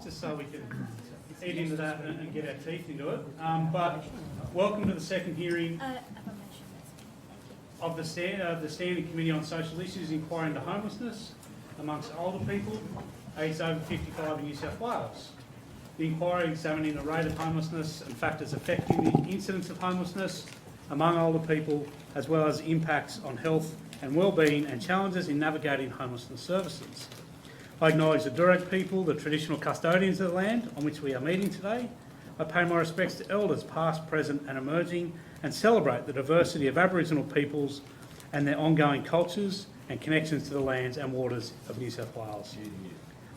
just so we can eat into that and get our teeth into it. But welcome to the second hearing of the Standing Committee on Social Issues inquiring into homelessness amongst older people aged over 55 in New South Wales. The inquiry examining the rate of homelessness and factors affecting the incidence of homelessness among older people, as well as impacts on health and wellbeing and challenges in navigating homelessness services. I acknowledge the Direct people, the traditional custodians of the land on which we are meeting today. I pay my respects to elders past, present and emerging, and celebrate the diversity of Aboriginal peoples and their ongoing cultures and connections to the lands and waters of New South Wales.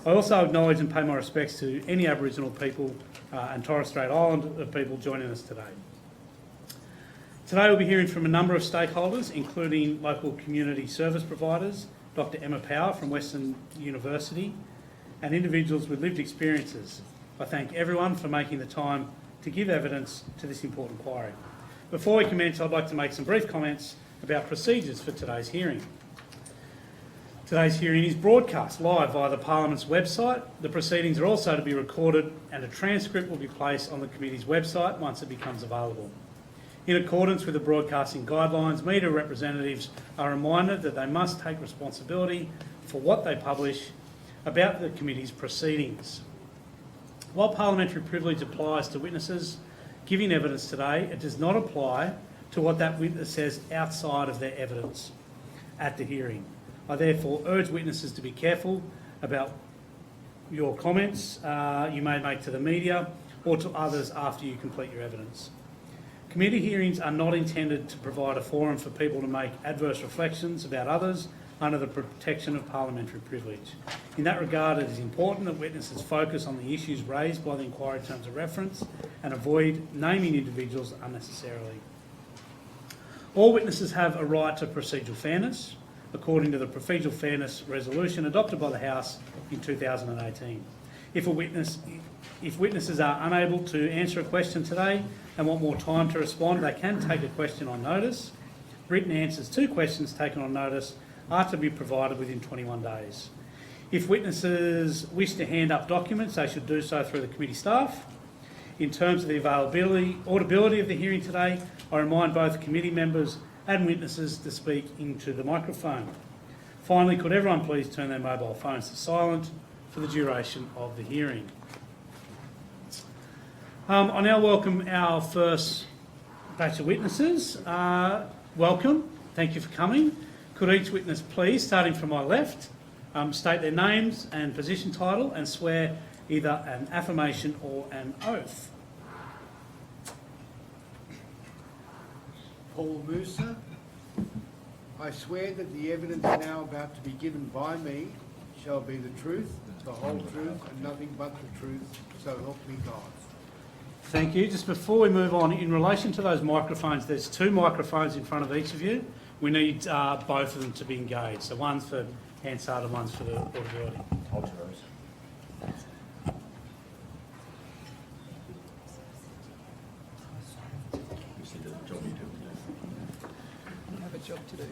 I also acknowledge and pay my respects to any Aboriginal people and Torres Strait Islander people joining us today. Today we'll be hearing from a number of stakeholders, including local community service providers, Dr. Emma Power from Western University, and individuals with lived experiences. I thank everyone for making the time to give evidence to this important inquiry. Before we commence, I'd like to make some brief comments about procedures for today's hearing. Today's hearing is broadcast live via the Parliament's website. The proceedings are also to be recorded and a transcript will be placed on the committee's website once it becomes available. In accordance with the broadcasting guidelines, media representatives are reminded that they must take responsibility for what they publish about the committee's proceedings. While parliamentary privilege applies to witnesses giving evidence today, it does not apply to what that witness says outside of their evidence at the hearing. I therefore urge witnesses to be careful about your comments you may make to the media or to others after you complete your evidence. Committee hearings are not intended to provide a forum for people to make adverse reflections about others under the protection of parliamentary privilege. In that regard, it is important that witnesses focus on the issues raised by the inquiry terms of reference and avoid naming individuals unnecessarily. All witnesses have a right to procedural fairness, according to the Procedural Fairness Resolution adopted by the House in 2018. If witnesses are unable to answer a question today and want more time to respond, they can take a question on notice. Written answers to questions taken on notice are to be provided within 21 days. If witnesses wish to hand up documents, they should do so through the committee staff. In terms of the audibility of the hearing today, I remind both committee members and witnesses to speak into the microphone. Finally, could everyone please turn their mobile phones to silent for the duration of the hearing. I now welcome our first batch of witnesses. Welcome, thank you for coming. Could each witness please, starting from my left, state their names and position title and swear either an affirmation or an oath. Paul Musa. I swear that the evidence now about to be given by me shall be the truth, the whole truth, and nothing but the truth, so help me God. Thank you. Just before we move on, in relation to those microphones, there's two microphones in front of each of you. We need both of them to be engaged. So one's for Hansard and one's for the audibility. Job to do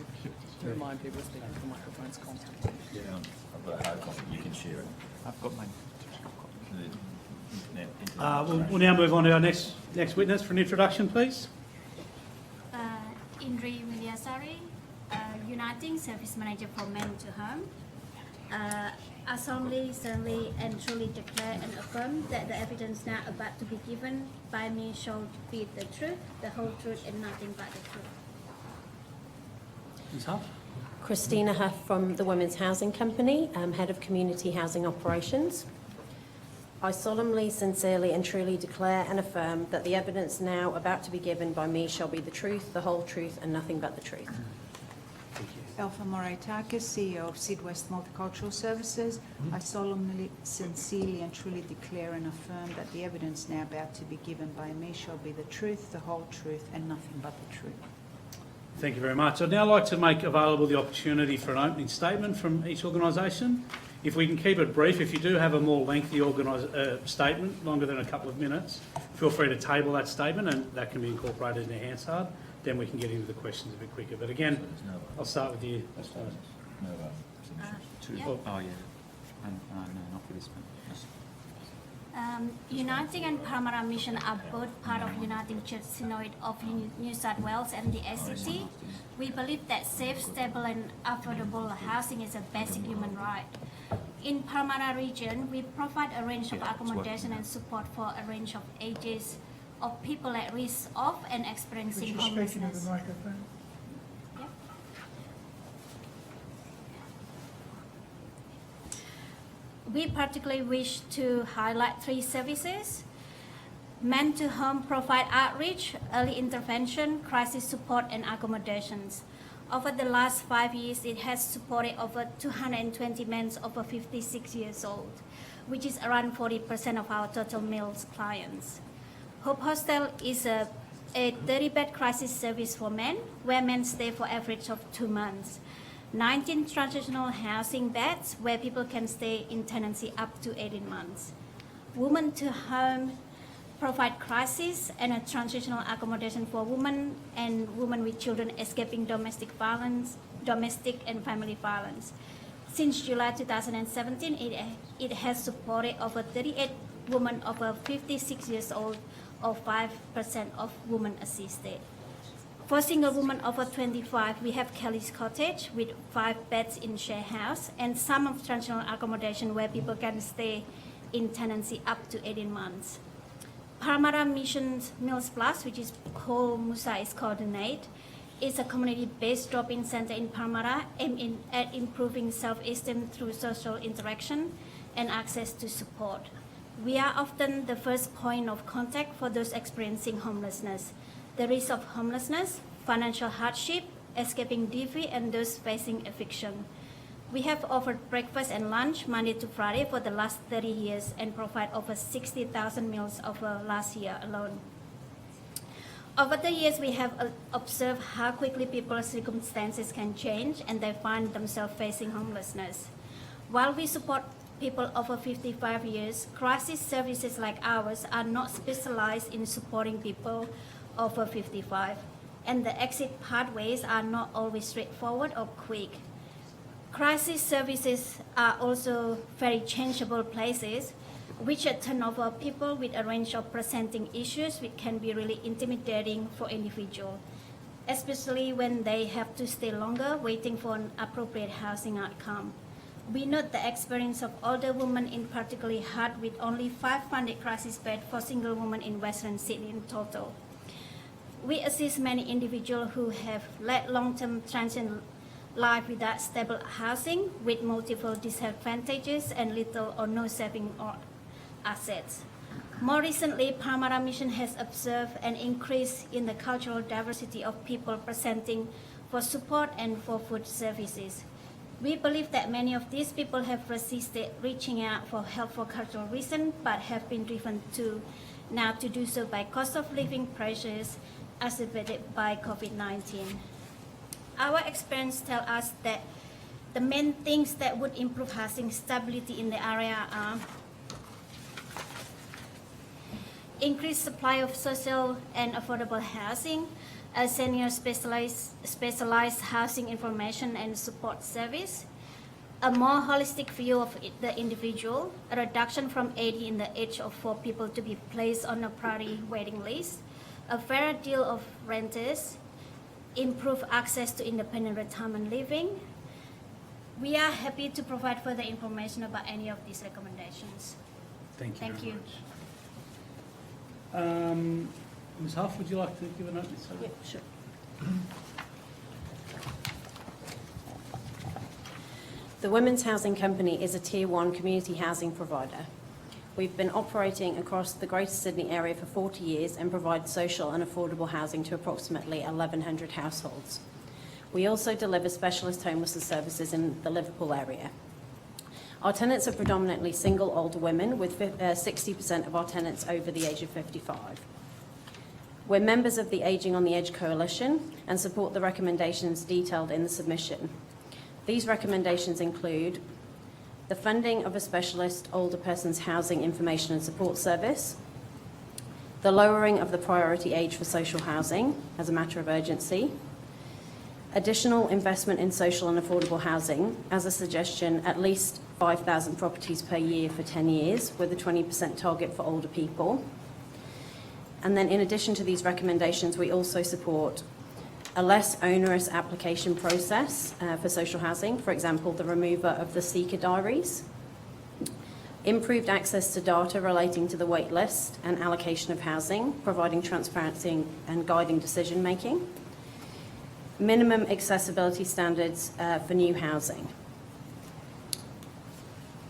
to remind people to speak into the microphones constantly. Yeah, I've got a hard copy. You can share it. I've got mine. We'll now move on to our next witness for an introduction, please. Indri Wilyasari, Uniting Service Manager for Men to Home. I solemnly and truly declare and affirm that the evidence now about to be given by me shall be the truth, the whole truth, and nothing but the truth. Ms. Huff. Christina Huff from the Women's Housing Company, Head of Community Housing Operations. I solemnly, sincerely and truly declare and affirm that the evidence now about to be given by me shall be the truth, the whole truth and nothing but the truth. Thank you. Elfa Moraitakis, CEO of Syd West Multicultural Services. I solemnly, sincerely and truly declare and affirm that the evidence now about to be given by me shall be the truth, the whole truth and nothing but the truth. Thank you very much. I'd now like to make available the opportunity for an opening statement from each organisation. If we can keep it brief, if you do have a more lengthy statement, longer than a couple of minutes, feel free to table that statement and that can be incorporated in Hansard. Then we can get into the questions a bit quicker. But again, I'll start with you. Two. Yeah. Oh, yeah. No, not for this one. Uniting and Parramatta Mission are both part of Uniting Church Synod of New South Wales and the ACT. We believe that safe, stable and affordable housing is a basic human right. In Parramatta region, we provide a range of accommodation and support for a range of ages of people at risk of and experiencing homelessness. Yep. We particularly wish to highlight 3 services. Men to Home provide outreach, early intervention, crisis support and accommodations. Over the last 5 years, it has supported over 220 men over 56 years old, which is around 40% of our total male clients. Hope Hostel is a 30-bed crisis service for men, where men stay for average of 2 months. 19 transitional housing beds, where people can stay in tenancy up to 18 months. Women to Home provide crisis and a transitional accommodation for women and women with children escaping domestic violence, domestic and family violence. Since July 2017, it has supported over 38 women over 56 years old, or 5% of women assisted. For single women over 25, we have Kelly's Cottage with 5 beds in share house and some of transitional accommodation where people can stay in tenancy up to 18 months. Parramatta Mission's Meals Plus, which is called Musa is Coordinate, is a community-based drop-in center in Parramatta aimed at improving self-esteem through social interaction and access to support. We are often the first point of contact for those experiencing homelessness, the risk of homelessness, financial hardship, escaping DV, and those facing eviction. We have offered breakfast and lunch Monday to Friday for the last 30 years and provide over 60,000 meals over last year alone. Over the years, we have observed how quickly people's circumstances can change and they find themselves facing homelessness. While we support people over 55 years, crisis services like ours are not specialized in supporting people over 55, and the exit pathways are not always straightforward or quick. Crisis services are also very changeable places, which turn over people with a range of presenting issues, which can be really intimidating for individuals, especially when they have to stay longer waiting for an appropriate housing outcome. We note the experience of older women in particularly hard, with only 5 funded crisis beds for single women in Western Sydney in total. We assist many individuals who have led long-term transient life without stable housing, with multiple disadvantages and little or no saving or assets. More recently, Parramatta Mission has observed an increase in the cultural diversity of people presenting for support and for food services. We believe that many of these people have resisted reaching out for help for cultural reasons, but have been driven to now to do so by cost of living pressures exacerbated by COVID-19. Our experience tells us that the main things that would improve housing stability in the area are increased supply of social and affordable housing, a senior specialized housing information and support service, a more holistic view of the individual, a reduction from 80 in the age of for people to be placed on a priority waiting list, a fairer deal of renters, improve access to independent retirement living. We are happy to provide further information about any of these recommendations. Thank you Thank very you. much. Ms. Huff, would you like to give a note? Yeah, sure. The Women's Housing Company is a Tier 1 community housing provider. We've been operating across the Greater Sydney area for 40 years and provide social and affordable housing to approximately 1,100 households. We also deliver specialist homelessness services in the Liverpool area. Our tenants are predominantly single older women, with 60% of our tenants over the age of 55. We're members of the Ageing on the Edge Coalition and support the recommendations detailed in the submission. These recommendations include the funding of a specialist older person's housing information and support service, the lowering of the priority age for social housing as a matter of urgency, additional investment in social and affordable housing as a suggestion, at least 5,000 properties per year for 10 years, with a 20% target for older people. And then in addition to these recommendations, we also support a less onerous application process for social housing, for example, the removal of the seeker diaries, improved access to data relating to the wait list and allocation of housing, providing transparency and guiding decision making, minimum accessibility standards for new housing.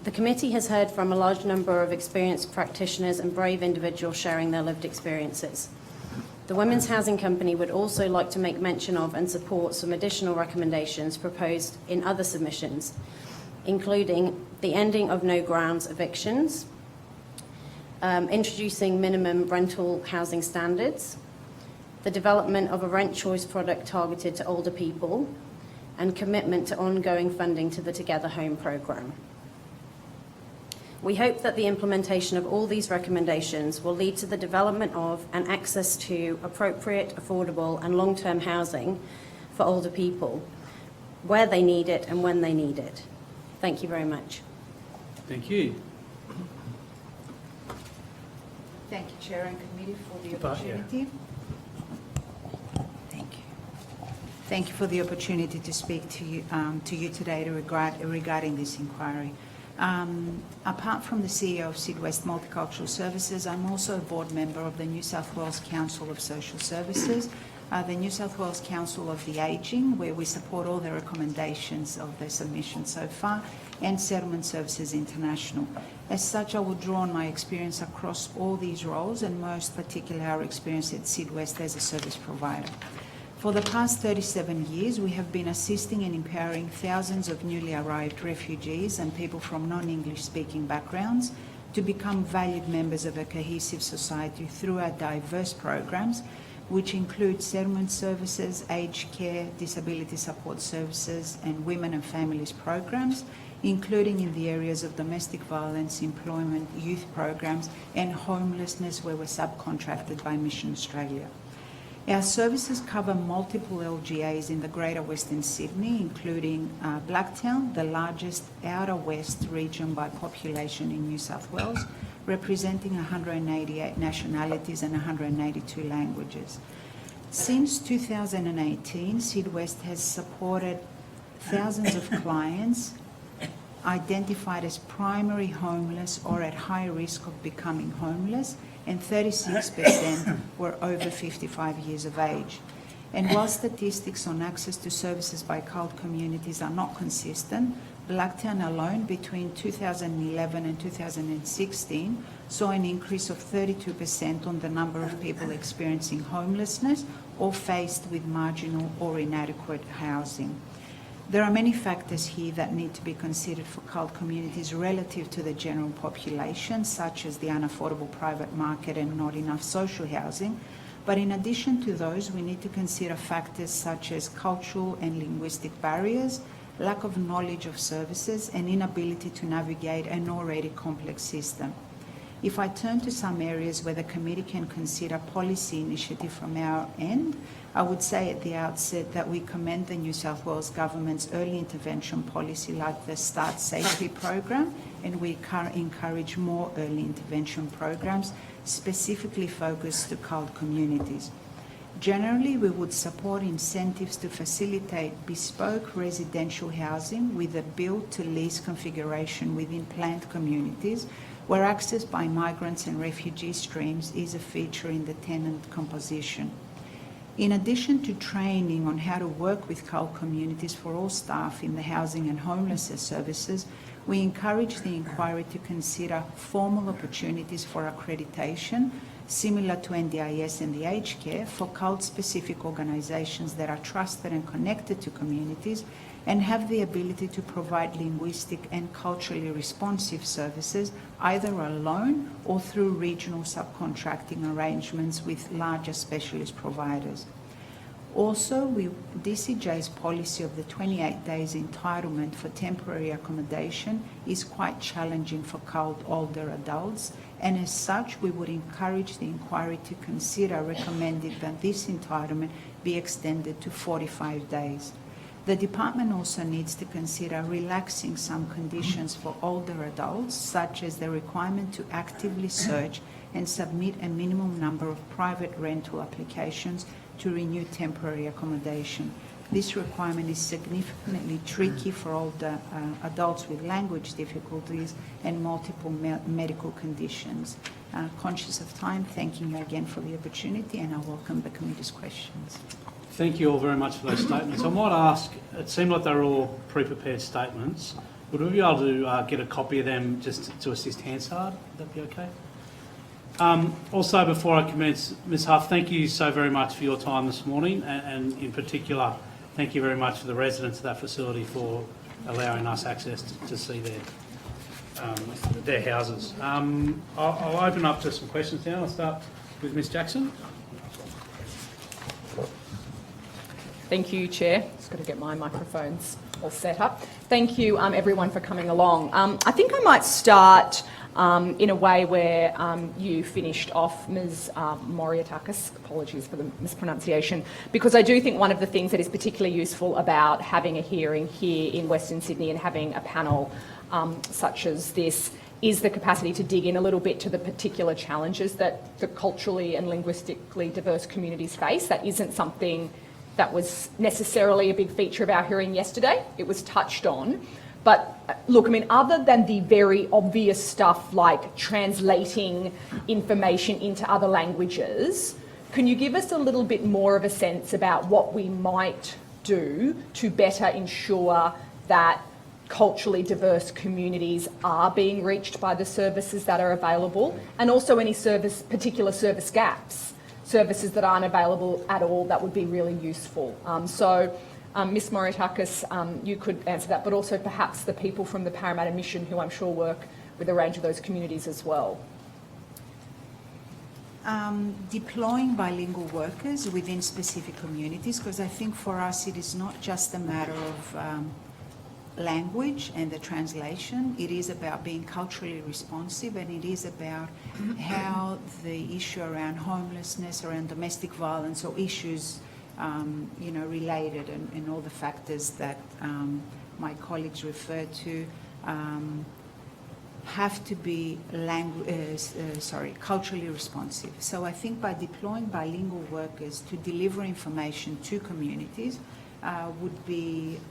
The committee has heard from a large number of experienced practitioners and brave individuals sharing their lived experiences. The Women's Housing Company would also like to make mention of and support some additional recommendations proposed in other submissions, including the ending of no grounds evictions, introducing minimum rental housing standards, the development of a rent choice product targeted to older people, and commitment to ongoing funding to the Together Home programme. We hope that the implementation of all these recommendations will lead to the development of and access to appropriate, affordable and long-term housing for older people, where they need it and when they need it. Thank you very much. Thank you. Thank you, Chair and Committee, for the But, yeah. opportunity. Thank you. Thank you for the opportunity to speak to you today regarding this inquiry. Apart from the CEO of Syd West Multicultural Services, I'm also a board member of the New South Wales Council of Social Services, the New South Wales Council of the Ageing, where we support all the recommendations of the submission so far, and Settlement Services International. As such, I will draw on my experience across all these roles, and most particularly our experience at Syd West as a service provider. For the past 37 years, we have been assisting and empowering thousands of newly arrived refugees and people from non-English speaking backgrounds to become valued members of a cohesive society through our diverse programs, which include settlement services, aged care, disability support services, and women and families programs, including in the areas of domestic violence, employment, youth programs, and homelessness, where we're subcontracted by Mission Australia. Our services cover multiple LGAs in the Greater Western Sydney, including Blacktown, the largest outer west region by population in New South Wales, representing 188 nationalities and 182 languages. Since 2018, Syd West has supported thousands of clients identified as primary homeless or at high risk of becoming homeless, and 36% were over 55 years of age. And while statistics on access to services by CALD communities are not consistent, Blacktown alone between 2011 and 2016 saw an increase of 32% on the number of people experiencing homelessness or faced with marginal or inadequate housing. There are many factors here that need to be considered for CALD communities relative to the general population, such as the unaffordable private market and not enough social housing. But in addition to those, we need to consider factors such as cultural and linguistic barriers, lack of knowledge of services, and inability to navigate an already complex system. If I turn to some areas where the committee can consider policy initiative from our end, I would say at the outset that we commend the New South Wales Government's early intervention policy like the Start Safely program, and we encourage more early intervention programs specifically focused to CALD communities. Generally, we would support incentives to facilitate bespoke residential housing with a build-to-lease configuration within planned communities where access by migrants and refugee streams is a feature in the tenant composition. In addition to training on how to work with CALD communities for all staff in the housing and homelessness services, we encourage the inquiry to consider formal opportunities for accreditation, similar to NDIS and the aged care, for CALD-specific organisations that are trusted and connected to communities and have the ability to provide linguistic and culturally responsive services either alone or through regional subcontracting arrangements with larger specialist providers. Also, DCJ's policy of the 28 days entitlement for temporary accommodation is quite challenging for CALD older adults, and as such, we would encourage the inquiry to consider recommending that this entitlement be extended to 45 days. The department also needs to consider relaxing some conditions for older adults, such as the requirement to actively search and submit a minimum number of private rental applications to renew temporary accommodation. This requirement is significantly tricky for older adults with language difficulties and multiple medical conditions. Conscious of time, thanking you again for the opportunity, and I welcome the committee's questions. Thank you all very much for those statements. I might ask, it seemed like they were all pre-prepared statements. Would we be able to get a copy of them just to assist Hansard? Would that be okay? Also, before I commence, Ms Huff, thank you so very much for your time this morning, and in particular, thank you very much for the residents of that facility for allowing us access to see their houses. I'll open up to some questions now. I'll start with Ms Jackson. Thank you, Chair. Just got to get my microphones all set up. Thank you, everyone, for coming along. I think I might start in a way where you finished off, Ms. Moriotakis. Apologies for the mispronunciation, because I do think one of the things that is particularly useful about having a hearing here in Western Sydney and having a panel such as this is the capacity to dig in a little bit to the particular challenges that the culturally and linguistically diverse communities face. That isn't something that was necessarily a big feature of our hearing yesterday. It was touched on. But look, I mean, other than the very obvious stuff like translating information into other languages, can you give us a little bit more of a sense about what we might do to better ensure that culturally diverse communities are being reached by the services that are available, and also any particular service gaps? Services that aren't available at all, that would be really useful. Ms Moriotakis, you could answer that, but also perhaps the people from the Parramatta Mission, who I'm sure work with a range of those communities as well. Deploying bilingual workers within specific communities, because I think for us it is not just a matter of language and the translation. It is about being culturally responsive, and it is about how the issue around homelessness, around domestic violence, or issues related, and all the factors that my colleagues referred to have to be culturally responsive. So I think by deploying bilingual workers to deliver information to communities would be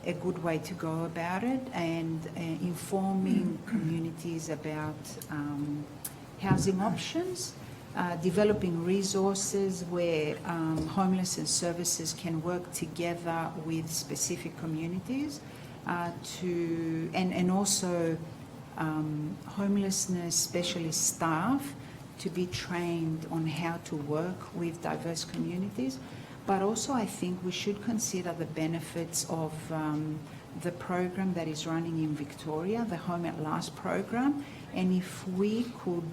a good way to go about it, and informing communities about housing options, developing resources where homelessness services can work together with specific communities, and also homelessness specialist staff to be trained on how to work with diverse communities. But also I think we should consider the benefits of the program that is running in Victoria, the Home at Last program. And if we could,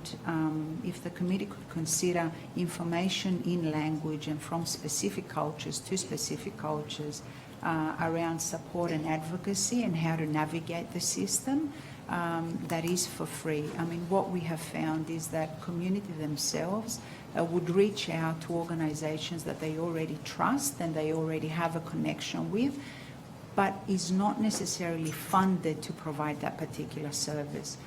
if the committee could consider information in language and from specific cultures to specific cultures around support and advocacy and how to navigate the system, that is for free. I mean, what we have found is that community themselves would reach out to organisations that they already trust and they already have a connection with, but is not necessarily funded to provide that particular service.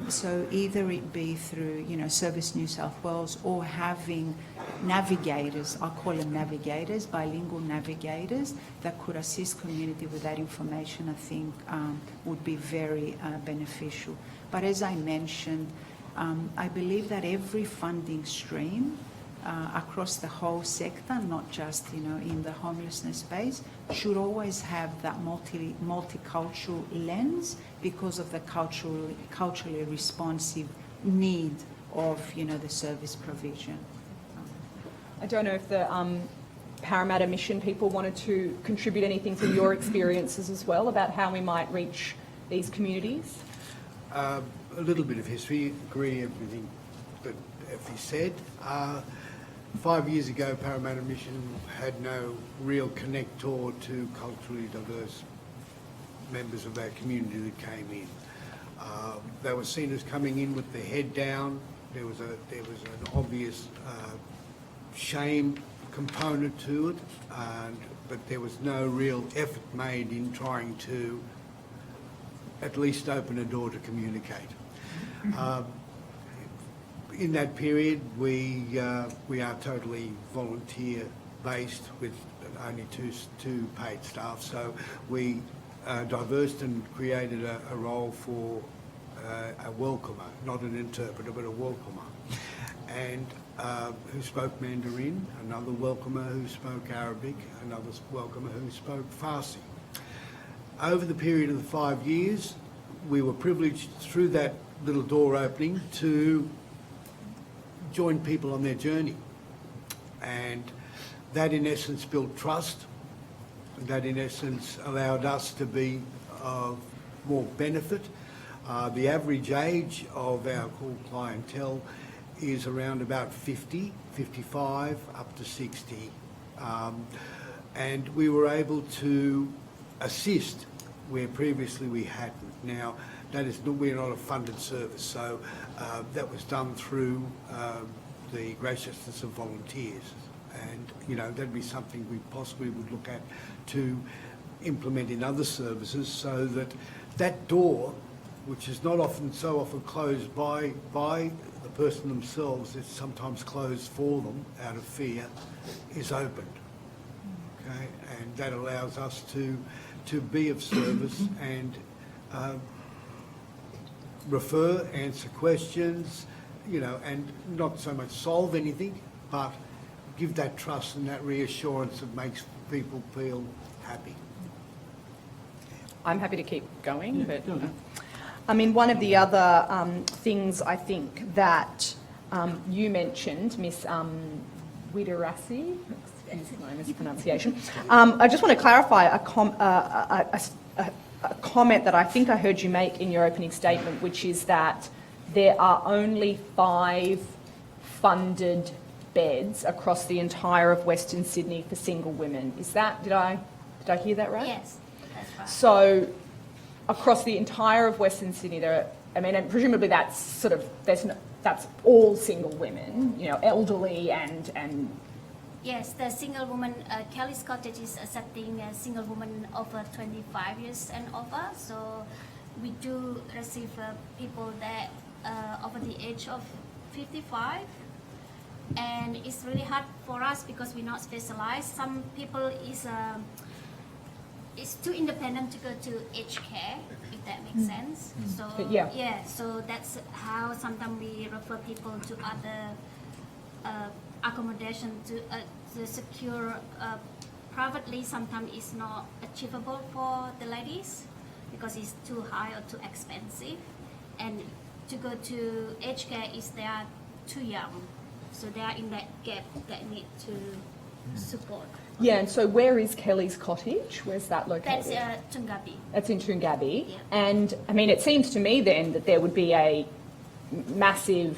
So either it be through, Service New South Wales, or having navigators, I call them navigators, bilingual navigators, that could assist community with that information, I think would be very beneficial. But as I mentioned, I believe that every funding stream across the whole sector, not just in the homelessness space, should always have that multicultural lens because of the culturally responsive need of the service provision. I don't know if the Parramatta Mission people wanted to contribute anything to your experiences as well about how we might reach these communities. A little bit of history, agree everything that Effie said. 5 years ago, Parramatta Mission had no real connector to culturally diverse members of our community that came in. They were seen as coming in with their head down. There was an obvious shame component to it, but there was no real effort made in trying to at least open a door to communicate. In that period, we are totally volunteer-based with only two paid staff, so we diversed and created a role for a welcomer, not an interpreter, but a welcomer, and who spoke Mandarin, another welcomer who spoke Arabic, another welcomer who spoke Farsi. Over the period of the 5 years, we were privileged through that little door opening to join people on their journey. And that in essence built trust. That in essence allowed us to be of more benefit. The average age of our core clientele is around about 50, 55, up to 60. And we were able to assist where previously we hadn't. Now, we're not a funded service, so that was done through the graciousness of volunteers. And, you know, that'd be something we possibly would look at to implement in other services, so that that door, which is not so often closed by the person themselves, it's sometimes closed for them out of fear, is opened. Okay, and that allows us to be of service and refer, answer questions, you know, and not so much solve anything, but give that trust and that reassurance that makes people feel happy. I'm happy to keep going, but I mean, one of the other things I think that you mentioned, Miss Widarasi, excuse my mispronunciation. I just want to clarify a comment that I think I heard you make in your opening statement, which is that there are only 5 funded beds across the entire of Western Sydney for single women. Is that, did I hear that right? Yes, that's right. So across the entire of Western Sydney, there are, I mean, and presumably that's sort of, that's all single women, you know, elderly and Yes, the single woman, Kelly's Cottage is accepting a single woman over 25 years and over. So we do receive people that over the age of 55. And it's really hard for us because we're not specialized. Some people is too independent to go to aged care, if that makes sense. So yeah. So that's how sometimes we refer people to other accommodation to secure privately. Sometimes it's not achievable for the ladies because it's too high or too expensive, and to go to aged care is they are too young, so they are in that gap that need to support. yeah. And so where is Kelly's Cottage? Where's that located? That's Tungabi. That's in Toongabbie. Yeah. And I mean, it seems to me then that there would be a massive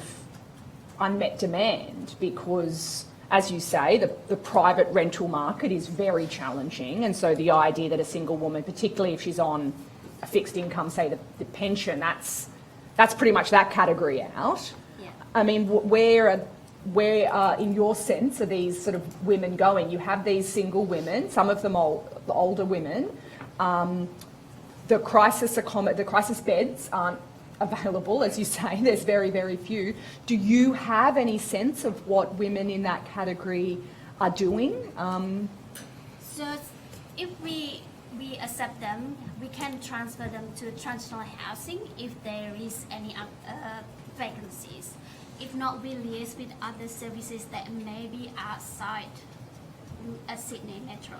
unmet demand because, as you say, the private rental market is very challenging. And so the idea that a single woman, particularly if she's on a fixed income, say the pension, that's pretty much that category out. Yeah. I mean, where in your sense are these sort of women going? You have these single women, some of them older women. The crisis beds aren't available, as you say. There's very, very few. Do you have any sense of what women in that category are doing? So if we accept them, we can transfer them to transitional housing if there is any vacancies. If not, we liaise with other services that may be outside Sydney Metro.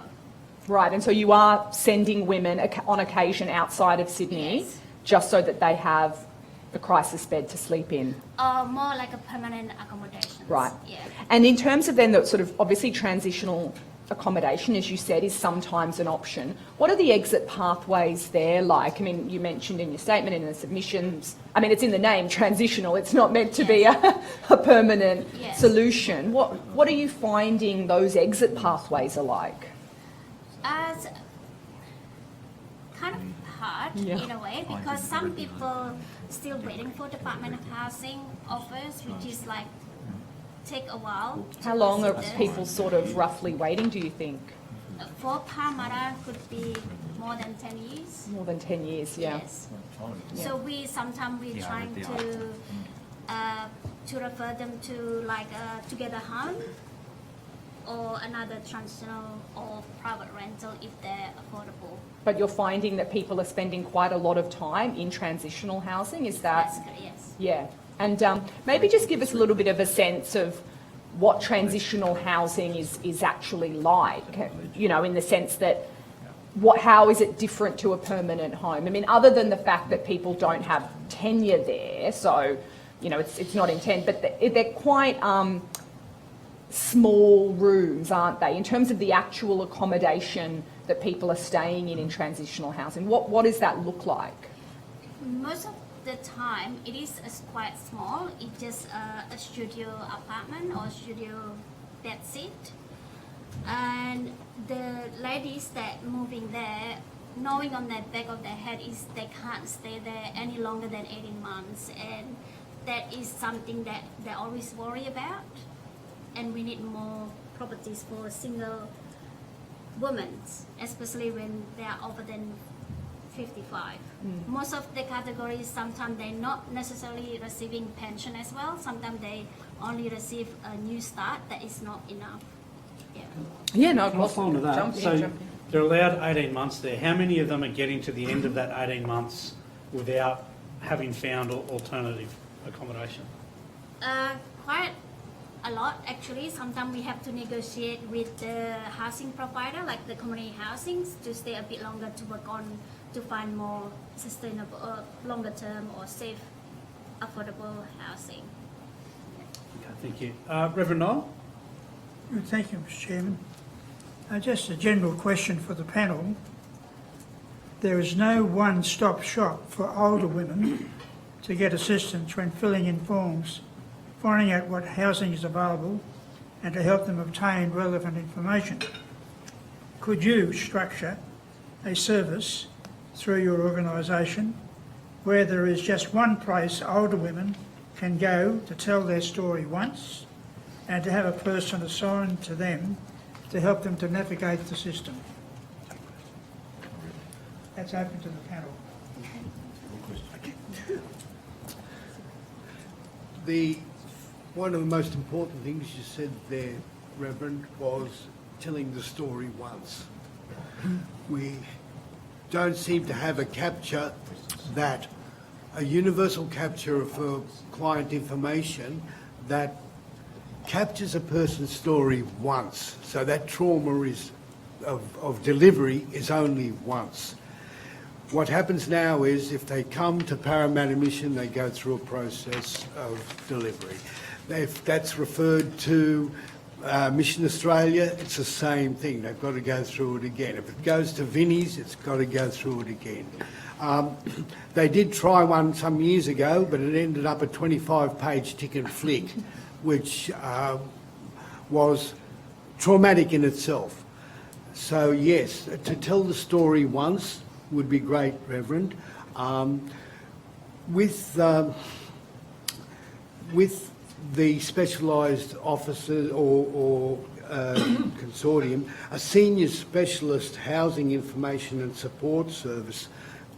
Right, and so you are sending women on occasion outside of Sydney, Yes. just so that they have a crisis bed to sleep in. More like a permanent accommodation. Right. Yeah. And in terms of then the sort of obviously transitional accommodation, as you said, is sometimes an option. What are the exit pathways there like? I mean, you mentioned in your statement, in the submissions, I mean, it's in the name, transitional. It's not meant to be a permanent Yes. solution. What are you finding those exit pathways are like? As kind of hard Yeah. in a way because some people still waiting for Department of Housing offers, which is like take a while. How to long are sit there. people sort of roughly waiting, do you think? For Parramatta could be more than 10 years. More than 10 years, yeah. Yes. So we sometimes we trying to refer them to like to get a home or another transitional or private rental if they're affordable. But you're finding that people are spending quite a lot of time in transitional housing, is that? That's correct, yes. Yeah. And maybe just give us a little bit of a sense of what transitional housing is actually like, you know, in the sense that how is it different to a permanent home? I mean, other than the fact that people don't have tenure there, so, you know, it's not intent, but they're quite small rooms, aren't they, in terms of the actual accommodation that people are staying in transitional housing? What does that look like? Most of the time, it is quite small. It's just a studio apartment or studio bedsit. And the ladies that moving there, knowing on the back of their head is they can't stay there any longer than 18 months. And that is something that they always worry about. And we need more properties for single women, especially when they are over than 55. Most of the categories, sometimes they're not necessarily receiving pension as well. Sometimes they only receive a new start that is not enough. Yeah. Yeah, no, Can I follow on to that? Jump in, So jump in. they're allowed 18 months there. How many of them are getting to the end of that 18 months without having found alternative accommodation? Quite a lot actually. Sometimes we have to negotiate with the housing provider, like the community housings, to stay a bit longer to work on to find more sustainable, longer term or safe, affordable housing. Okay, thank you. Reverend Noel? Thank you, Mr. Chairman. Just a general question for the panel. There is no one-stop shop for older women to get assistance when filling in forms, finding out what housing is available, and to help them obtain relevant information. Could you structure a service through your organisation where there is just one place older women can go to tell their story once, and to have a person assigned to them to help them to navigate the system? That's open to the panel. One of the most important things you said there, Reverend, was telling the story once. We don't seem to have a capture that, a universal capture for client information that captures a person's story once. So that trauma is of delivery is only once. What happens now is if they come to Parramatta Mission, they go through a process of delivery. If that's referred to Mission Australia, it's the same thing. They've got to go through it again. If it goes to Vinnie's, it's got to go through it again. They did try one some years ago, but it ended up a 25-page ticket flick, which was traumatic in itself. So yes, to tell the story once would be great, Reverend. With the specialised officers or consortium, a senior specialist housing information and support service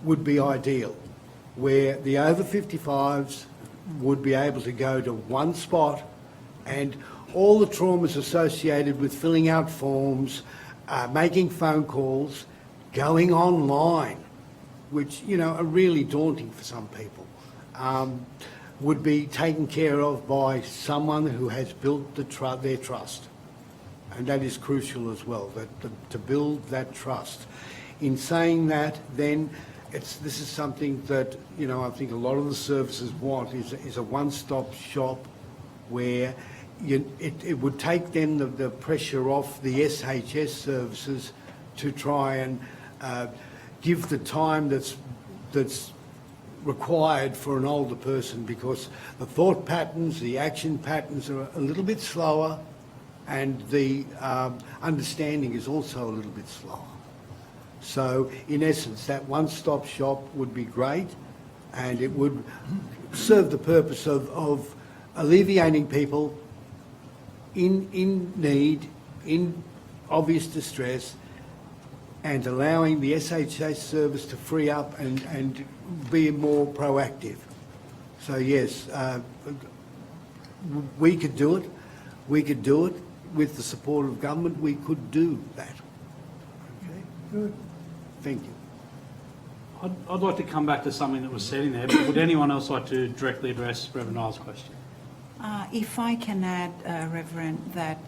would be ideal, where the over 55s would be able to go to one spot and all the traumas associated with filling out forms, making phone calls, going online, which, you know, are really daunting for some people, would be taken care of by someone who has built their trust. And that is crucial as well, to build that trust. In saying that, then, this is something that, you know, I think a lot of the services want is a one-stop shop where it would take then the pressure off the SHS services to try and give the time that's required for an older person, because the thought patterns, the action patterns are a little bit slower, and the understanding is also a little bit slower. So in essence, that one-stop shop would be great, and it would serve the purpose of alleviating people in need, in obvious distress, and allowing the SHH service to free up and be more proactive. So yes, we could do it. We could do it with the support of government. We could do that. Okay. Good. Thank you. I'd like to come back to something that was said in there, but would anyone else like to directly address Reverend Niles' question? If I can add, Reverend, that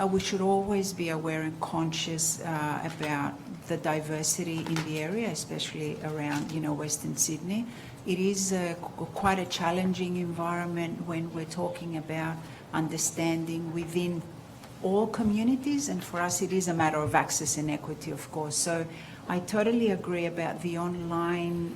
we should always be aware and conscious about the diversity in the area, especially around, Western Sydney. It is quite a challenging environment when we're talking about understanding within all communities, and for us it is a matter of access and equity, of course. So I totally agree about the online,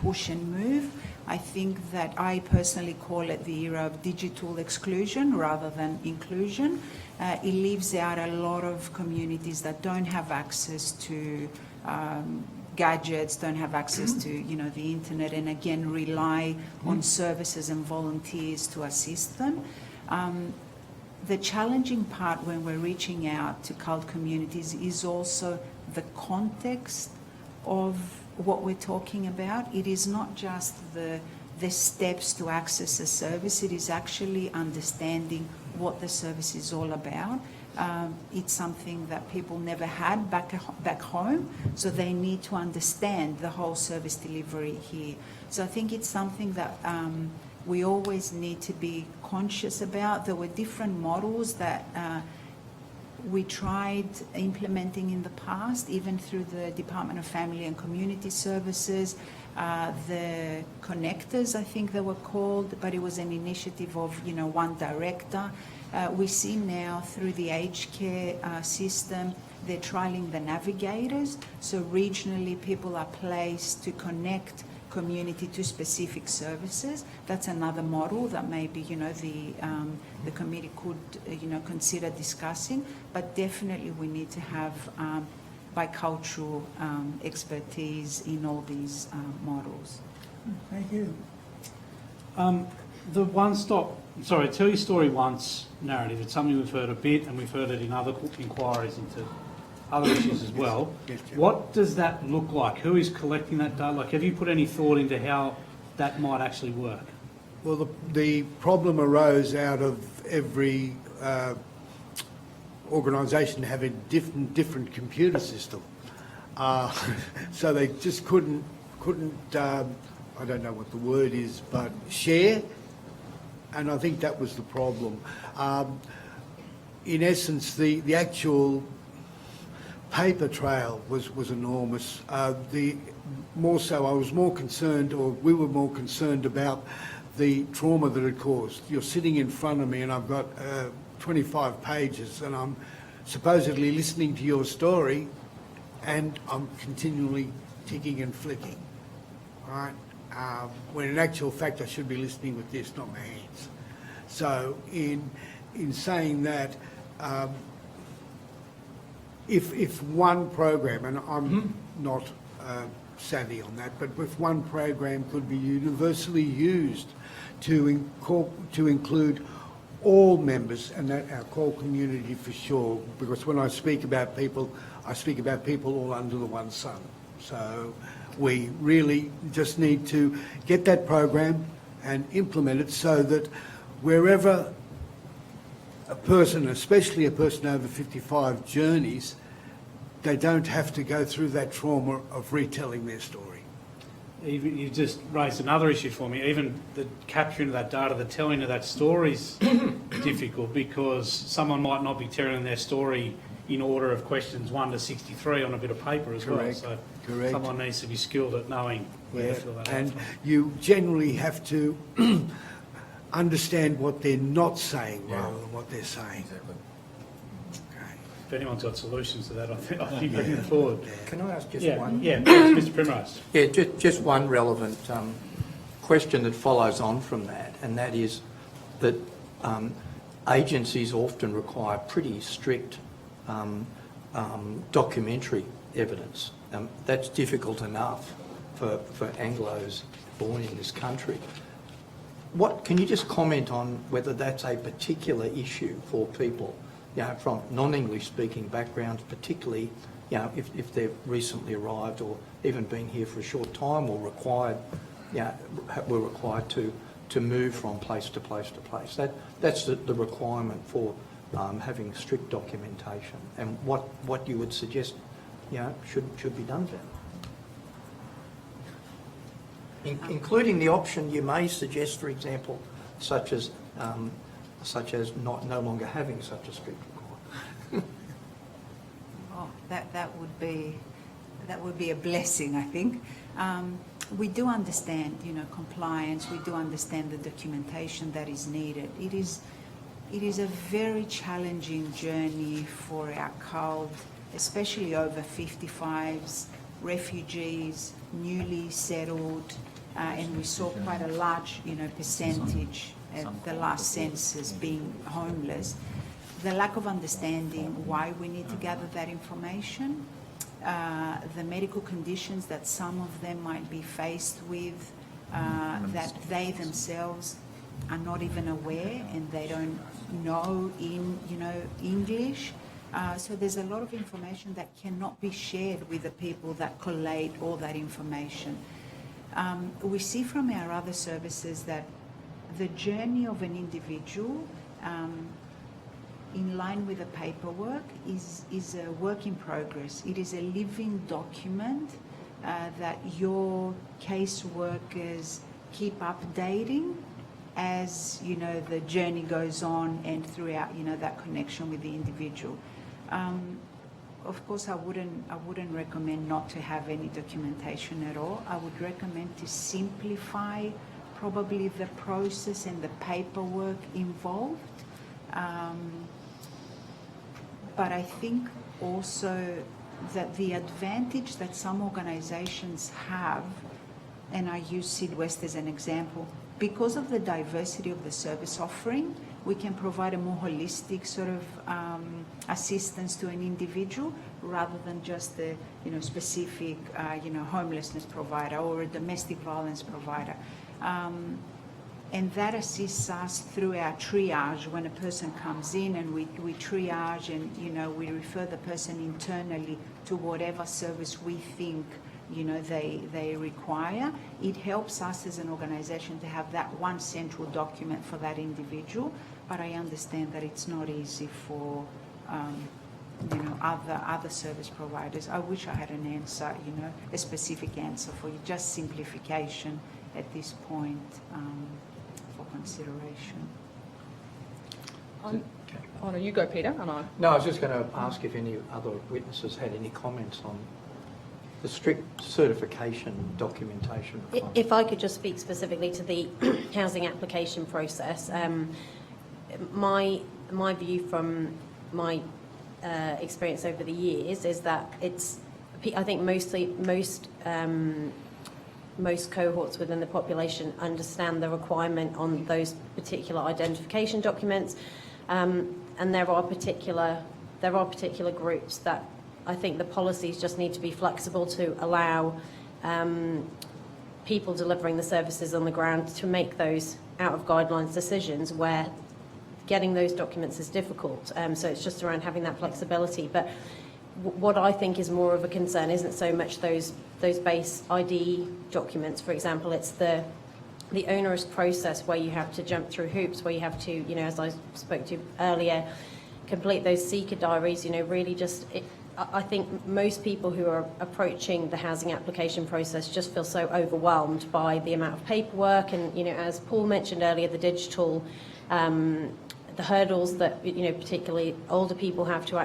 push and move. I think that I personally call it the era of digital exclusion rather than inclusion. It leaves out a lot of communities that don't have access to gadgets, don't have access to, the internet, and again rely on services and volunteers to assist them. The challenging part when we're reaching out to CULT communities is also the context of what we're talking about. It is not just the steps to access a service, it is actually understanding what the service is all about. It's something that people never had back home, so they need to understand the whole service delivery here. So I think it's something that we always need to be conscious about. There were different models that we tried implementing in the past, even through the Department of Family and Community Services, the connectors, I think they were called, but it was an initiative of, one director. We see now through the aged care system, they're trialling the navigators. So regionally, people are placed to connect community to specific services. That's another model that maybe, the committee could, consider discussing. But definitely we need to have bicultural expertise in all these models. Thank you. The tell your story once narrative, it's something we've heard a bit, and we've heard it in other inquiries into other issues as well. Yes, Chair. What does that look like? Who is collecting that data? Like, have you put any thought into how that might actually work? Well, the problem arose out of every organisation having different computer system. So they just couldn't I don't know what the word is, but share, and I think that was the problem. In essence, the actual paper trail was enormous. I was more concerned, or we were more concerned about the trauma that it caused. You're sitting in front of me and I've got 25 pages and I'm supposedly listening to your story and I'm continually ticking and flicking, right? When in actual fact I should be listening with this, not my hands. So in saying that, if one program, and I'm not savvy on that, but if one program could be universally used to include all members, and that our core community for sure, because when I speak about people, I speak about people all under the one sun. So we really just need to get that program and implement it so that wherever a person, especially a person over 55, journeys, they don't have to go through that trauma of retelling their story. Even you just raised another issue for me. Even the capturing of that data, the telling of that story is difficult because someone might not be telling their story in order of questions 1 to 63 on a bit of paper as well. So someone needs to be skilled at knowing where to fill that out. And you generally have to understand what they're not saying rather than what they're saying. Exactly. If anyone's got solutions to that, I think bring them forward. Can I ask just Yeah, one? yeah, Mr. Primrose. Yeah, just one relevant question that follows on from that, and that is that agencies often require pretty strict documentary evidence. That's difficult enough for Anglos born in this country. what can you just comment on whether that's a particular issue for people, you know, from non-English speaking backgrounds, particularly, you know, if they've recently arrived or even been here for a short time or required, you know, were required to move from place to place to place. That's the requirement for having strict documentation, and what you would suggest, you know, should be done then. Including the option you may suggest, for example, such as no longer having such a strict requirement. Oh, that would be a blessing, I think. We do understand, you know, compliance. We do understand the documentation that is needed. It is a very challenging journey for our crowd, especially over 55s, refugees, newly settled, and we saw quite a large, you know, percentage at the last census being homeless. The lack of understanding why we need to gather that information, the medical conditions that some of them might be faced with, that they themselves are not even aware and they don't know English. So there's a lot of information that cannot be shared with the people that collate all that information. We see from our other services that the journey of an individual in line with the paperwork is a work in progress. It is a living document that your caseworkers keep updating as, you know, the journey goes on and throughout, you know, that connection with the individual. Of course, I wouldn't recommend not to have any documentation at all. I would recommend to simplify probably the process and the paperwork involved. But I think also that the advantage that some organizations have, and I use Syd West as an example, because of the diversity of the service offering, we can provide a more holistic sort of assistance to an individual rather than just the, you know, specific, homelessness provider or a domestic violence provider. And that assists us through our triage when a person comes in, and we triage and, you know, we refer the person internally to whatever service we think, you know, they require. It helps us as an organization to have that one central document for that individual, but I understand that it's not easy for, other service providers. I wish I had an answer, you know, a specific answer for you, just simplification at this point for consideration. Oh, no, you go, Peter, and I... No, I was just going to ask if any other witnesses had any comments on the strict certification documentation. If I could just speak specifically to the housing application process, my view from my experience over the years is that I think most cohorts within the population understand the requirement on those particular identification documents, and there are particular groups that I think the policies just need to be flexible to allow people delivering the services on the ground to make those out of guidelines decisions where getting those documents is difficult. So it's just around having that flexibility. But what I think is more of a concern isn't so much those base ID documents, for example. It's the onerous process where you have to jump through hoops, where you have to, you know, as I spoke to earlier, complete those seeker diaries, you know, really just... I think most people who are approaching the housing application process just feel so overwhelmed by the amount of paperwork and, you know, as Paul mentioned earlier, the digital, the hurdles that, you know, particularly older people have to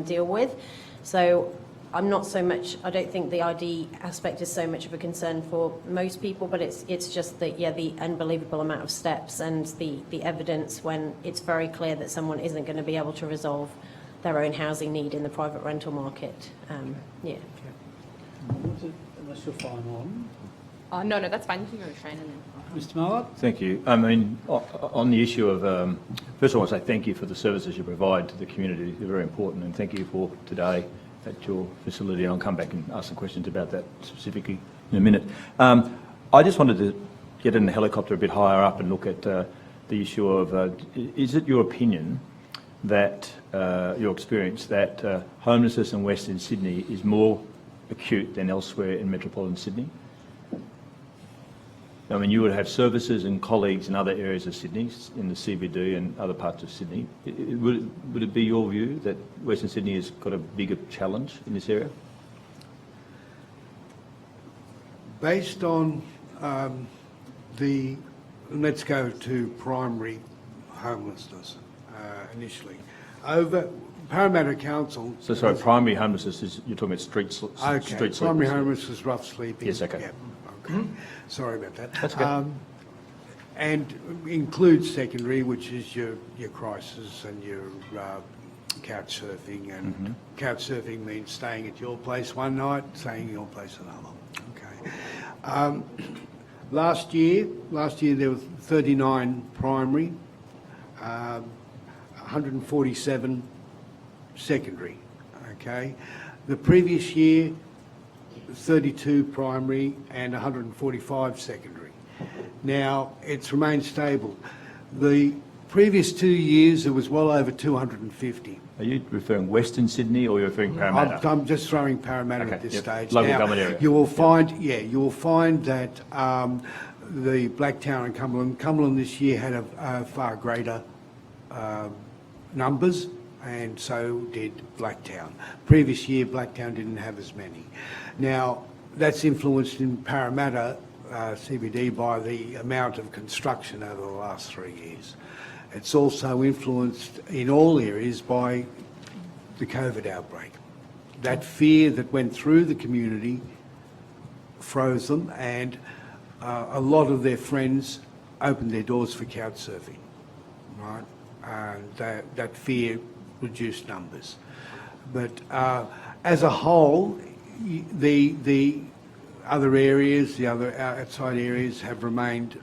deal with. So I'm not so much, I don't think the ID aspect is so much of a concern for most people, but it's just the unbelievable amount of steps and the evidence when it's very clear that someone isn't going to be able to resolve their own housing need in the private rental market. Unless you're fine on. No, that's fine. You can go to Shane and then... Mr. Mallard? Thank you. I mean, on the issue of, first of all, I want to say thank you for the services you provide to the community. They're very important, and thank you for today at your facility. And I'll come back and ask some questions about that specifically in a minute. I just wanted to get in the helicopter a bit higher up and look at the issue of, is it your opinion that, your experience, that homelessness in Western Sydney is more acute than elsewhere in metropolitan Sydney? I mean, you would have services and colleagues in other areas of Sydney, in the CBD and other parts of Sydney. Would it be your view that Western Sydney has got a bigger challenge in this area? Based on let's go to primary homelessness initially. Over Parramatta Council... So, sorry, primary homelessness is, you're talking about street sleepers? Primary homelessness is rough sleeping. Yes, okay. Yeah, okay. Sorry about that. That's okay. And includes secondary, which is your crisis and your couch surfing. And couch surfing means staying at your place one night, staying at your place another. Okay. Last year there were 39 primary, 147 secondary. Okay. The previous year, 32 primary and 145 secondary. Now, it's remained stable. The previous 2 years, there was well over 250. Are you referring Western Sydney or you're referring Parramatta? I'm just throwing Parramatta at this stage. Local now, government area. You will find that the Blacktown and Cumberland this year had a far greater numbers, and so did Blacktown. Previous year, Blacktown didn't have as many. Now, that's influenced in Parramatta CBD by the amount of construction over the last 3 years. It's also influenced in all areas by the COVID outbreak. That fear that went through the community froze them, and a lot of their friends opened their doors for couch surfing, right? And that fear reduced numbers. But as a whole, the other areas, the other outside areas have remained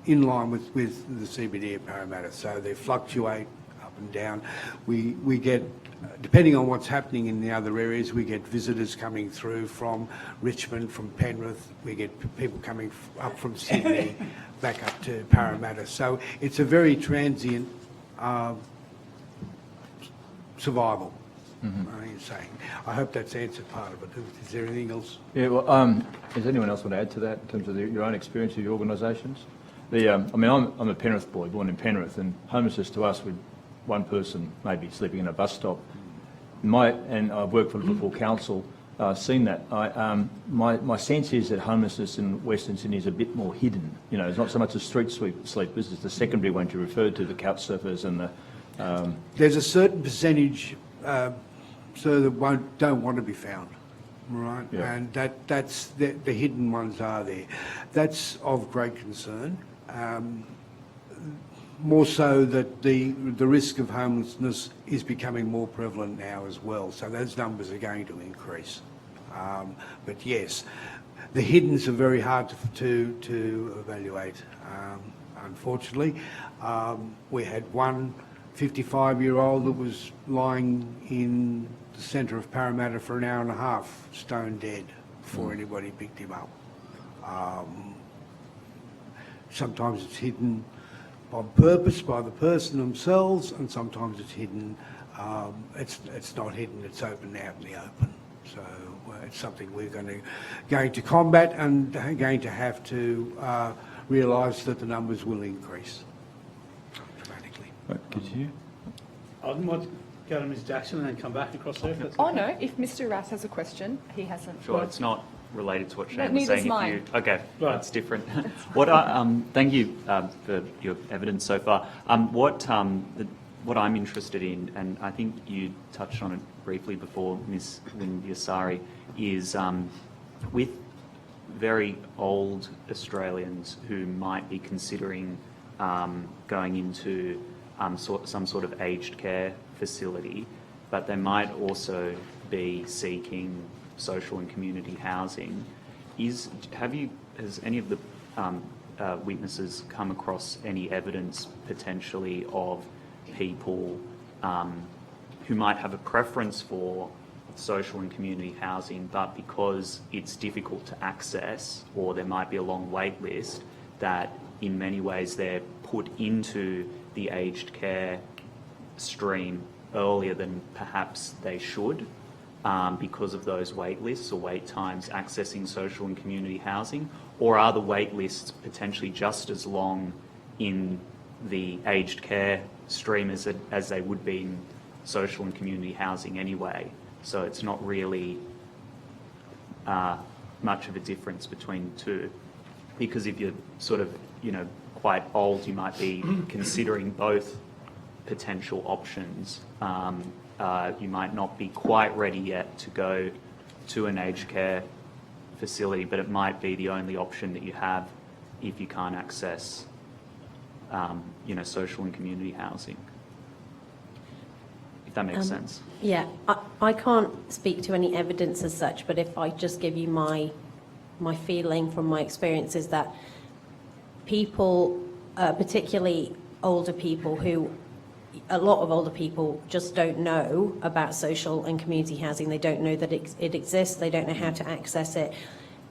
in line with the CBD of Parramatta. So they fluctuate up and down. We get, depending on what's happening in the other areas, we get visitors coming through from Richmond, from Penrith. We get people coming up from Sydney back up to Parramatta. So it's a very transient survival. You're saying. I hope that's answered part of it. Is there anything else? Yeah, well, does anyone else want to add to that in terms of your own experience of your organisations? I mean, I'm a Penrith boy, born in Penrith, and homelessness to us with one person maybe sleeping in a bus stop. And I've worked for Liverpool Council, seen that. My sense is that homelessness in Western Sydney is a bit more hidden. You know, it's not so much the street sleepers, it's the secondary ones you referred to, the couch surfers and the... There's a certain percentage that don't want to be found, right? Yeah. And that's the hidden ones are there. That's of great concern. More so that the risk of homelessness is becoming more prevalent now as well. So those numbers are going to increase. But yes, the hiddens are very hard to evaluate. Unfortunately, we had one 55-year-old that was lying in the centre of Parramatta for an hour and a half, stone dead, before anybody picked him up. Sometimes it's hidden on purpose by the person themselves, and sometimes it's hidden. It's not hidden; it's open out in the open. So it's something we're going to combat, and going to have to realise that the numbers will increase dramatically. Right, could you? I might go to Ms Jackson and then come back across there. If that's Oh okay. no, if Mr Rass has a question, he hasn't. Sure, it's not related to what No, Shane was neither's saying. mine. Okay, Right. that's different. Thank you for your evidence so far. What I'm interested in, and I think you touched on it briefly before, Ms. Yasari, is with very old Australians who might be considering going into some sort of aged care facility, but they might also be seeking social and community housing. Has any of the witnesses come across any evidence potentially of people who might have a preference for social and community housing, but because it's difficult to access or there might be a long wait list, that in many ways they're put into the aged care stream earlier than perhaps they should, because of those wait lists or wait times accessing social and community housing? Or are the wait lists potentially just as long in the aged care stream as they would be in social and community housing anyway? So it's not really much of a difference between the two. Because if you're sort of, quite old, you might be considering both potential options. You might not be quite ready yet to go to an aged care facility, but it might be the only option that you have if you can't access, social and community housing. If that makes sense. Yeah, I can't speak to any evidence as such, but if I just give you my feeling from my experience is that people, particularly older people a lot of older people just don't know about social and community housing. They don't know that it exists. They don't know how to access it.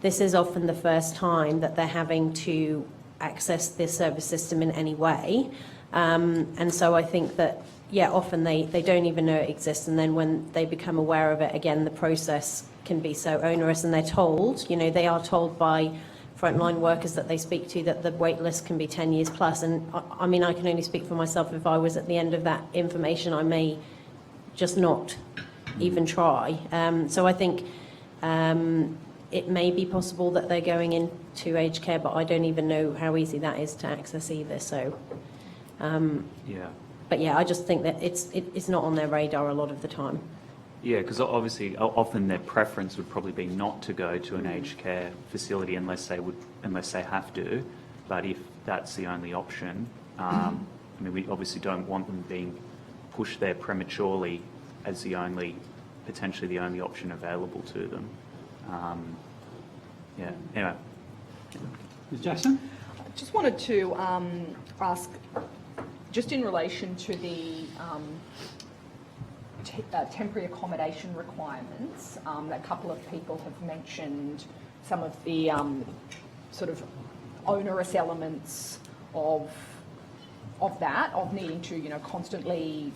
This is often the first time that they're having to access the service system in any way. And so I think that, often they don't even know it exists. And then when they become aware of it, again, the process can be so onerous, and they're told, they are told by frontline workers that they speak to that the wait list can be 10 years plus. And I mean, I can only speak for myself. If I was at the end of that information, I may just not even try. So I think it may be possible that they're going into aged care, but I don't even know how easy that is to access either. So, But I just think that it's not on their radar a lot of the time. Yeah, because obviously, often their preference would probably be not to go to an aged care facility unless they have to. But if that's the only option, we obviously don't want them being pushed there prematurely as potentially the only option available to them. Anyway. Ms. Jackson? I just wanted to ask, just in relation to the temporary accommodation requirements, a couple of people have mentioned some of the sort of onerous elements of that, of needing to, constantly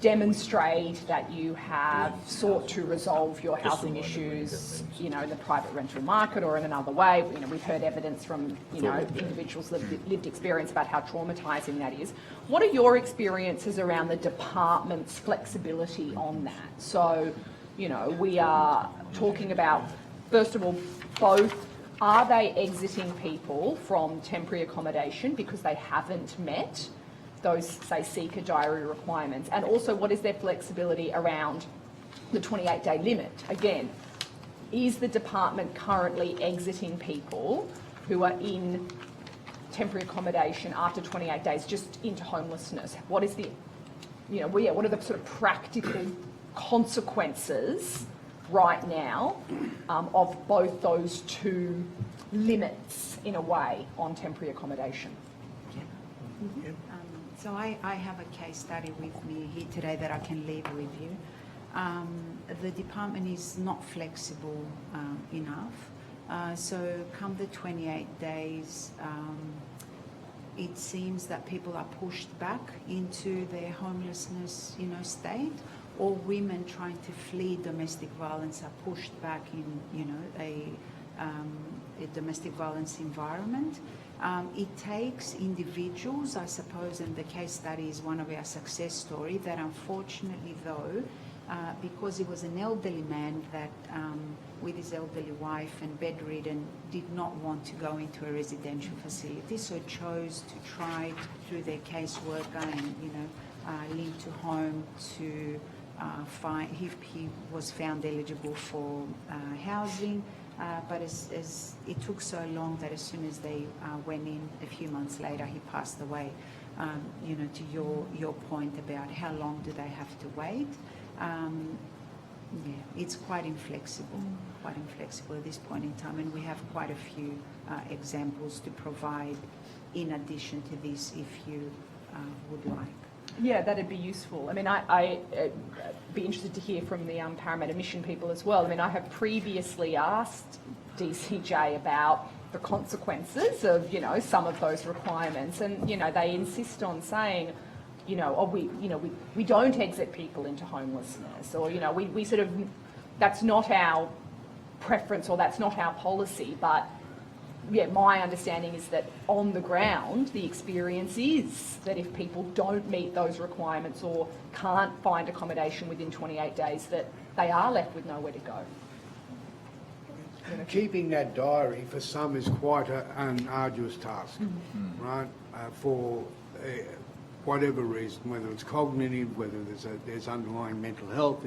demonstrate that you have sought to resolve your housing issues, in the private rental market or in another way. We've heard evidence from, individuals with lived experience about how traumatising that is. What are your experiences around the department's flexibility on that? So, we are talking about, first of all, both, are they exiting people from temporary accommodation because they haven't met those, say, seeker diary requirements? And also, what is their flexibility around the 28-day limit? Again, is the department currently exiting people who are in temporary accommodation after 28 days just into homelessness? What is the, what are the sort of practical consequences right now of both those two limits, in a way, on temporary accommodation? So I have a case study with me here today that I can leave with you. The department is not flexible enough. So come the 28 days, it seems that people are pushed back into their homelessness, state, or women trying to flee domestic violence are pushed back in, a domestic violence environment. It takes individuals, I suppose, and the case study is one of our success stories, that unfortunately though, because he was an elderly man that with his elderly wife and bedridden did not want to go into a residential facility, so chose to try through their caseworker and link to home to find, he was found eligible for housing. But as it took so long that as soon as they went in a few months later, he passed away. To your point about how long do they have to wait, it's quite inflexible at this point in time, and we have quite a few examples to provide in addition to this if you would like. Yeah, that'd be useful. I mean, I'd be interested to hear from the Parramatta Mission people as well. I mean, I have previously asked DCJ about the consequences of, some of those requirements, and, they insist on saying, we don't exit people into homelessness, or, we sort of, that's not our preference or that's not our policy, but yeah, my understanding is that on the ground, the experience is that if people don't meet those requirements or can't find accommodation within 28 days, that they are left with nowhere to go. Keeping that diary for some is quite an arduous task, right? For whatever reason, whether it's cognitive, whether there's underlying mental health,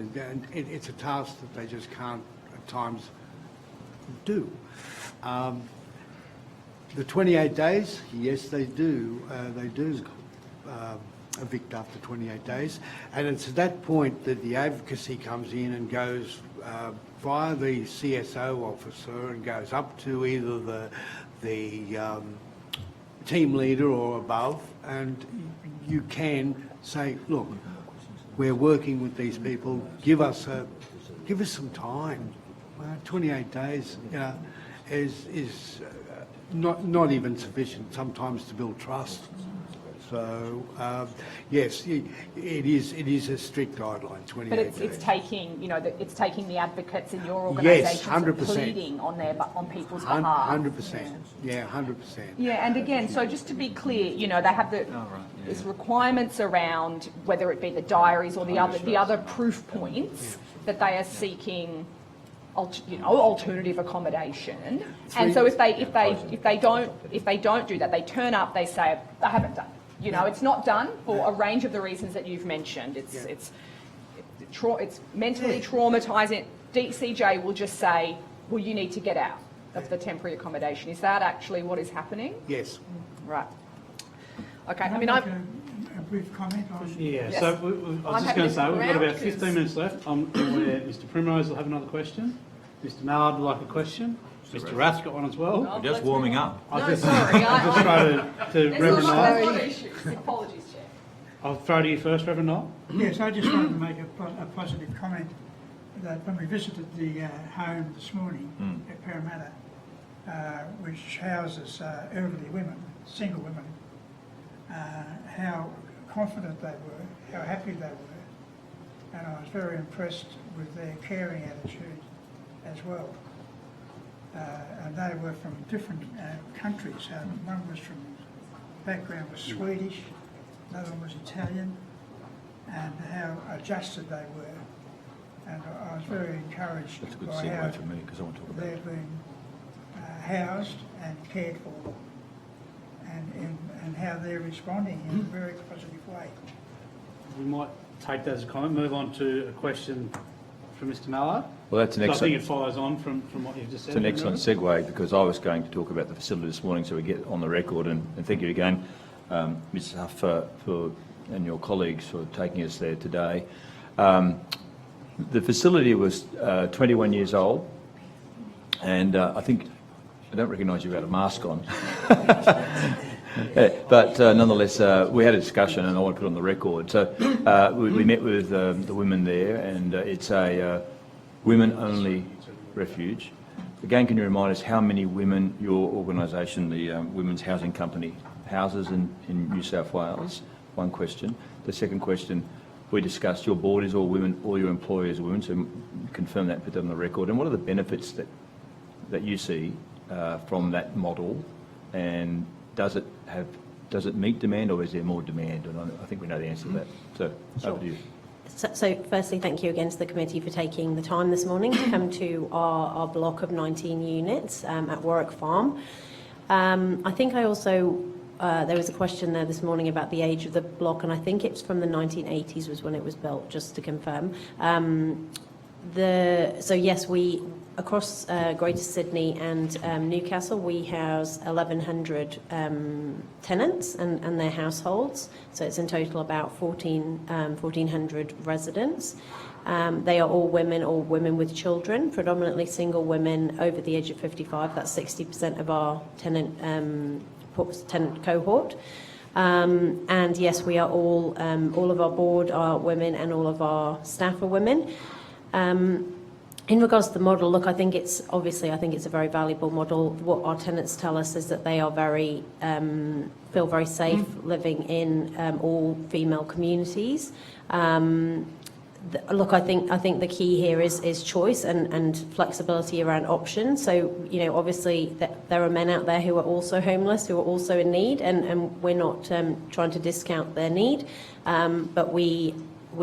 it's a task that they just can't at times do. The 28 days, yes, they do. They do evict after 28 days, and it's at that point that the advocacy comes in and goes via the CSO officer and goes up to either the team leader or above, and you can say, look, we're working with these people. Give us some time. 28 days, is not even sufficient sometimes to build trust. So yes, it is a strict guideline. 28 but it's days. taking it's taking the advocates in your organisation Yes, 100%. pleading on people's behalf. 100%. Yeah, 100%. Yeah, and again, so just to be clear, they have there's requirements around whether it be the diaries or the other proof points that they are seeking, alternative accommodation. And so if they don't do that, they turn up, they say, I haven't done. It's not done for a range of the reasons that you've mentioned. It's mentally traumatising. DCJ will just say, well, you need to get out of the temporary accommodation. Is that actually what is happening? Yes. Right. Okay. Can I make a brief comment on... Yeah, Yes. so I was just going to say, we've got about 15 minutes left. I'm aware Mr Primrose will have another question. Mr Mallard would like a question. Mr Rath's got one as well. We're just warming up. I'll just throw to Reverend Knight. Apologies, Chair. I'll throw to you first, Reverend Knight. Yes, I just wanted to make a positive comment that when we visited the home this morning at Parramatta, which houses elderly women, single women, how confident they were, how happy they were, and I was very impressed with their caring attitude as well. And they were from different countries. One was from, background was Swedish, another one was Italian, and how adjusted they were. And I was very encouraged That's a good by how segue for me because I want to talk about they've it. been housed and cared for, and how they're responding in a very positive way. We might take that as a comment, move on to a question from Mr Mallard. Well, that's an So I think excellent, it follows on from what you've just said. it's an excellent segue, because I was going to talk about the facility this morning, so we get on the record, and thank you again, Ms Huff, and your colleagues for taking us there today. The facility was 21 years old, and I think, I don't recognise you without a mask on. But nonetheless, we had a discussion, and I want to put it on the record. So we met with the women there, and it's a women-only refuge. Again, can you remind us how many women your organisation, the Women's Housing Company, houses in New South Wales? One question. The second question, we discussed your board is all women, all your employees are women, so confirm that, put that on the record. And what are the benefits that you see from that model, and does it meet demand, or is there more demand? And I think we know the answer to that. So over to you. So firstly, thank you again to the committee for taking the time this morning to come to our block of 19 units at Warwick Farm. I think I also, there was a question there this morning about the age of the block, and I think it's from the 1980s was when it was built, just to confirm. So yes, we, across Greater Sydney and Newcastle, we house 1,100 tenants and their households. So it's in total about 1,400 residents. They are all women with children, predominantly single women over the age of 55. That's 60% of our tenant cohort. And yes, we are all of our board are women and all of our staff are women. In regards to the model, look, I think it's a very valuable model. What our tenants tell us is that they are feel very safe living in all female communities. Look, I think the key here is choice and flexibility around options. So, obviously there are men out there who are also homeless, who are also in need, and we're not trying to discount their need, but we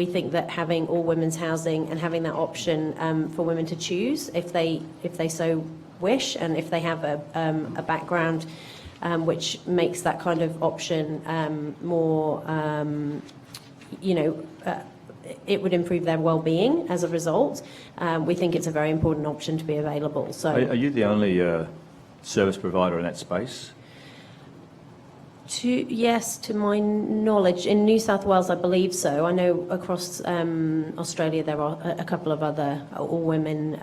think that having all women's housing and having that option for women to choose if they so wish, and if they have a background which makes that kind of option more, it would improve their well-being as a result. We think it's a very important option to be available. So, Are you the only service provider in that space? Yes, to my knowledge, in New South Wales, I believe so. I know across Australia there are a couple of other all-women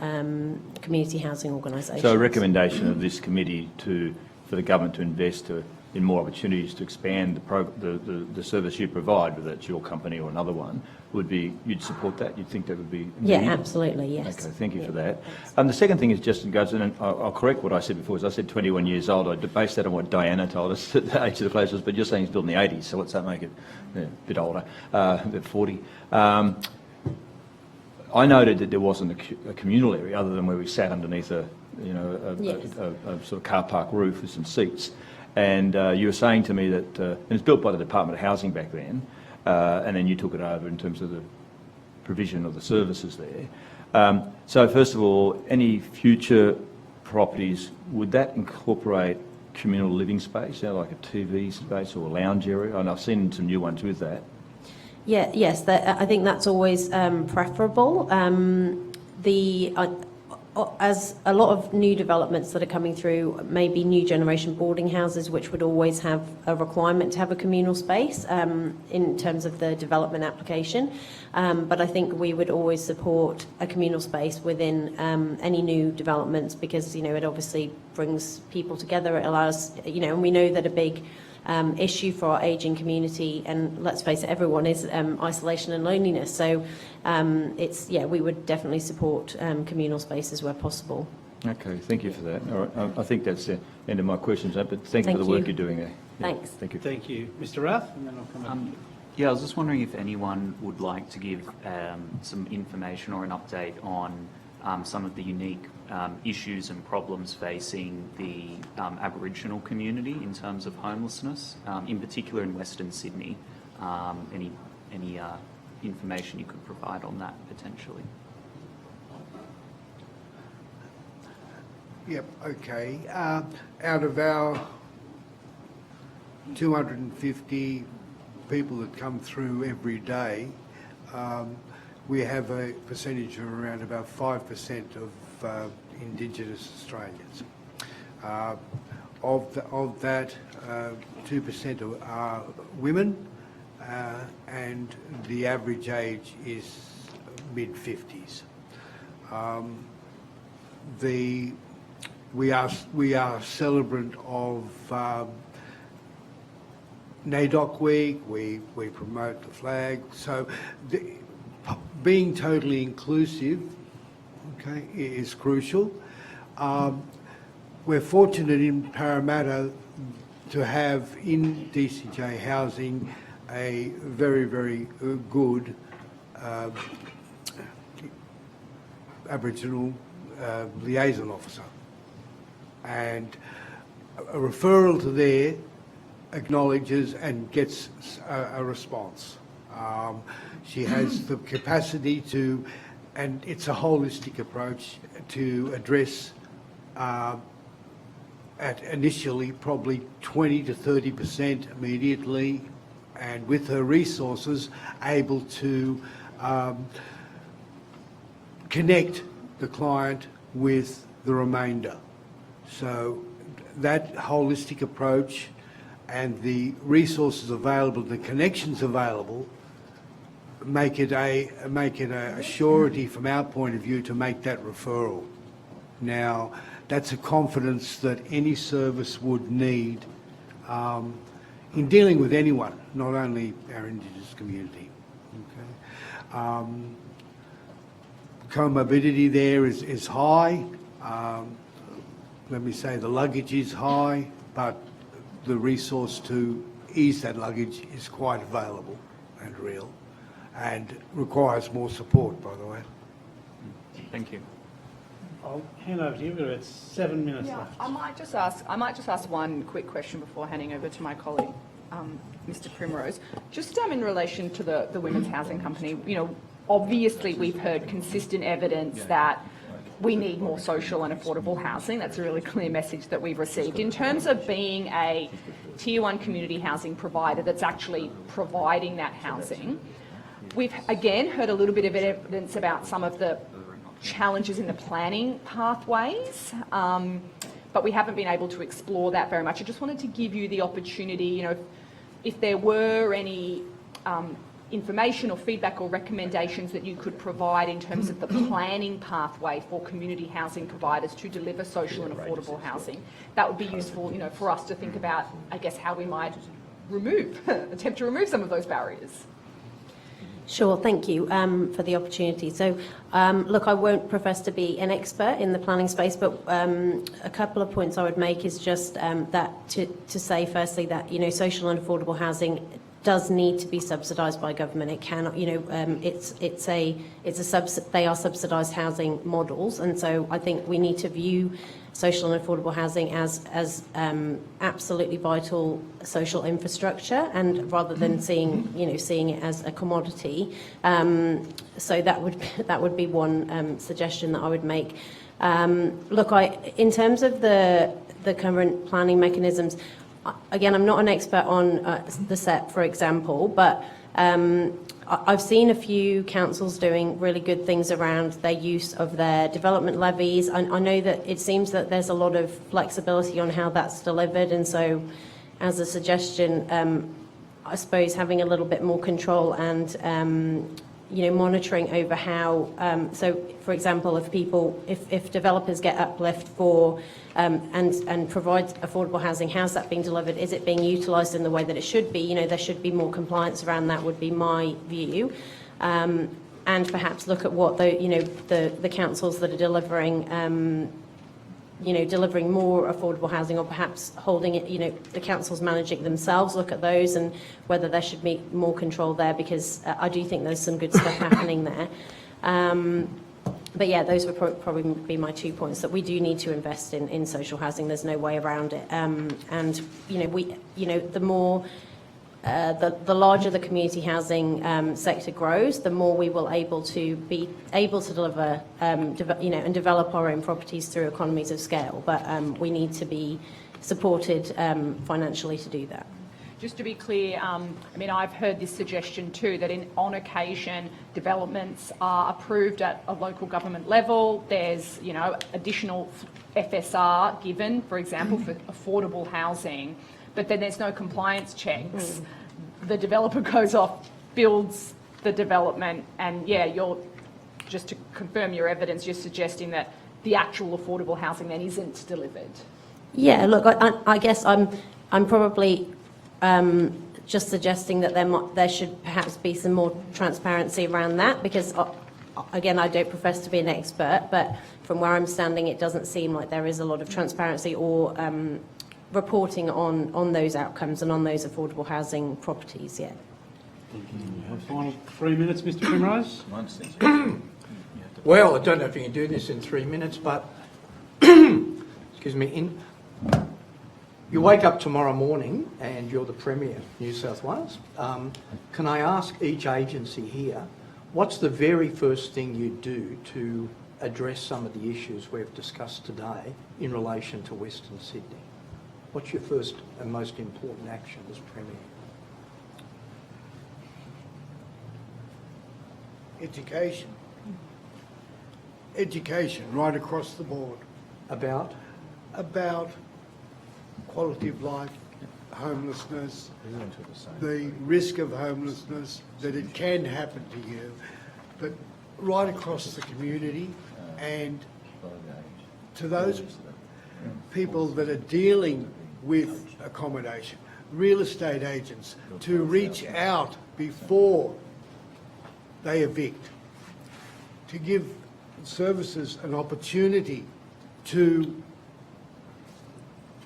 community housing organisations. So a recommendation of this committee for the government to invest in more opportunities to expand the service you provide, whether it's your company or another one, would be, you'd support that? You'd think that would be... Yeah, absolutely, yes. Okay, thank you for that. The second thing is just, and I'll correct what I said before, is I said 21 years old. I based that on what Diana told us at the age of the place was, but you're saying he's built in the 80s, so what's that make it? Yeah, a bit older, about 40. I noted that there wasn't a communal area other than where we sat underneath a sort of car park roof with some seats. And you were saying to me that it was built by the Department of Housing back then, and then you took it over in terms of the provision of the services there. So first of all, any future properties, would that incorporate communal living space, like a TV space or a lounge area? And I've seen some new ones with that. Yeah, yes, I think that's always preferable. As a lot of new developments that are coming through, maybe new generation boarding houses, which would always have a requirement to have a communal space in terms of the development application. But I think we would always support a communal space within any new developments because, it obviously brings people together. It allows, and we know that a big issue for our ageing community, and let's face it, everyone, is isolation and loneliness. So we would definitely support communal spaces where possible. Okay, thank you for that. All right, I think that's the end of my questions, but thank you for the work you're doing there. Yeah, Thanks. Thank you. Thank you. Mr. Rath, and then I'll come back. Yeah, I was just wondering if anyone would like to give some information or an update on some of the unique issues and problems facing the Aboriginal community in terms of homelessness, in particular in Western Sydney. Any information you could provide on that potentially? Yep, okay. Out of our 250 people that come through every day, we have a percentage of around about 5% of Indigenous Australians. Of that, 2% are women, and the average age is mid-50s. We are celebrant of NAIDOC Week. We promote the flag. So being totally inclusive, okay, is crucial. We're fortunate in Parramatta to have in DCJ housing a very, very good Aboriginal liaison officer. And a referral to there acknowledges and gets a response. She has the capacity to, and it's a holistic approach to address at initially probably 20 to 30% immediately, and with her resources able to connect the client with the remainder. So that holistic approach and the resources available, the connections available, make it a surety from our point of view to make that referral. Now, that's a confidence that any service would need in dealing with anyone, not only our Indigenous community. Okay? Comorbidity there is high. Let me say the luggage is high, but the resource to ease that luggage is quite available and real, and requires more support, by the way. Thank you. I'll hand over to you. We've got about 7 minutes left. I might just ask one quick question before handing over to my colleague, Mr. Primrose. Just in relation to the Women's Housing Company, you know, obviously we've heard consistent evidence that we need more social and affordable housing. That's a really clear message that we've received. In terms of being a Tier 1 community housing provider that's actually providing that housing, we've again heard a little bit of evidence about some of the challenges in the planning pathways, but we haven't been able to explore that very much. I just wanted to give you the opportunity, you know, if there were any information or feedback or recommendations that you could provide in terms of the planning pathway for community housing providers to deliver social and affordable housing, that would be useful, you know, for us to think about, I guess, how we might attempt to remove some of those barriers. Sure, thank you for the opportunity. So, look, I won't profess to be an expert in the planning space, but a couple of points I would make is just that to say firstly that, you know, social and affordable housing does need to be subsidised by government. It cannot, you know, they are subsidised housing models, and so I think we need to view social and affordable housing as absolutely vital social infrastructure, and rather than seeing it as a commodity. So that would be one suggestion that I would make. Look, in terms of the current planning mechanisms, again, I'm not an expert on the SEP, for example, but I've seen a few councils doing really good things around their use of their development levies. I know that it seems that there's a lot of flexibility on how that's delivered, and so as a suggestion, I suppose having a little bit more control and monitoring over how, so for example, if developers get uplift for and provide affordable housing, how's that being delivered? Is it being utilised in the way that it should be? You know, there should be more compliance around that, would be my view. And perhaps look at what the councils that are delivering delivering more affordable housing, or perhaps holding it, the councils managing themselves, look at those and whether there should be more control there, because I do think there's some good stuff happening there. But yeah, those would probably be my 2 points, that we do need to invest in social housing. There's no way around it. And the more the larger the community housing sector grows, the more we will be able to deliver, and develop our own properties through economies of scale. But we need to be supported financially to do that. Just to be clear, I've heard this suggestion too, that on occasion developments are approved at a local government level. There's, additional FSR given, for example, for affordable housing, but then there's no compliance checks. The developer goes off, builds the development, and you're, just to confirm your evidence, you're suggesting that the actual affordable housing then isn't delivered. Yeah, look, I guess I'm probably just suggesting that there should perhaps be some more transparency around that, because again, I don't profess to be an expert, but from where I'm standing, it doesn't seem like there is a lot of transparency or reporting on those outcomes and on those affordable housing properties yet. Final 3 minutes, Mr. Primrose. Well, I don't know if you can do this in 3 minutes, but excuse me. You wake up tomorrow morning and you're the Premier of New South Wales. Can I ask each agency here, what's the very first thing you do to address some of the issues we've discussed today in relation to Western Sydney? What's your first and most important action as Premier? Education. Education right across the board. About quality of life, homelessness, the risk of homelessness, that it can happen to you, but right across the community, and to those people that are dealing with accommodation, real estate agents to reach out before they evict, to give services an opportunity to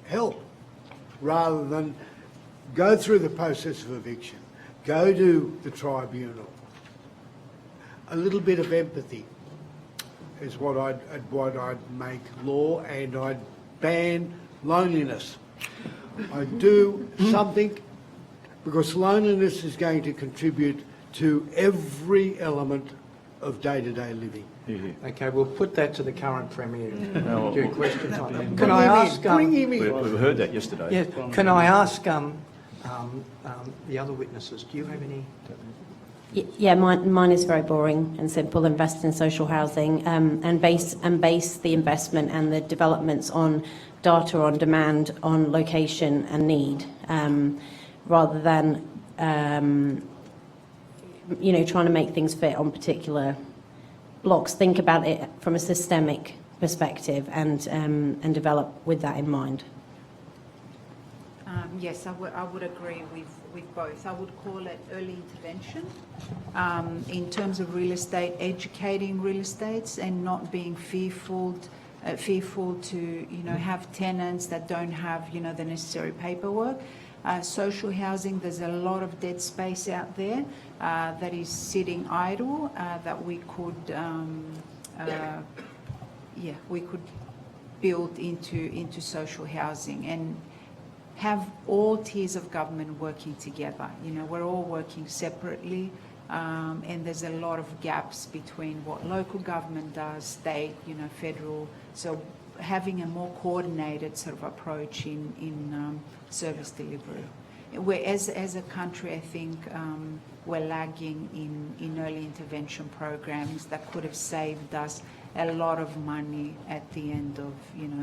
help, rather than go through the process of eviction, go to the tribunal. A little bit of empathy is what I'd make law, and I'd ban loneliness. I'd do something, because loneliness is going to contribute to every element of day-to-day living. Okay, we'll put that to the current Premier. No, Do question time. Bring Can I him in, ask... bring him in. We heard that yesterday. Yeah, can I ask the other witnesses, do you have any... Yeah, mine is very boring and simple. Invest in social housing and base the investment and the developments on data on demand, on location and need, rather than trying to make things fit on particular blocks. Think about it from a systemic perspective and develop with that in mind. Yes, I would agree with both. I would call it early intervention in terms of real estate, educating real estates and not being fearful to have tenants that don't have the necessary paperwork. Social housing, there's a lot of dead space out there that is sitting idle that we could build into social housing and have all tiers of government working together. We're all working separately, and there's a lot of gaps between what local government does, state, federal. So having a more coordinated sort of approach in service delivery. As a country, I think we're lagging in early intervention programs that could have saved us a lot of money at the end of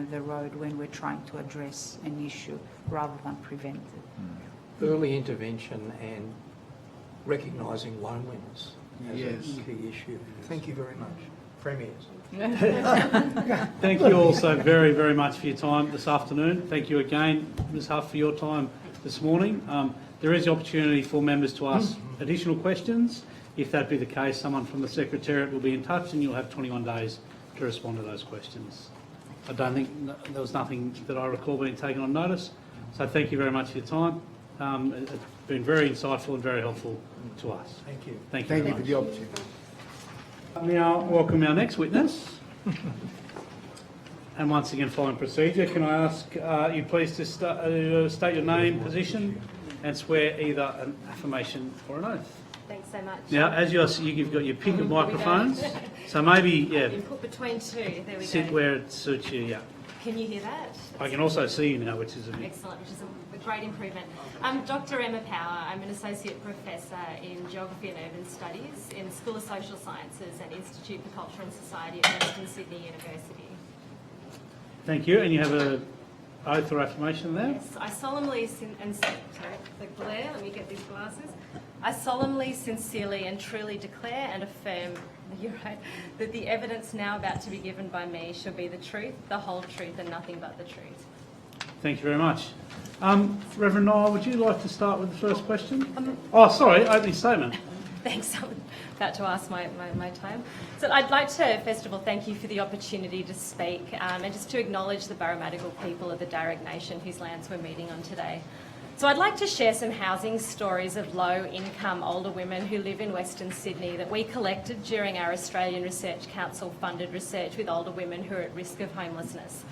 the road when we're trying to address an issue rather than prevent it. Early intervention and recognising loneliness as a key issue. Thank you very much. Premiers. Thank you all so very, very much for your time this afternoon. Thank you again, Ms Huff, for your time this morning. There is the opportunity for members to ask additional questions. If that be the case, someone from the Secretariat will be in touch and you'll have 21 days to respond to those questions. I don't think there was nothing that I recall being taken on notice. So thank you very much for your time. It's been very insightful and very helpful to us. Thank you. Thank Thank very you for much. the opportunity. Now welcome our next witness. And once again, following procedure, can I ask you please to state your name, position, and swear either an affirmation or an oath. Thanks so much. Now, as you've got your pick of microphones, so maybe, You put between two. There we sit go. where it suits you, yeah. Can you hear that? I can also see you now, which is a bit... Excellent, which is a great improvement. I'm Dr. Emma Power. I'm an Associate Professor in Geography and Urban Studies in the School of Social Sciences and Institute for Culture and Society at Western Sydney University. Thank you. And you have a oath or affirmation there? Yes, I solemnly, sorry, the glare, let me get these glasses. I solemnly, sincerely and truly declare and affirm, you're right, that the evidence now about to be given by me shall be the truth, the whole truth and nothing but the truth. Thank you very much. Reverend Niall, would you like to start with the first question? Opening statement. Thanks, I'm about to ask my time. So I'd like to, first of all, thank you for the opportunity to speak and just to acknowledge the Barramadigal people of the Darug Nation whose lands we're meeting on today. So I'd like to share some housing stories of low-income older women who live in Western Sydney that we collected during our Australian Research Council funded research with older women who are at risk of homelessness.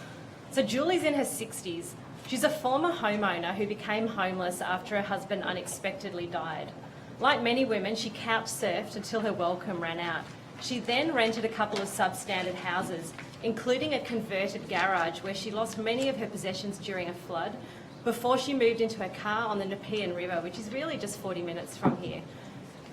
So Julie's in her 60s. She's a former homeowner who became homeless after her husband unexpectedly died. Like many women, she couch surfed until her welcome ran out. She then rented a couple of substandard houses, including a converted garage where she lost many of her possessions during a flood, before she moved into her car on the Nepean River, which is really just 40 minutes from here.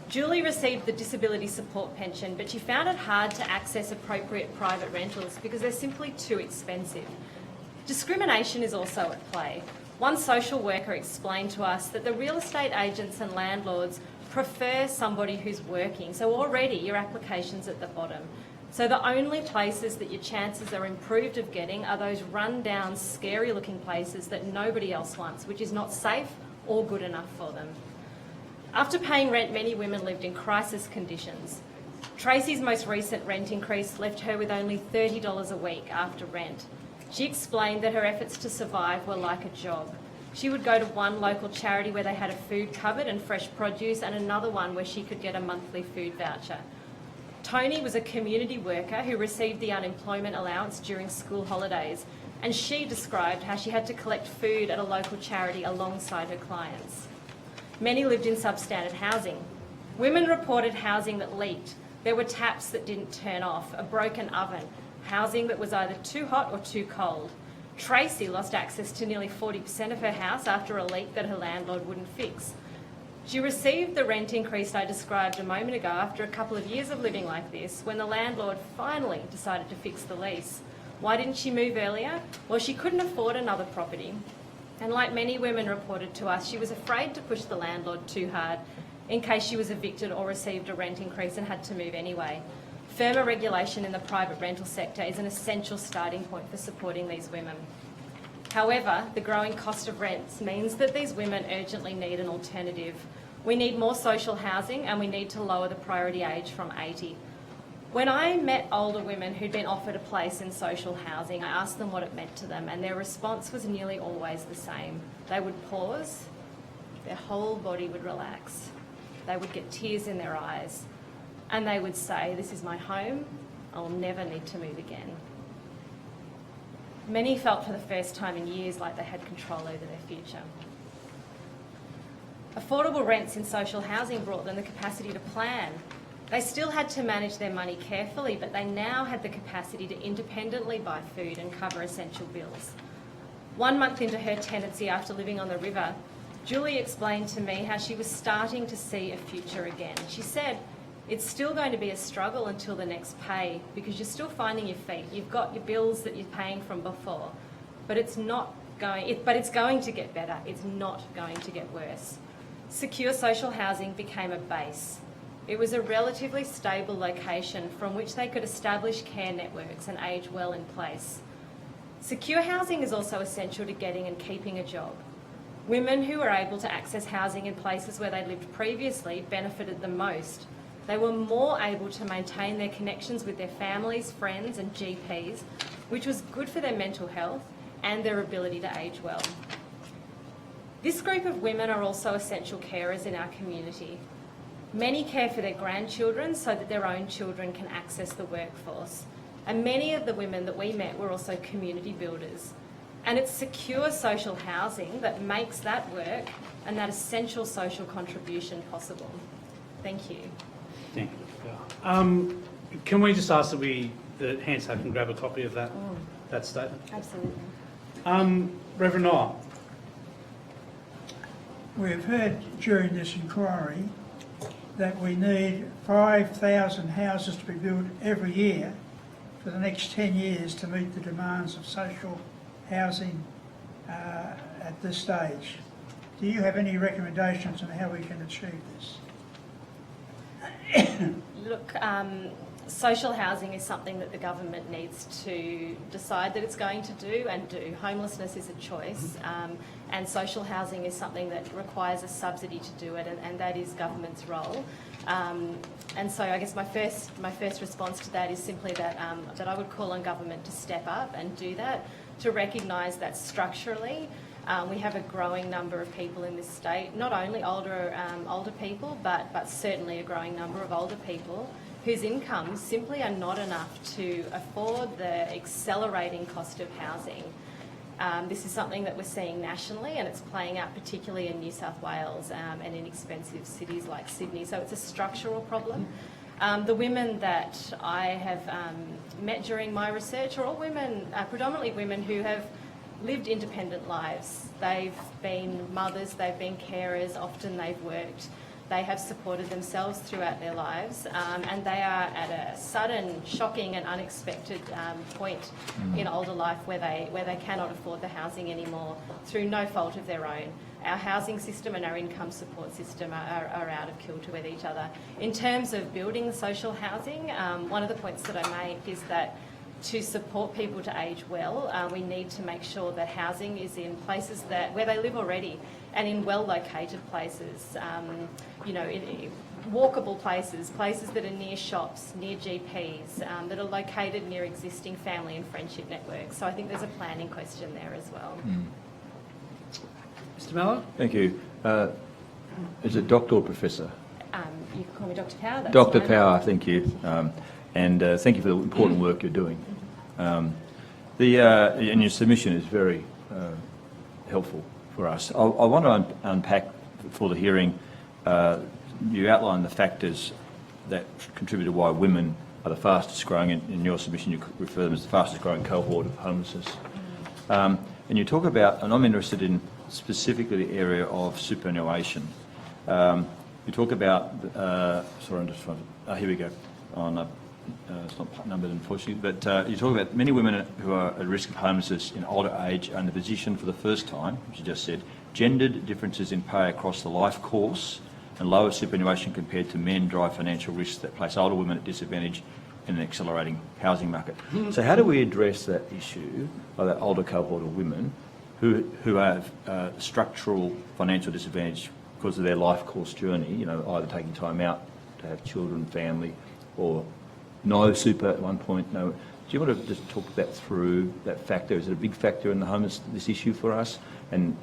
Julie received the disability support pension, but she found it hard to access appropriate private rentals because they're simply too expensive. Discrimination is also at play. One social worker explained to us that the real estate agents and landlords prefer somebody who's working, so already your application's at the bottom. So the only places that your chances are improved of getting are those run-down, scary-looking places that nobody else wants, which is not safe or good enough for them. After paying rent, many women lived in crisis conditions. Tracy's most recent rent increase left her with only $30 a week after rent. She explained that her efforts to survive were like a job. She would go to one local charity where they had a food cupboard and fresh produce, and another one where she could get a monthly food voucher. Tony was a community worker who received the unemployment allowance during school holidays, and she described how she had to collect food at a local charity alongside her clients. Many lived in substandard housing. Women reported housing that leaked. There were taps that didn't turn off, a broken oven, housing that was either too hot or too cold. Tracy lost access to nearly 40% of her house after a leak that her landlord wouldn't fix. She received the rent increase I described a moment ago after a couple of years of living like this, when the landlord finally decided to fix the lease. Why didn't she move earlier? Well, she couldn't afford another property. And like many women reported to us, she was afraid to push the landlord too hard in case she was evicted or received a rent increase and had to move anyway. Firmer regulation in the private rental sector is an essential starting point for supporting these women. However, the growing cost of rents means that these women urgently need an alternative. We need more social housing, and we need to lower the priority age from 80. When I met older women who'd been offered a place in social housing, I asked them what it meant to them, and their response was nearly always the same. They would pause, their whole body would relax, they would get tears in their eyes, and they would say, "This is my home, I'll never need to move again." Many felt for the first time in years like they had control over their future. Affordable rents in social housing brought them the capacity to plan. They still had to manage their money carefully, but they now had the capacity to independently buy food and cover essential bills. 1 month into her tenancy after living on the river, Julie explained to me how she was starting to see a future again. She said, "It's still going to be a struggle until the next pay because you're still finding your feet. You've got your bills that you're paying from before, but it's going to get better. It's not going to get worse." Secure social housing became a base. It was a relatively stable location from which they could establish care networks and age well in place. Secure housing is also essential to getting and keeping a job. Women who were able to access housing in places where they lived previously benefited the most. They were more able to maintain their connections with their families, friends and GPs, which was good for their mental health and their ability to age well. This group of women are also essential carers in our community. Many care for their grandchildren so that their own children can access the workforce. And many of the women that we met were also community builders. And it's secure social housing that makes that work and that essential social contribution possible. Thank you. Thank you. Can we just ask that Hansard can grab a copy of that statement? Absolutely. Reverend Knight. We've heard during this inquiry that we need 5,000 houses to be built every year for the next 10 years to meet the demands of social housing at this stage. Do you have any recommendations on how we can achieve this? Look, social housing is something that the government needs to decide that it's going to do and do. Homelessness is a choice, and social housing is something that requires a subsidy to do it, and that is government's role. And so I guess my first response to that is simply that that I would call on government to step up and do that, to recognise that structurally we have a growing number of people in this state, not only older people, but certainly a growing number of older people whose incomes simply are not enough to afford the accelerating cost of housing. This is something that we're seeing nationally, and it's playing out particularly in New South Wales and in expensive cities like Sydney. So it's a structural problem. The women that I have met during my research are all women, predominantly women who have lived independent lives. They've been mothers, they've been carers, often they've worked. They have supported themselves throughout their lives, and they are at a sudden, shocking and unexpected point in older life where they cannot afford the housing anymore through no fault of their own. Our housing system and our income support system are out of kilter with each other. In terms of building social housing, one of the points that I make is that to support people to age well, we need to make sure that housing is in places where they live already. and in well-located places, in walkable places, places that are near shops, near GPs, that are located near existing family and friendship networks. So I think there's a planning question there as well. Mr Mallow? Thank you. Is it doctor or professor? You can call me Dr. Power. That's Dr. fine. Power, thank you. And thank you for the important work you're doing. And your submission is very helpful for us. I want to unpack for the hearing. You outlined the factors that contribute to why women are the fastest growing. In your submission, you refer them as the fastest growing cohort of homelessness. And you talk about, and I'm interested in specifically the area of superannuation. You talk about, sorry, I'm just trying to, here we go. It's not numbered, unfortunately, but you talk about many women who are at risk of homelessness in older age are in the position for the first time, as you just said, gendered differences in pay across the life course and lower superannuation compared to men drive financial risks that place older women at disadvantage in an accelerating housing market. So how do we address that issue of that older cohort of women who have structural financial disadvantage because of their life course journey, either taking time out to have children, family, or no super at one point, no. Do you want to just talk that through, that factor? Is it a big factor in this issue for us? And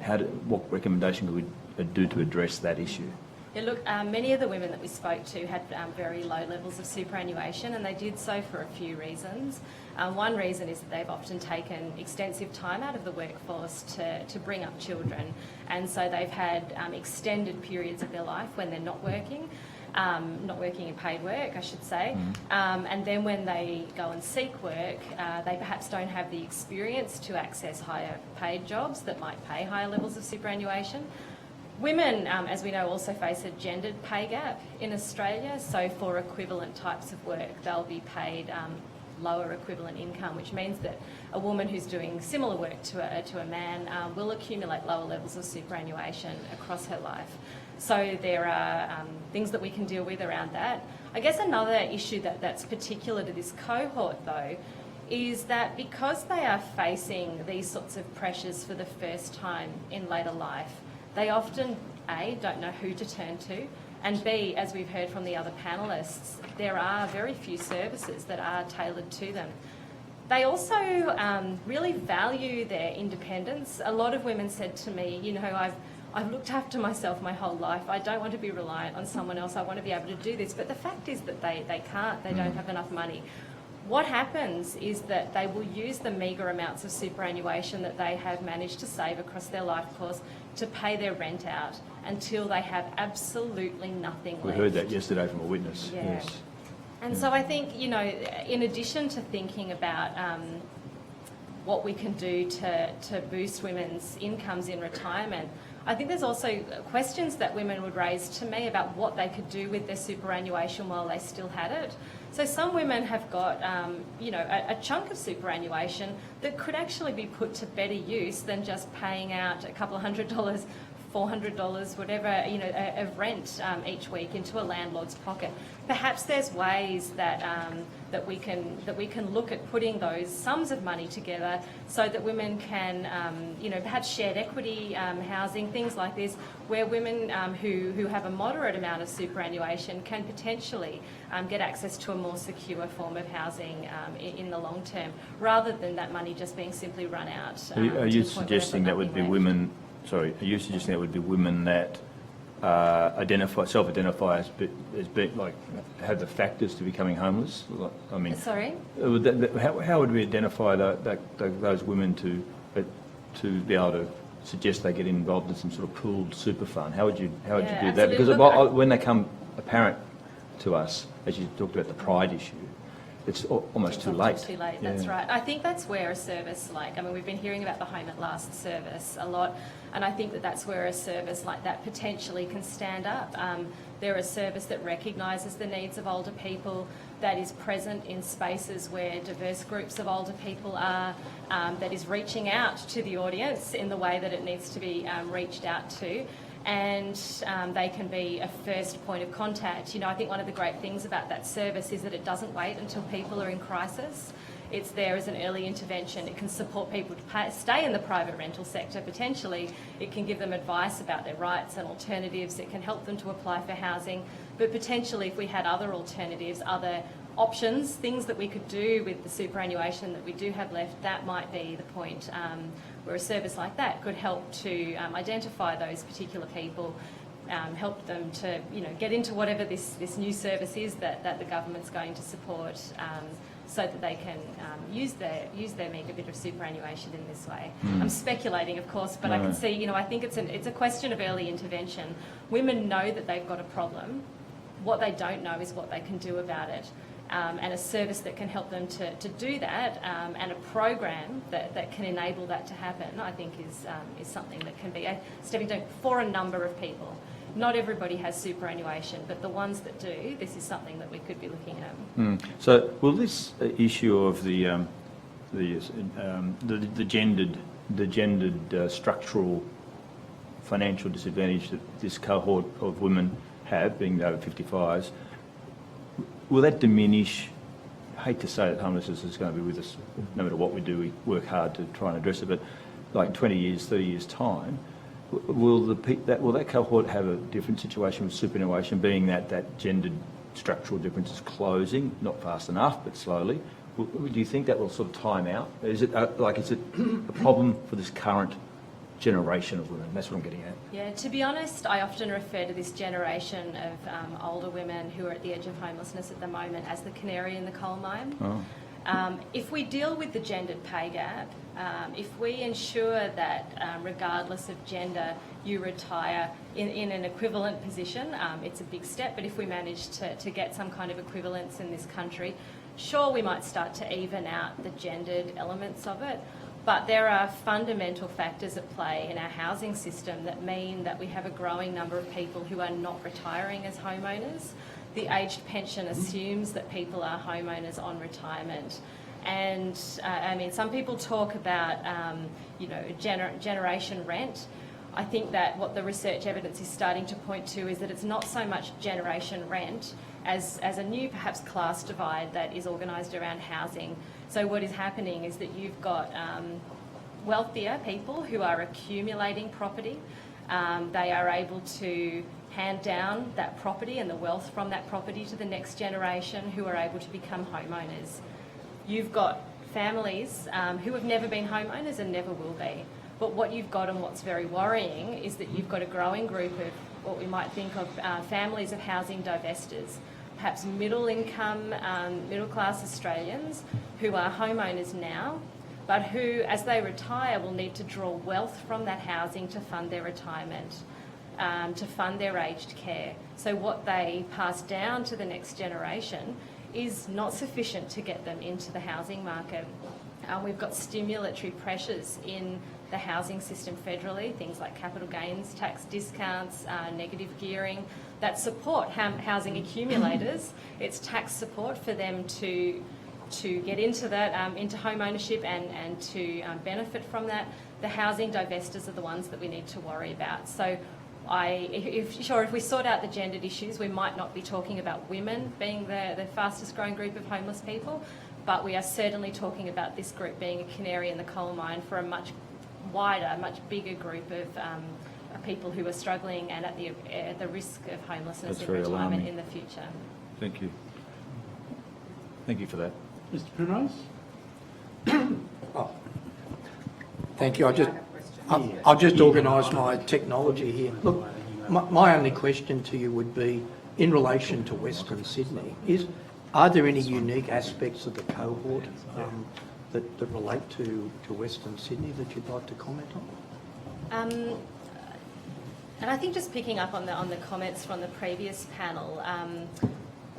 what recommendation could we do to address that issue? Yeah, look, many of the women that we spoke to had very low levels of superannuation, and they did so for a few reasons. One reason is that they've often taken extensive time out of the workforce to bring up children, and so they've had extended periods of their life when they're not working in paid work, I should say. And then when they go and seek work, they perhaps don't have the experience to access higher paid jobs that might pay higher levels of superannuation. Women, as we know, also face a gendered pay gap in Australia, so for equivalent types of work, they'll be paid lower equivalent income, which means that a woman who's doing similar work to a man will accumulate lower levels of superannuation across her life. So there are things that we can deal with around that. I guess another issue that's particular to this cohort, though, is that because they are facing these sorts of pressures for the first time in later life, they often, A, don't know who to turn to, and B, as we've heard from the other panellists, there are very few services that are tailored to them. They also really value their independence. A lot of women said to me, I've looked after myself my whole life. I don't want to be reliant on someone else. I want to be able to do this. But the fact is that they can't. They don't have enough money. What happens is that they will use the meagre amounts of superannuation that they have managed to save across their life course to pay their rent out until they have absolutely nothing left. We heard that yesterday from a witness. Yeah. Yes. And so I think, in addition to thinking about what we can do to boost women's incomes in retirement, I think there's also questions that women would raise to me about what they could do with their superannuation while they still had it. So some women have got, a chunk of superannuation that could actually be put to better use than just paying out a couple of $100, $400, whatever, of rent each week into a landlord's pocket. Perhaps there's ways that we can look at putting those sums of money together so that women can, perhaps shared equity housing, things like this, where women who have a moderate amount of superannuation can potentially get access to a more secure form of housing in the long term, rather than that money just being simply run out. Are you suggesting that would be women? Sorry, are you suggesting that would be women that self-identify as being like have the factors to becoming homeless? I mean, sorry. How would we identify those women to be able to suggest they get involved in some sort of pooled super fund? How would you do that? Because when they come apparent to us, as you talked about the pride issue, it's almost too late. Too late, that's right. I think that's where a service we've been hearing about the Home at Last service a lot, and I think that's where a service like that potentially can stand up. They're a service that recognises the needs of older people, that is present in spaces where diverse groups of older people are, that is reaching out to the audience in the way that it needs to be reached out to. And they can be a first point of contact. I think one of the great things about that service is that it doesn't wait until people are in crisis. It's there as an early intervention. It can support people to stay in the private rental sector potentially. It can give them advice about their rights and alternatives. It can help them to apply for housing. But potentially if we had other alternatives, other options, things that we could do with the superannuation that we do have left, that might be the point where a service like that could help to identify those particular people, help them to get into whatever this new service is that the government's going to support, so that they can use their meagre bit of superannuation in this way. I'm speculating, of course, but I can see, I think it's a question of early intervention. Women know that they've got a problem. What they don't know is what they can do about it. And a service that can help them to do that, and a program that can enable that to happen, I think is something that can be a stepping stone for a number of people. Not everybody has superannuation, but the ones that do, this is something that we could be looking at. So will this issue of the gendered structural financial disadvantage that this cohort of women have, being over 55s, will that diminish? I hate to say that homelessness is going to be with us no matter what we do. We work hard to try and address it, but like 20 years, 30 years' time, will that cohort have a different situation with superannuation, being that gendered structural difference is closing, not fast enough, but slowly? Do you think that will sort of time out? Is it a problem for this current generation of women? That's what I'm getting at. Yeah, to be honest, I often refer to this generation of older women who are at the edge of homelessness at the moment as the canary in the coal mine. If we deal with the gendered pay gap, if we ensure that regardless of gender, you retire in an equivalent position, it's a big step, but if we manage to get some kind of equivalence in this country, sure, we might start to even out the gendered elements of it. But there are fundamental factors at play in our housing system that mean that we have a growing number of people who are not retiring as homeowners. The aged pension assumes that people are homeowners on retirement. And some people talk about, generation rent. I think that what the research evidence is starting to point to is that it's not so much generation rent as a new, perhaps, class divide that is organised around housing. So what is happening is that you've got wealthier people who are accumulating property. They are able to hand down that property and the wealth from that property to the next generation who are able to become homeowners. You've got families who have never been homeowners and never will be. But what you've got, and what's very worrying, is that you've got a growing group of what we might think of families of housing divestors, perhaps middle-income, middle-class Australians who are homeowners now, but who, as they retire, will need to draw wealth from that housing to fund their retirement, to fund their aged care. So what they pass down to the next generation is not sufficient to get them into the housing market. We've got stimulatory pressures in the housing system federally, things like capital gains tax discounts, negative gearing, that support housing accumulators. It's tax support for them to get into that, into home ownership and to benefit from that. The housing divestors are the ones that we need to worry about. So if we sort out the gendered issues, we might not be talking about women being the fastest growing group of homeless people, but we are certainly talking about this group being a canary in the coal mine for a much wider, much bigger group of people who are struggling and at the risk of homelessness in retirement in the future. Thank you. Thank you for that. Mr. Primrose? Thank you. I'll just organise my technology here. Look, my only question to you would be, in relation to Western Sydney, are there any unique aspects of the cohort that relate to Western Sydney that you'd like to comment on? And I think just picking up on the comments from the previous panel,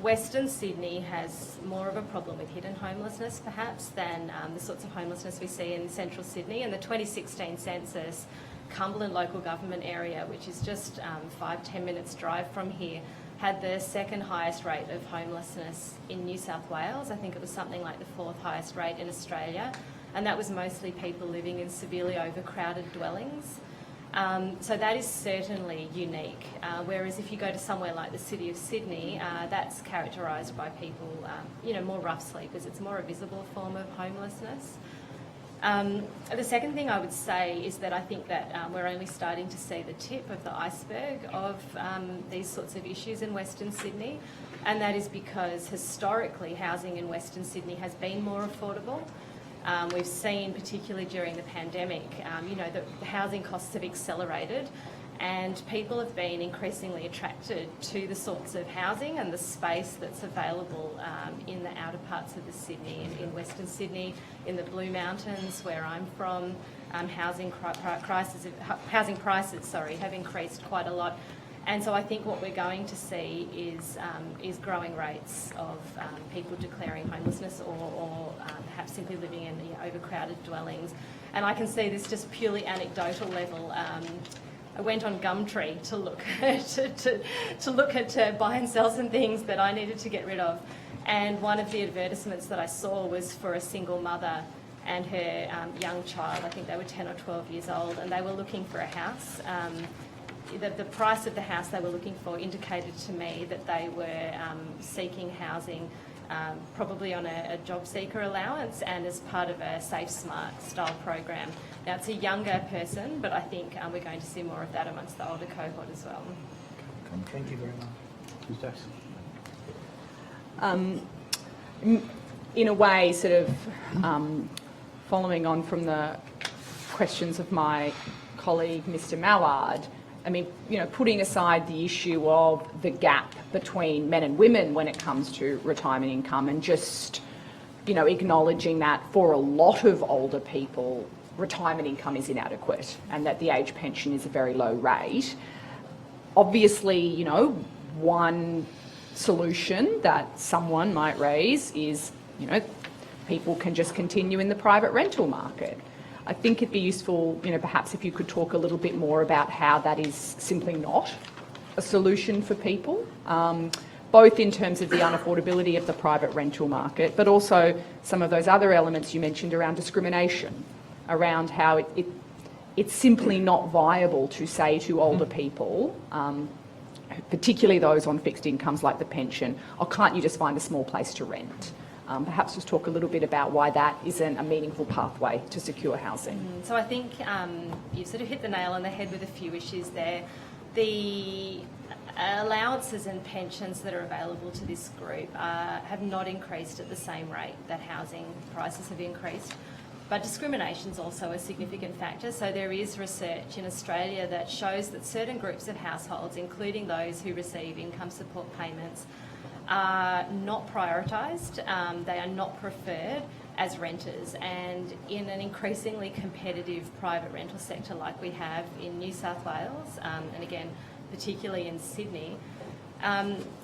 Western Sydney has more of a problem with hidden homelessness, perhaps, than the sorts of homelessness we see in central Sydney. In the 2016 census, Cumberland local government area, which is just 5-10 minutes drive from here, had the second highest rate of homelessness in New South Wales. I think it was something like the fourth highest rate in Australia, and that was mostly people living in severely overcrowded dwellings. So that is certainly unique. Whereas if you go to somewhere like the City of Sydney, that's characterised by people, more rough sleepers. It's more a visible form of homelessness. The second thing I would say is that I think that we're only starting to see the tip of the iceberg of these sorts of issues in Western Sydney, and that is because historically housing in Western Sydney has been more affordable. We've seen, particularly during the pandemic, that the housing costs have accelerated, and people have been increasingly attracted to the sorts of housing and the space that's available in the outer parts of the Sydney, in Western Sydney, in the Blue Mountains, where I'm from. Housing prices have increased quite a lot. And so I think what we're going to see is growing rates of people declaring homelessness or perhaps simply living in overcrowded dwellings. And I can see this just purely anecdotal level. I went on Gumtree to look to look at buy and sell some things that I needed to get rid of. And one of the advertisements that I saw was for a single mother and her young child. I think they were 10 or 12 years old, and they were looking for a house. The price of the house they were looking for indicated to me that they were seeking housing probably on a job seeker allowance and as part of a Safe Smart style program. Now, it's a younger person, but I think we're going to see more of that amongst the older cohort as well. Thank you very much. Ms. Jackson. In a way, sort of following on from the questions of my colleague, Mr. Mallard, I mean, putting aside the issue of the gap between men and women when it comes to retirement income and just, acknowledging that for a lot of older people, retirement income is inadequate and that the age pension is a very low rate. Obviously, one solution that someone might raise is, people can just continue in the private rental market. I think it'd be useful, perhaps if you could talk a little bit more about how that is simply not a solution for people, both in terms of the unaffordability of the private rental market, but also some of those other elements you mentioned around discrimination, around how it's simply not viable to say to older people, particularly those on fixed incomes like the pension, can't you just find a small place to rent? Perhaps just talk a little bit about why that isn't a meaningful pathway to secure housing. So I think you've sort of hit the nail on the head with a few issues there. The allowances and pensions that are available to this group have not increased at the same rate that housing prices have increased. But discrimination is also a significant factor. So there is research in Australia that shows that certain groups of households, including those who receive income support payments, are not prioritised, they are not preferred as renters, and in an increasingly competitive private rental sector like we have in New South Wales, and again particularly in Sydney,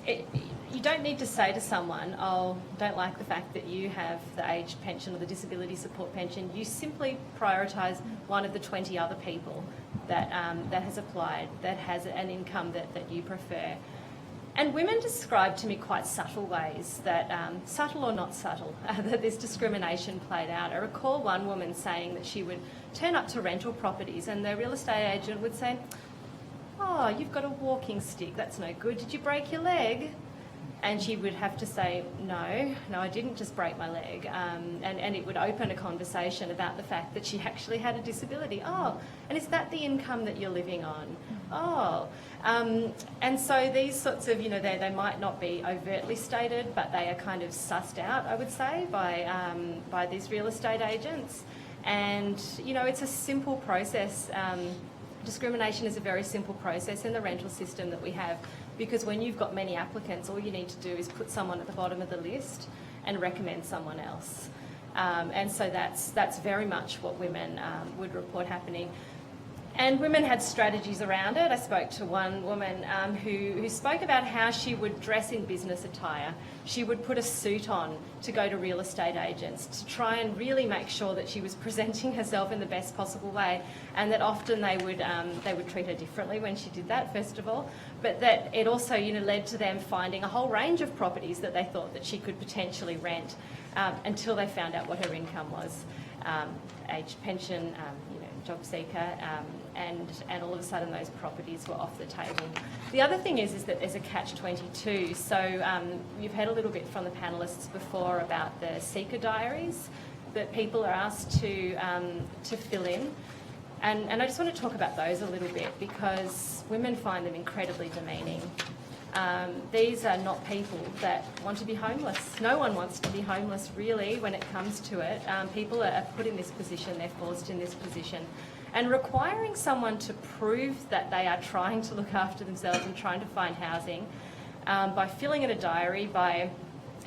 you don't need to say to someone, don't like the fact that you have the age pension or the disability support pension. You simply prioritise one of the 20 other people that has applied, that has an income that you prefer. And women describe to me quite subtle ways that, subtle or not subtle, that this discrimination played out. I recall one woman saying that she would turn up to rental properties and the real estate agent would say, "Oh, you've got a walking stick, that's no good. Did you break your leg?" And she would have to say, no, I didn't just break my leg. And it would open a conversation about the fact that she actually had a disability. Oh, and is that the income that you're living on? Oh. And so these sorts of, they might not be overtly stated, but they are kind of sussed out, I would say, by these real estate agents. And, it's a simple process. Discrimination is a very simple process in the rental system that we have, because when you've got many applicants, all you need to do is put someone at the bottom of the list and recommend someone else. And so that's very much what women would report happening. And women had strategies around it. I spoke to one woman who spoke about how she would dress in business attire. She would put a suit on to go to real estate agents to try and really make sure that she was presenting herself in the best possible way, and that often they would treat her differently when she did that, first of all, but that it also led to them finding a whole range of properties that they thought that she could potentially rent until they found out what her income was, age pension, job seeker, and all of a sudden those properties were off the table. The other thing is that there's a catch-22. So you've heard a little bit from the panellists before about the seeker diaries that people are asked to fill in. And I just want to talk about those a little bit because women find them incredibly demeaning. These are not people that want to be homeless. No one wants to be homeless, really, when it comes to it. People are put in this position, they're forced in this position. And requiring someone to prove that they are trying to look after themselves and trying to find housing by filling in a diary, by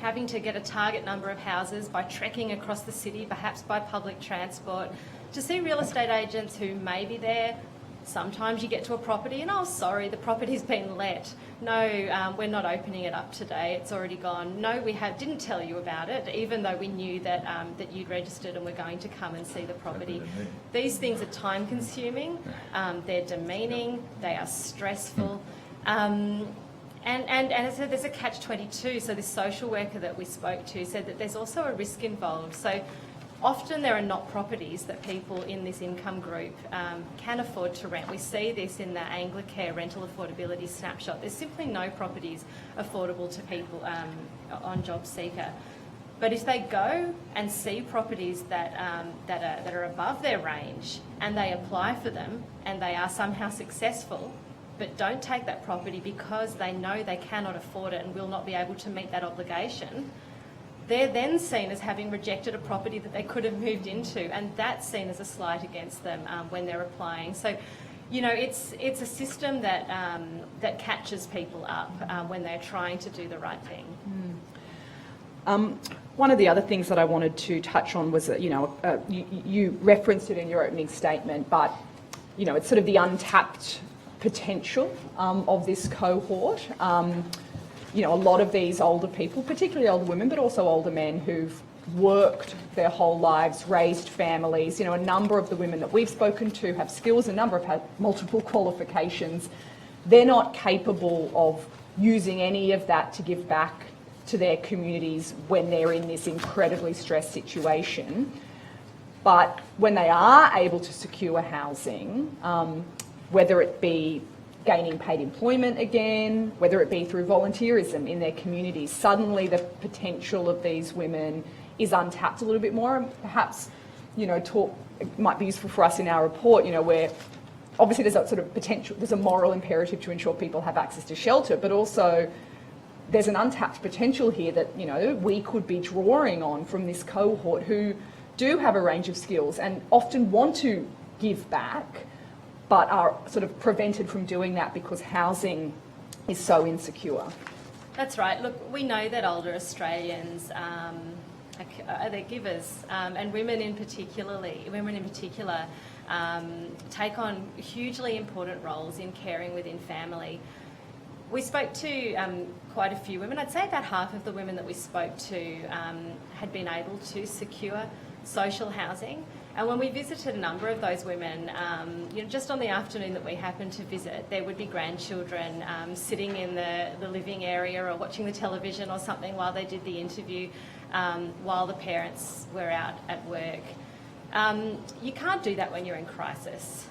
having to get a target number of houses, by trekking across the city, perhaps by public transport, to see real estate agents who may be there. Sometimes you get to a property and, oh, sorry, the property's been let. No, we're not opening it up today, it's already gone. No, we didn't tell you about it, even though we knew that, that you'd registered and we're going to come and see the property. These things are time consuming, they're demeaning, they are stressful. And as I said, there's a catch-22. So this social worker that we spoke to said that there's also a risk involved. So often there are not properties that people in this income group can afford to rent. We see this in the Anglicare rental affordability snapshot. There's simply no properties affordable to people on Job Seeker. But if they go and see properties that are above their range and they apply for them and they are somehow successful, but don't take that property because they know they cannot afford it and will not be able to meet that obligation, they're then seen as having rejected a property that they could have moved into, and that's seen as a slight against them when they're applying. So, you know, it's a system that that catches people up when they're trying to do the right thing. One of the other things that I wanted to touch on was that, you referenced it in your opening statement, but, you know, it's sort of the untapped potential of this cohort. A lot of these older people, particularly older women, but also older men who've worked their whole lives, raised families. A number of the women that we've spoken to have skills, a number have had multiple qualifications. They're not capable of using any of that to give back to their communities when they're in this incredibly stressed situation. But when they are able to secure housing, whether it be gaining paid employment again, whether it be through volunteerism in their communities, suddenly the potential of these women is untapped a little bit more. And perhaps, it might be useful for us in our report, where obviously there's a sort of potential, there's a moral imperative to ensure people have access to shelter, but also there's an untapped potential here that, we could be drawing on from this cohort who do have a range of skills and often want to give back, but are sort of prevented from doing that because housing is so insecure. That's right. Look, we know that older Australians are they're givers, and women in particular take on hugely important roles in caring within family. We spoke to quite a few women. I'd say about half of the women that we spoke to had been able to secure social housing. And when we visited a number of those women, just on the afternoon that we happened to visit, there would be grandchildren sitting in the living area or watching the television or something while they did the interview, while the parents were out at work. You can't do that when you're in crisis.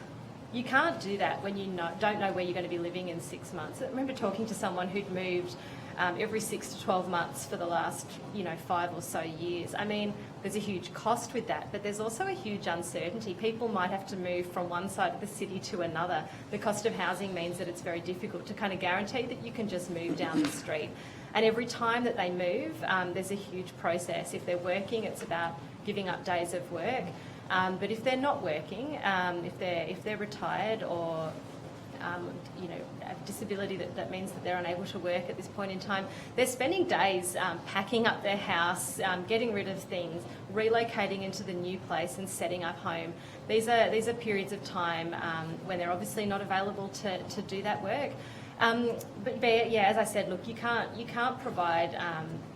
You can't do that when you don't know where you're going to be living in 6 months. I remember talking to someone who'd moved every 6 to 12 months for the last, 5 or so years. I mean, there's a huge cost with that, but there's also a huge uncertainty. People might have to move from one side of the city to another. The cost of housing means that it's very difficult to kind of guarantee that you can just move down the street. And every time that they move, there's a huge process. If they're working, it's about giving up days of work. But if they're not working, if they're retired or a disability that means that they're unable to work at this point in time, they're spending days packing up their house, getting rid of things, relocating into the new place and setting up home. These are periods of time when they're obviously not available to do that work. yeah, as I said, look, you can't provide,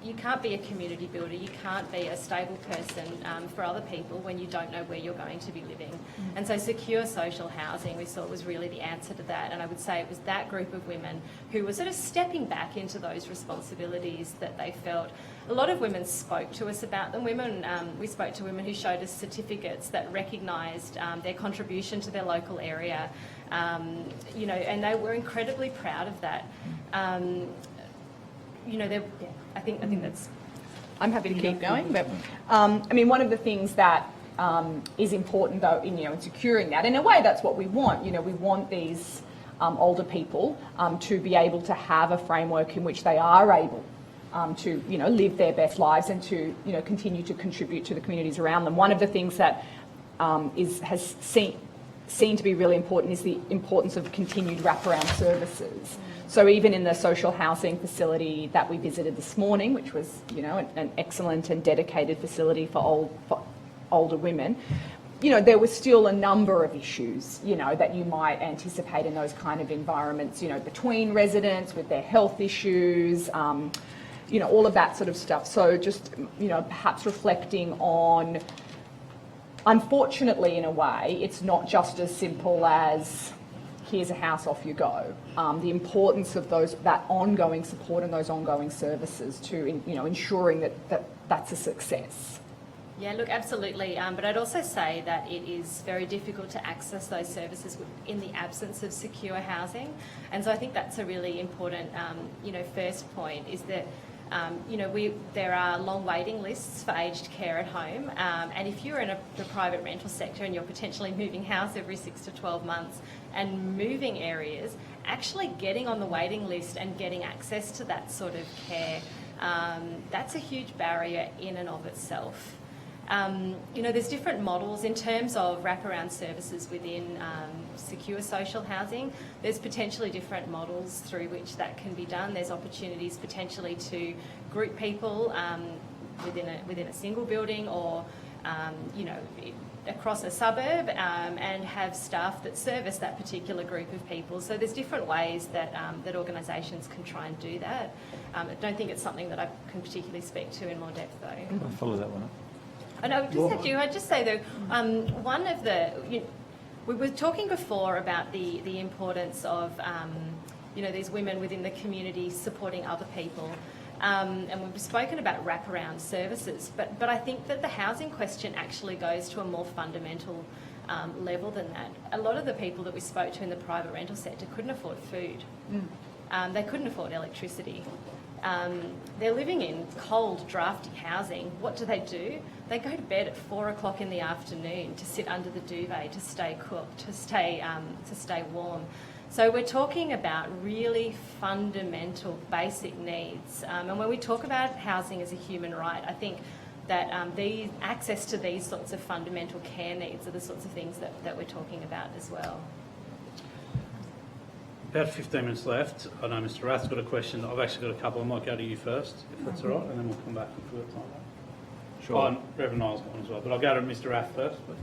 you can't be a community builder, you can't be a stable person for other people when you don't know where you're going to be living. And so secure social housing we saw was really the answer to that, and I would say it was that group of women who were sort of stepping back into those responsibilities that they felt. A lot of women spoke to us about them. We spoke to women who showed us certificates that recognised their contribution to their local area. You know, and they were incredibly proud of that. You know, I think that's. I'm happy to keep going, but I mean, one of the things that is important, though, in securing that, in a way, that's what we want. You know, we want these older people to be able to have a framework in which they are able to, live their best lives and to, continue to contribute to the communities around them. One of the things that has seen to be really important is the importance of continued wraparound services. So even in the social housing facility that we visited this morning, which was, an excellent and dedicated facility for older women, there was still a number of issues, that you might anticipate in those kind of environments, between residents with their health issues, all of that sort of stuff. So just, perhaps reflecting on, unfortunately, in a way, it's not just as simple as here's a house, off you go. The importance of that ongoing support and those ongoing services to, ensuring that's a success. Yeah, look, absolutely. But I'd also say that it is very difficult to access those services in the absence of secure housing. And so I think that's a really important, first point is that there are long waiting lists for aged care at home, and if you're in the private rental sector and you're potentially moving house every 6 to 12 months and moving areas, actually getting on the waiting list and getting access to that sort of care, that's a huge barrier in and of itself. There's different models in terms of wraparound services within secure social housing. There's potentially different models through which that can be done. There's opportunities potentially to group people within a single building or, across a suburb and have staff that service that particular group of people. So there's different ways that organisations can try and do that. I don't think it's something that I can particularly speak to in more depth, though. I'll follow that one up. And I'd just say though, we were talking before about the importance of, these women within the community supporting other people. And we've spoken about wraparound services, but I think that the housing question actually goes to a more fundamental level than that. A lot of the people that we spoke to in the private rental sector couldn't afford food. They couldn't afford electricity. They're living in cold, drafty housing. What do? They go to bed at 4 o'clock in the afternoon to sit under the duvet to stay cooked, to stay warm. So we're talking about really fundamental, basic needs. And when we talk about housing as a human right, I think that the access to these sorts of fundamental care needs are the sorts of things that we're talking about as well. About 15 minutes left. I know Mr. Rath's got a question. I've actually got a couple. I might go to you first, if that's all right, and then we'll come back if we've got time. Sure. And Reverend Niles got one as well, but I'll go to Mr. Rath first, please.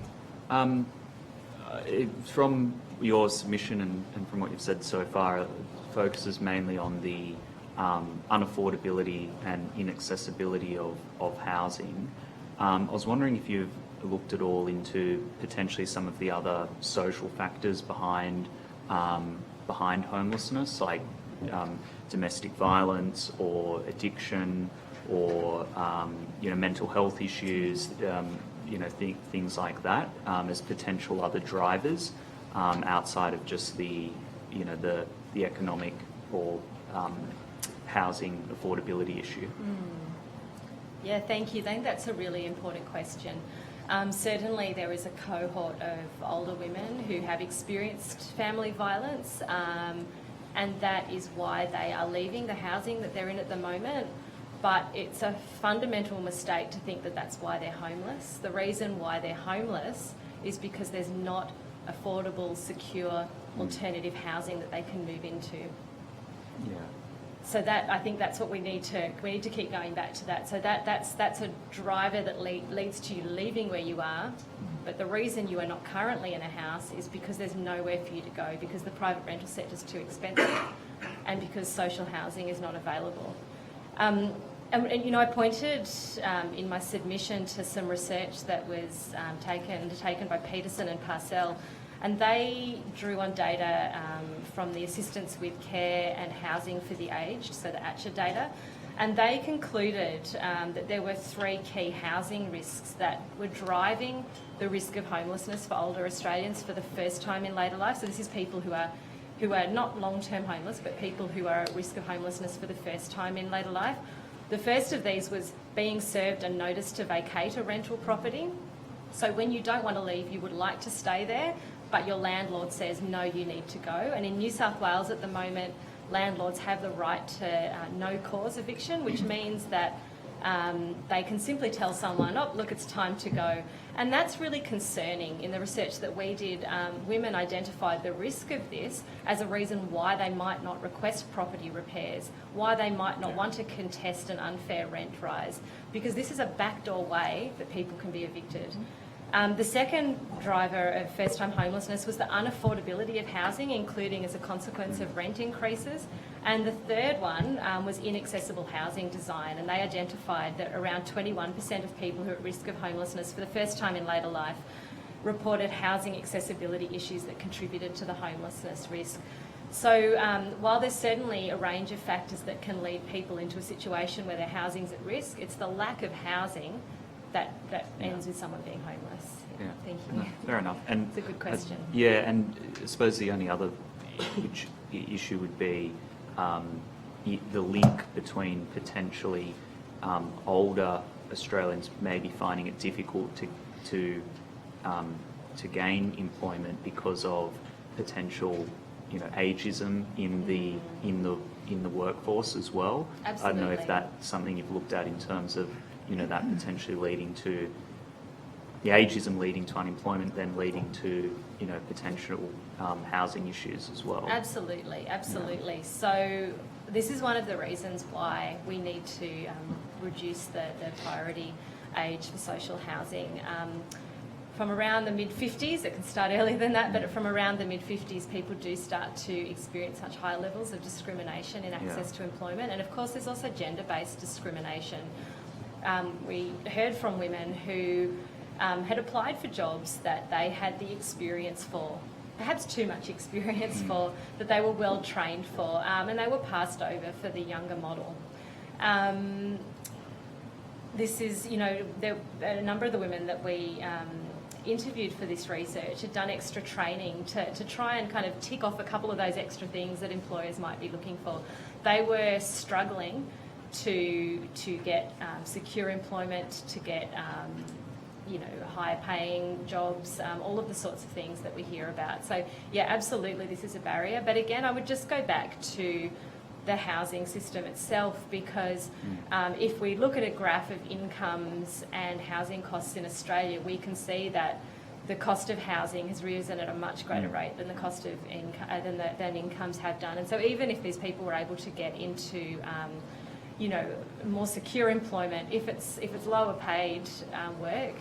From your submission and from what you've said so far, it focuses mainly on the unaffordability and inaccessibility of housing. I was wondering if you've looked at all into potentially some of the other social factors behind homelessness, like domestic violence or addiction or mental health issues, things like that, as potential other drivers outside of just the economic or housing affordability issue. Yeah, thank you. I think that's a really important question. Certainly there is a cohort of older women who have experienced family violence, and that is why they are leaving the housing that they're in at the moment. But it's a fundamental mistake to think that that's why they're homeless. The reason why they're homeless is because there's not affordable, secure, alternative housing that they can move into. Yeah. So that, I think that's what we need to keep going back to that. So that's a driver that leads to you leaving where you are, but the reason you are not currently in a house is because there's nowhere for you to go, because the private rental sector is too expensive. and because social housing is not available. And you know, I pointed in my submission to some research that was taken by Peterson and Parcell, and they drew on data from the Assistance with Care and Housing for the Aged, so the ACHA data, and they concluded that there were 3 key housing risks that were driving the risk of homelessness for older Australians for the first time in later life. So this is people who are not long-term homeless, but people who are at risk of homelessness for the first time in later life. The first of these was being served a notice to vacate a rental property. So when you don't want to leave, you would like to stay there, but your landlord says, no, you need to go. And in New South Wales at the moment, landlords have the right to no cause eviction, which means that they can simply tell someone, oh, look, it's time to go. And that's really concerning. In the research that we did, women identified the risk of this as a reason why they might not request property repairs, why they might not want to contest an unfair rent rise, because this is a backdoor way that people can be evicted. The second driver of first-time homelessness was the unaffordability of housing, including as a consequence of rent increases. And the third one was inaccessible housing design, and they identified that around 21% of people who are at risk of homelessness for the first time in later life reported housing accessibility issues that contributed to the homelessness risk. So while there's certainly a range of factors that can lead people into a situation where their housing's at risk, it's the lack of housing that ends with someone being homeless. Yeah. Thank you. No, fair enough. And it's a good question. Yeah, and I suppose the only other issue would be the link between potentially older Australians maybe finding it difficult to gain employment because of potential, you know, ageism in the workforce as well. Absolutely. I don't know if that's something you've looked at in terms of, you know, that potentially leading to the ageism leading to unemployment, then leading to, you know, potential housing issues as well. Absolutely, absolutely. Yeah. So this is one of the reasons why we need to reduce the priority age for social housing. From around the mid-50s, it can start earlier than that, but from around the mid-50s, people do start to experience such high levels of discrimination in access to employment. And of course, there's also gender-based discrimination. We heard from women who had applied for jobs that they had the experience for, perhaps too much experience for, that they were well trained for, and they were passed over for the younger model. This is, you know, a number of the women that we interviewed for this research had done extra training to try and kind of tick off a couple of those extra things that employers might be looking for. They were struggling to get secure employment, to get you know, higher paying jobs, all of the sorts of things that we hear about. So yeah, absolutely this is a barrier. But again, I would just go back to the housing system itself, because if we look at a graph of incomes and housing costs in Australia, we can see that the cost of housing has risen at a much greater rate than the cost of than incomes have done. And so even if these people were able to get into you know, more secure employment, if it's lower paid work,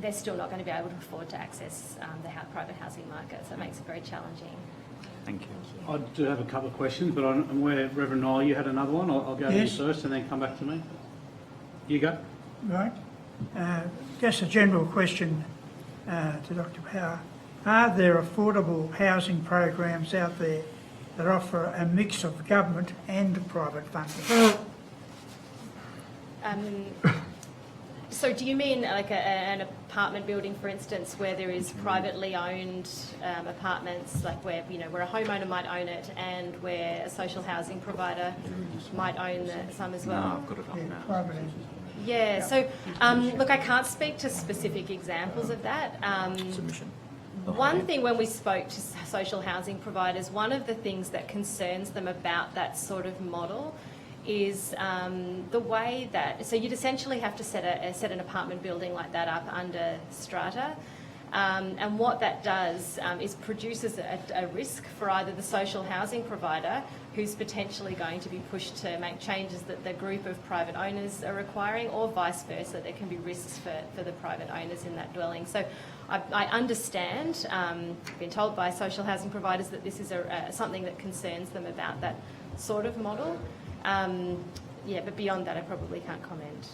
they're still not going to be able to afford to access the private housing market. So it makes it very challenging. Thank you. I do have a couple of questions, but I'm aware, Reverend Noel, you had another one. I'll go to you first and then come back to me. You go. Right. Just a general question to Dr. Power. Are there affordable housing programs out there that offer a mix of government and private funding? So do you mean like an apartment building, for instance, where there is privately owned apartments, like where, you know, where a homeowner might own it and where a social housing provider might own some as well? No, I've got it up now. Yeah, so look, I can't speak to specific examples of that. Submission. One thing when we spoke to social housing providers, one of the things that concerns them about that sort of model is the way that, so you'd essentially have to set an apartment building like that up under strata. And what that does is produces a risk for either the social housing provider, who's potentially going to be pushed to make changes that the group of private owners are requiring, or vice versa. There can be risks for the private owners in that dwelling. So I understand, been told by social housing providers that this is something that concerns them about that sort of model. Yeah, but beyond that, I probably can't comment.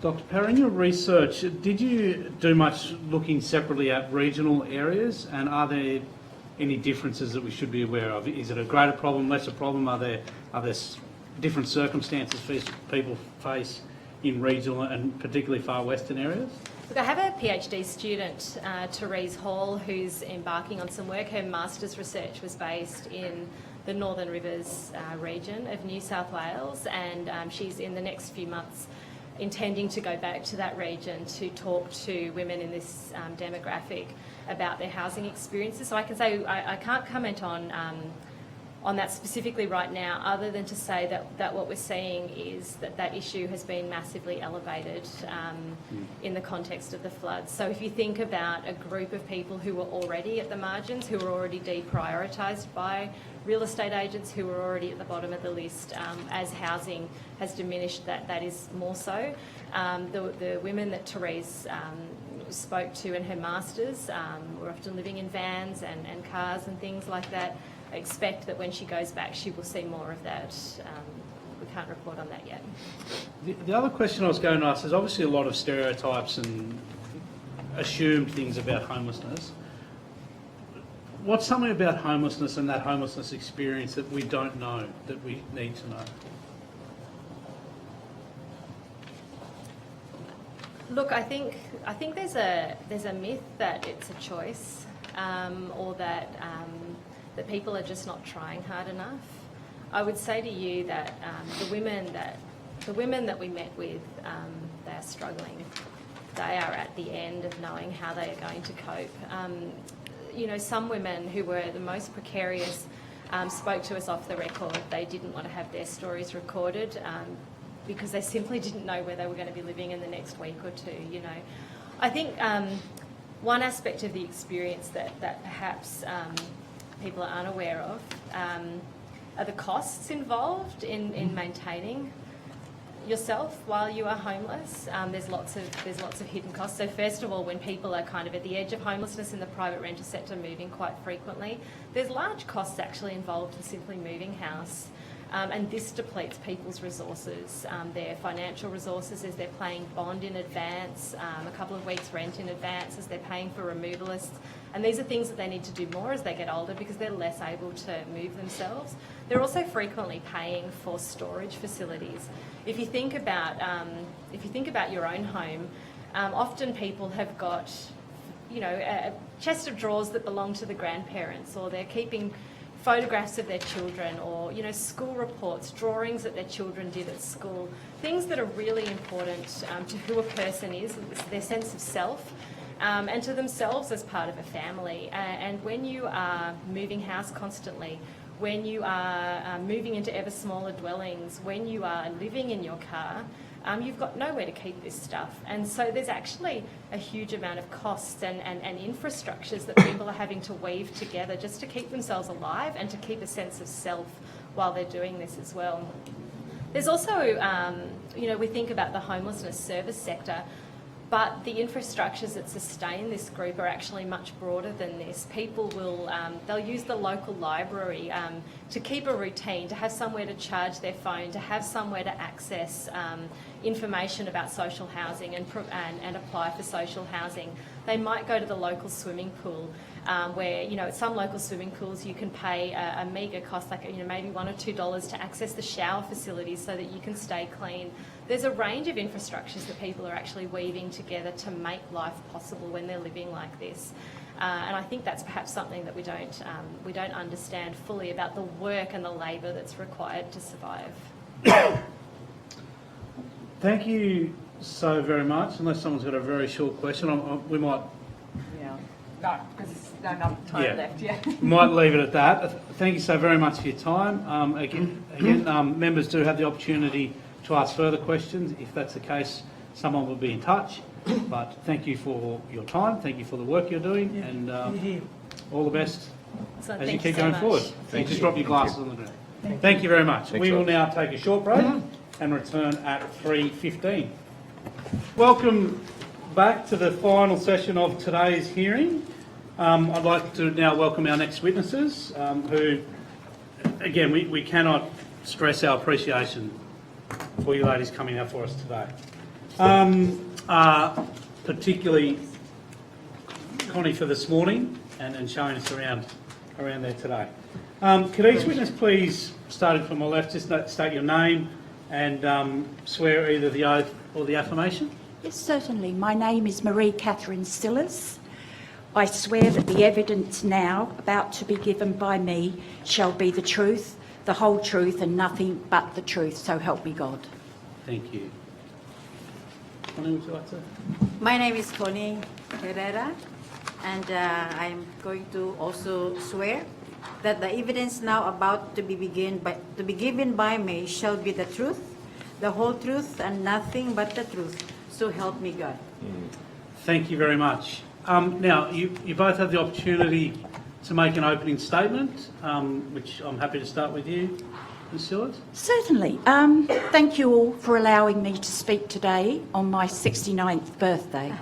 Dr. Perry, in your research, did you do much looking separately at regional areas, and are there any differences that we should be aware of? Is it a greater problem, lesser problem? Are there different circumstances people face in regional and particularly far western areas? Look, I have a PhD student, Therese Hall, who's embarking on some work. Her master's research was based in the Northern Rivers region of New South Wales, and she's in the next few months intending to go back to that region to talk to women in this demographic about their housing experiences. So I can say I can't comment on that specifically right now, other than to say that what we're seeing is that issue has been massively elevated in the context of the floods. So if you think about a group of people who were already at the margins, who were already deprioritised by real estate agents, who were already at the bottom of the list, as housing has diminished, that is more so. The women that Therese spoke to in her masters were often living in vans and cars and things like that. I expect that when she goes back, she will see more of that. We can't report on that yet. The other question I was going to ask is obviously a lot of stereotypes and assumed things about homelessness. What's something about homelessness and that homelessness experience that we don't know, that we need to know? Look, I think there's a myth that it's a choice, or that people are just not trying hard enough. I would say to you that the women that we met with, they are struggling. They are at the end of knowing how they are going to cope. You know, some women who were the most precarious spoke to us off the record. They didn't want to have their stories recorded because they simply didn't know where they were going to be living in the next week or two, you know. I think one aspect of the experience that perhaps people are unaware of are the costs involved in maintaining yourself while you are homeless. There's lots of hidden costs. So first of all, when people are kind of at the edge of homelessness in the private rental sector, moving quite frequently, there's large costs actually involved in simply moving house. And this depletes people's resources, their financial resources, as they're paying bond in advance, a couple of weeks' rent in advance, as they're paying for removalists. And these are things that they need to do more as they get older because they're less able to move themselves. They're also frequently paying for storage facilities. If you think about your own home, often people have got, you know, a chest of drawers that belong to the grandparents, or they're keeping photographs of their children, or, you know, school reports, drawings that their children did at school, things that are really important to who a person is, their sense of self, and to themselves as part of a family. And when you are moving house constantly, when you are moving into ever smaller dwellings, when you are living in your car, you've got nowhere to keep this stuff. And so there's actually a huge amount of costs and infrastructures that people are having to weave together just to keep themselves alive and to keep a sense of self while they're doing this as well. There's also, you know, we think about the homelessness service sector, but the infrastructures that sustain this group are actually much broader than this. People will, they'll use the local library to keep a routine, to have somewhere to charge their phone, to have somewhere to access information about social housing and apply for social housing. They might go to the local swimming pool, where, you know, at some local swimming pools you can pay a meagre cost, like, you know, maybe $1 or $2 to access the shower facilities so that you can stay clean. There's a range of infrastructures that people are actually weaving together to make life possible when they're living like this. And I think that's perhaps something that we don't understand fully about the work and the labour that's required to survive. Thank you so very much. Unless someone's got a very short question, we might... Yeah. No, because there's no time left, yeah. We might leave it at that. Thank you so very much for your time. Again, members do have the opportunity to ask further questions. If that's the case, someone will be in touch. But thank you for your time, thank you for the work you're doing, and all the best So as you thank keep so going much. forward. Thank Just you. drop your glasses on the ground. Thank you very much. Thanks, We will Rob. now take a short break and return at 3:15. Welcome back to the final session of today's hearing. I'd like to now welcome our next witnesses, who, again, we cannot stress our appreciation for you ladies coming out for us today. Particularly Connie for this morning and showing us around there today. Could each witness please, starting from my left, just state your name and swear either the oath or the affirmation? Yes, certainly. My name is Marie Catherine Stillers. I swear that the evidence now about to be given by me shall be the truth, the whole truth, and nothing but the truth. So help me God. Thank you. Connie, would you like to? My name is Connie Herrera, and I'm going to also swear that the evidence now about to be given by me shall be the truth, the whole truth, and nothing but the truth. So help me God. Thank you very much. Now, you both have the opportunity to make an opening statement, which I'm happy to start with you, Ms. Sillard. Certainly. Thank you all for allowing me to speak today on my 69th birthday.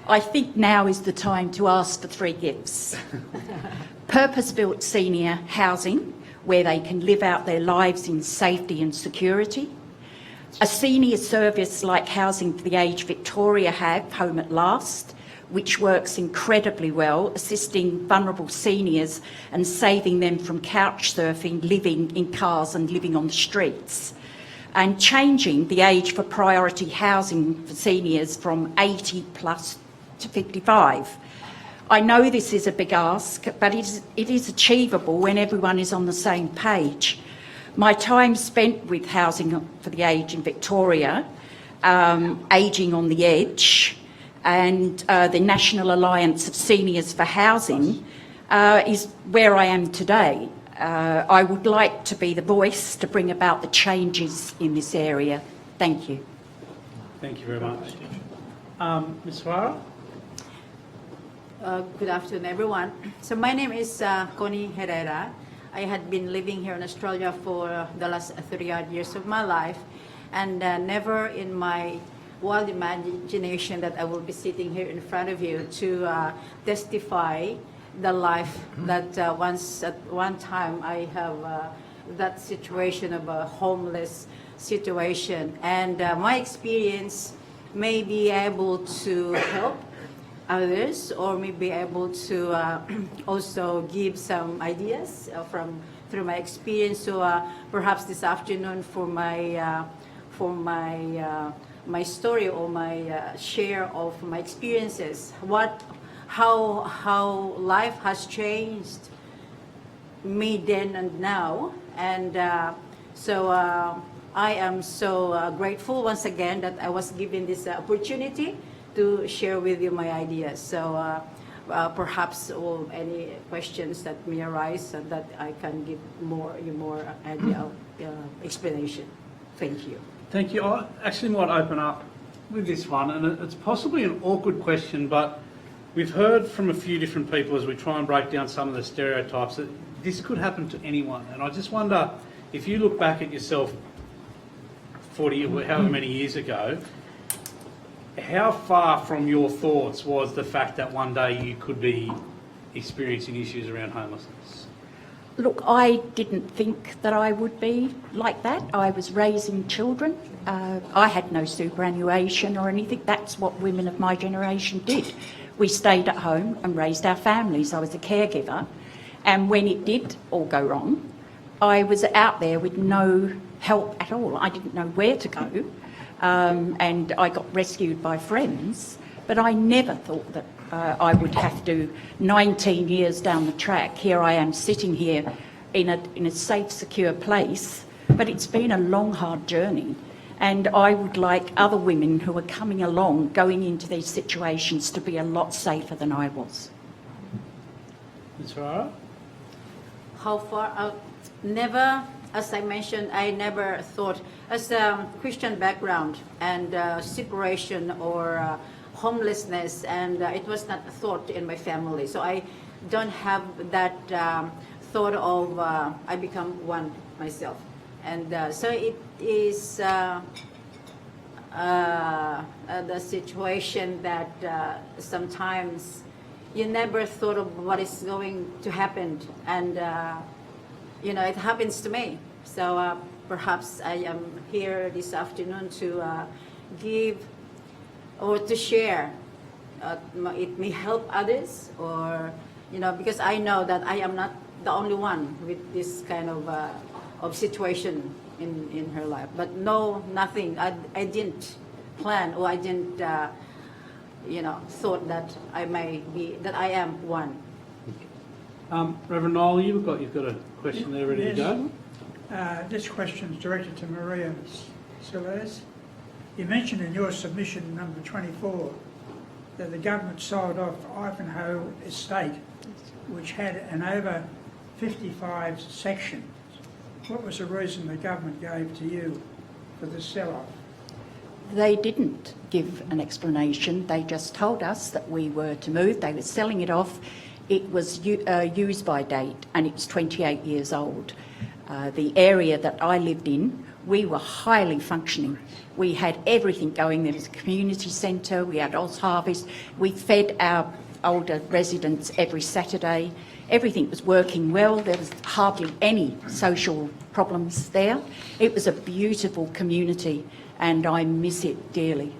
I think now is the time to ask for 3 gifts. Purpose-built senior housing, where they can live out their lives in safety and security. A senior service like Housing for the Aged Victoria have, Home at Last, which works incredibly well, assisting vulnerable seniors and saving them from couch surfing, living in cars and living on the streets. And changing the age for priority housing for seniors from 80 plus to 55. I know this is a big ask, but it is achievable when everyone is on the same page. My time spent with Housing for the Aged in Victoria, Ageing on the Edge, and the National Alliance of Seniors for Housing is where I am today. I would like to be the voice to bring about the changes in this area. Thank you. Thank you very much. Ms. Farah? Good afternoon, everyone. So my name is Connie Herrera. I had been living here in Australia for the last 30-odd years of my life, and never in my wild imagination that I will be sitting here in front of you to testify the life that once at one time I have that situation of a homeless situation, and my experience may be able to help others, or may be able to also give some ideas through my experience. So perhaps this afternoon, for my my story or my share of my experiences, how life has changed me then and now, and so I am so grateful once again that I was given this opportunity to share with you my ideas. So perhaps any questions that may arise that I can give more idea of explanation. Thank you. Thank you. I actually might open up with this one, and it's possibly an awkward question, but we've heard from a few different people as we try and break down some of the stereotypes that this could happen to anyone. And I just wonder, if you look back at yourself 40 or however many years ago, how far from your thoughts was the fact that one day you could be experiencing issues around homelessness? Look, I didn't think that I would be like that. I was raising children. I had no superannuation or anything. That's what women of my generation did. We stayed at home and raised our families. I was a caregiver. And when it did all go wrong, I was out there with no help at all. I didn't know where to go. And I got rescued by friends. But I never thought that I would have to, 19 years down the track, here I am sitting here in a safe, secure place. But it's been a long, hard journey. And I would like other women who are coming along, going into these situations, to be a lot safer than I was. Ms. Ferrara? How far out? Never as I mentioned, I never thought, as a Christian background and separation or homelessness, and it was not a thought in my family. So I don't have that thought of I become one myself. And so it is the situation that sometimes you never thought of what is going to happen, and you know, it happens to me. So perhaps I am here this afternoon to give or to share. It may help others, or you know, because I know that I am not the only one with this kind of situation in her life. But no, nothing. I didn't plan, or I didn't, you know, thought that I may be, that I am one. Reverend Noel, you've got a question there ready to go. This question is directed to Maria Siles. You mentioned in your submission number 24 that the government sold off Ivanhoe Estate, which had an over 55 section. What was the reason the government gave to you for the sell-off? They didn't give an explanation. They just told us that we were to move. They were selling it off. It was used by date, and it's 28 years old. The area that I lived in, we were highly functioning. We had everything going. There was a community centre, we had Oz Harvest, we fed our older residents every Saturday. Everything was working well. There was hardly any social problems there. It was a beautiful community, and I miss it dearly.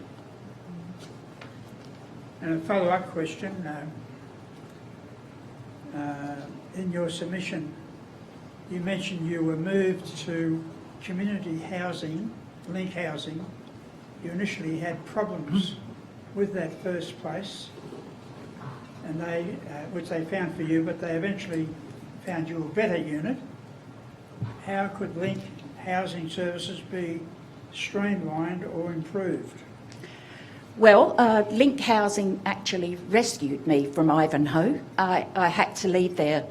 And a follow-up question. In your submission, you mentioned you were moved to community housing, link housing. You initially had problems with that first place, and which they found for you, but they eventually found you a better unit. How could link housing services be streamlined or improved? Well, Link Housing actually rescued me from Ivanhoe. I had to leave there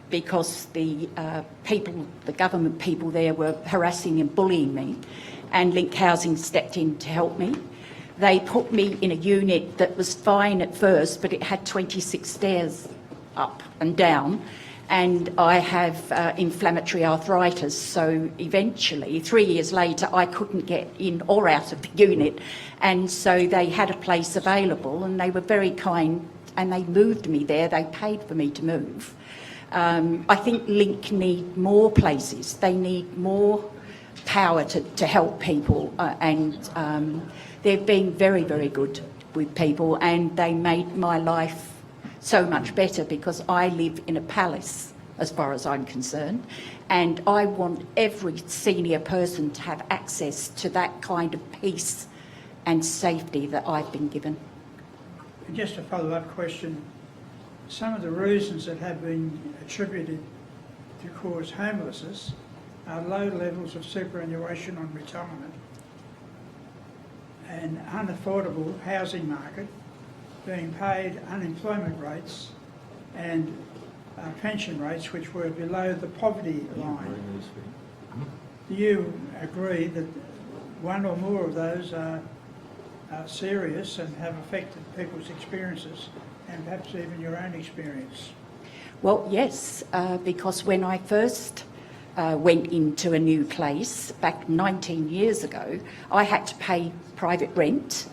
because the government people there were harassing and bullying me, and Link Housing stepped in to help me. They put me in a unit that was fine at first, but it had 26 stairs up and down, and I have inflammatory arthritis, so eventually, 3 years later, I couldn't get in or out of the unit, and so they had a place available, and they were very kind, and they moved me there. They paid for me to move. I think Link need more places. They need more power to help people, and they've been very, very good with people, and they made my life so much better because I live in a palace as far as I'm concerned, and I want every senior person to have access to that kind of peace and safety that I've been given. And just a follow-up question. Some of the reasons that have been attributed to cause homelessness are low levels of superannuation on retirement, an unaffordable housing market, being paid unemployment rates and pension rates which were below the poverty line. Do you agree that one or more of those are serious and have affected people's experiences, and perhaps even your own experience? Well, yes, because when I first went into a new place back 19 years ago, I had to pay private rent,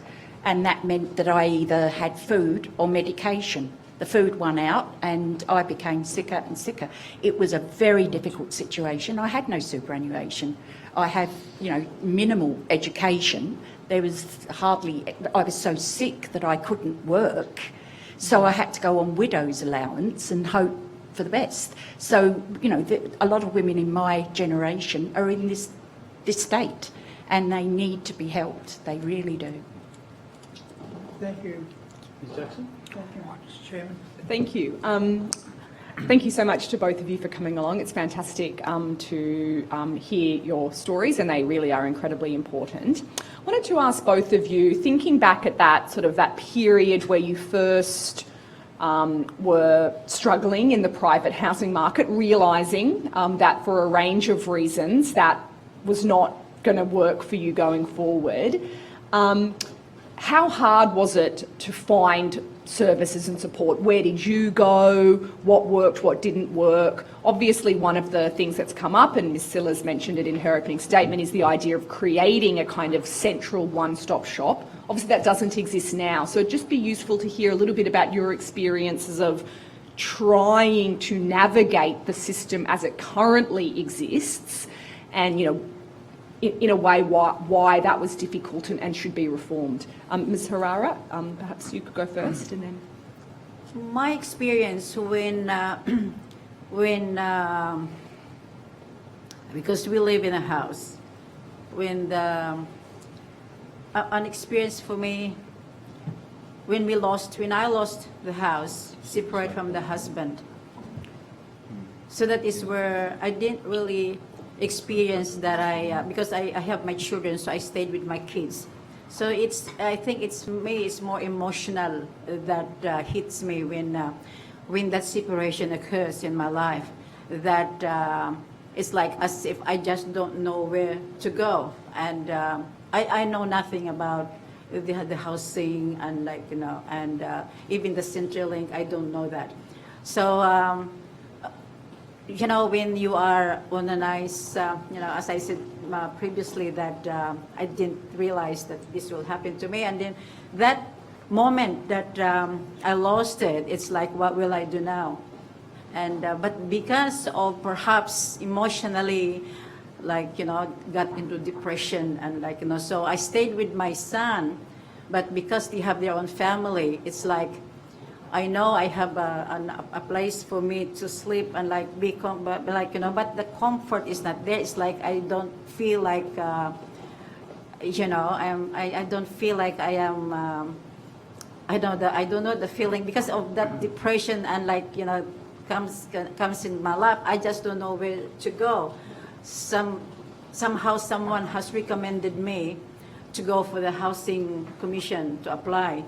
and that meant that I either had food or medication. The food won out and I became sicker and sicker. It was a very difficult situation. I had no superannuation. I had, minimal education. There was I was so sick that I couldn't work. So I had to go on widow's allowance and hope for the best. So, a lot of women in my generation are in this state, and they need to be helped. They really do. Thank you. Ms. Jackson? Thank you, Mr. Chairman. Thank you. Thank you so much to both of you for coming along. It's fantastic to hear your stories, and they really are incredibly important. I wanted to ask both of you, thinking back at that period where you first were struggling in the private housing market, realising that for a range of reasons that was not going to work for you going forward. How hard was it to find services and support? Where did you go? What worked, what didn't work? Obviously, one of the things that's come up, and Ms. Silla's mentioned it in her opening statement, is the idea of creating a kind of central one-stop shop. Obviously, that doesn't exist now. So it'd just be useful to hear a little bit about your experiences of trying to navigate the system as it currently exists, and, you know, in a way why that was difficult and should be reformed. Ms. Harara, perhaps you could go first, and then. My experience because we live in a house, when an experience for me, when I lost the house, separate from the husband. So that is where I didn't really experience that because I have my children, so I stayed with my kids. So I think it's more emotional that hits me when that separation occurs in my life. That it's like as if I just don't know where to go, and I know nothing about the housing and and even the Centrelink. I don't know that. So. When you are on a nice, as I said previously, that I didn't realize that this will happen to me. And then that moment that I lost it, it's like, what will I do now? And but because of perhaps emotionally, got into depression and so I stayed with my son, but because they have their own family, it's like, I know I have a place for me to sleep and but the comfort is not there. It's like I don't feel like I don't feel like I am I don't know the feeling because of that depression and comes in my lap. I just don't know where to go. Somehow someone has recommended me to go for the housing commission to apply.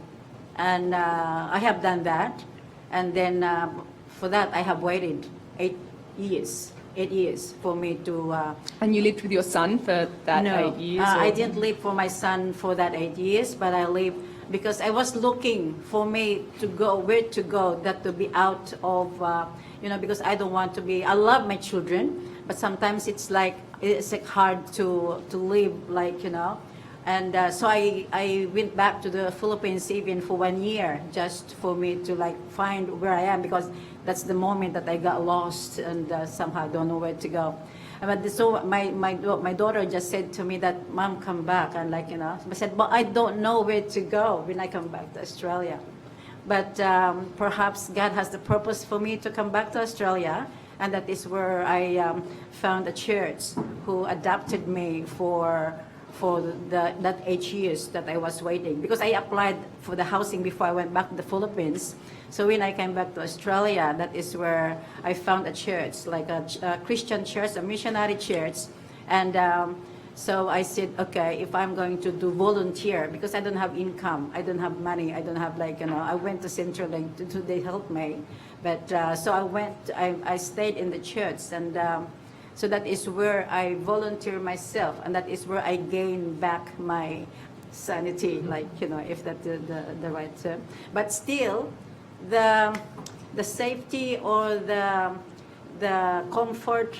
And I have done that, and then for that I have waited 8 years for me to... And you lived with your son for that 8 years? I didn't live for my son for that 8 years, but I lived because I was looking for me to go, where to go, that to be out of, because I don't want to be... I love my children, but sometimes it's hard to live And so I went back to the Philippines even for 1 year, just for me to find where I am, because that's the moment that I got lost and somehow don't know where to go. But so my daughter just said to me that, Mom, come back, and I said, but I don't know where to go when I come back to Australia. But perhaps God has the purpose for me to come back to Australia, and that is where I found a church who adopted me for that 8 years that I was waiting, because I applied for the housing before I went back to the Philippines. So when I came back to Australia, that is where I found a church, like a Christian church, a missionary church. And so I said, okay, if I'm going to do volunteer, because I don't have income, I don't have money, I don't have I went to Centrelink they helped me. But so I stayed in the church, and so that is where I volunteer myself, and that is where I gain back my sanity, if that's the right term. But still, the safety or the comfort,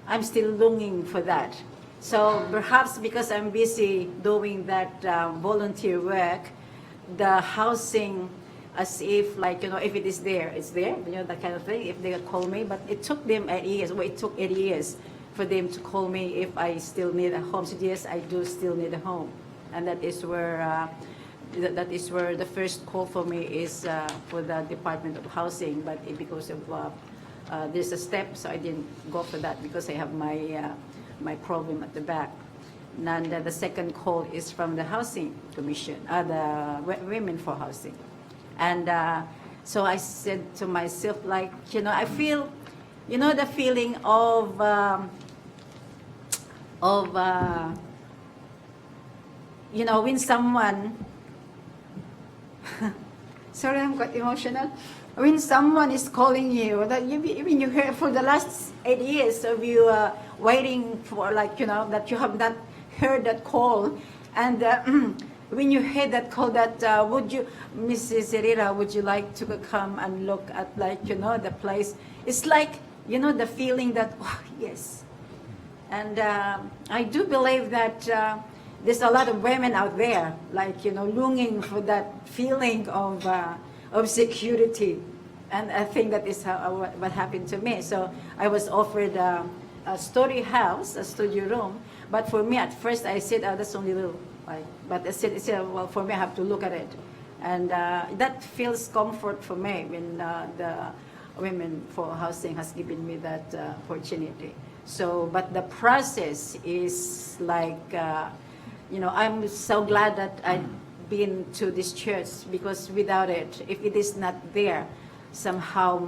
I'm still longing for that. So perhaps because I'm busy doing that volunteer work, the housing, as if if it is there, it's there, that kind of thing, if they call me. But it took them 8 years, it took 8 years for them to call me if I still need a home. So yes, I do still need a home. And that is where the first call for me is for the Department of Housing, but because of there's a step, so I didn't go for that because I have my problem at the back. And the second call is from the Housing Commission, the Women for Housing. And so I said to myself, I feel, the feeling of when someone, sorry, I'm got emotional. When someone is calling you, that when you hear for the last 8 years of you waiting for, like, you know, that you have not heard that call, and when you hear that call, that would you, Mrs. Herrera, would you like to come and look at, like, you know, the place? It's like, you know, the feeling that, oh, yes. And I do believe that there's a lot of women out there, like, you know, longing for that feeling of security. And I think that is what happened to me. So I was offered a story house, a studio room. But for me, at first, I said, oh, that's only little. But I said, well, for me, I have to look at it. And that feels comfort for me when the Women for Housing has given me that opportunity. So, but the process is like, you know, I'm so glad that I've been to this church, because without it, if it is not there, somehow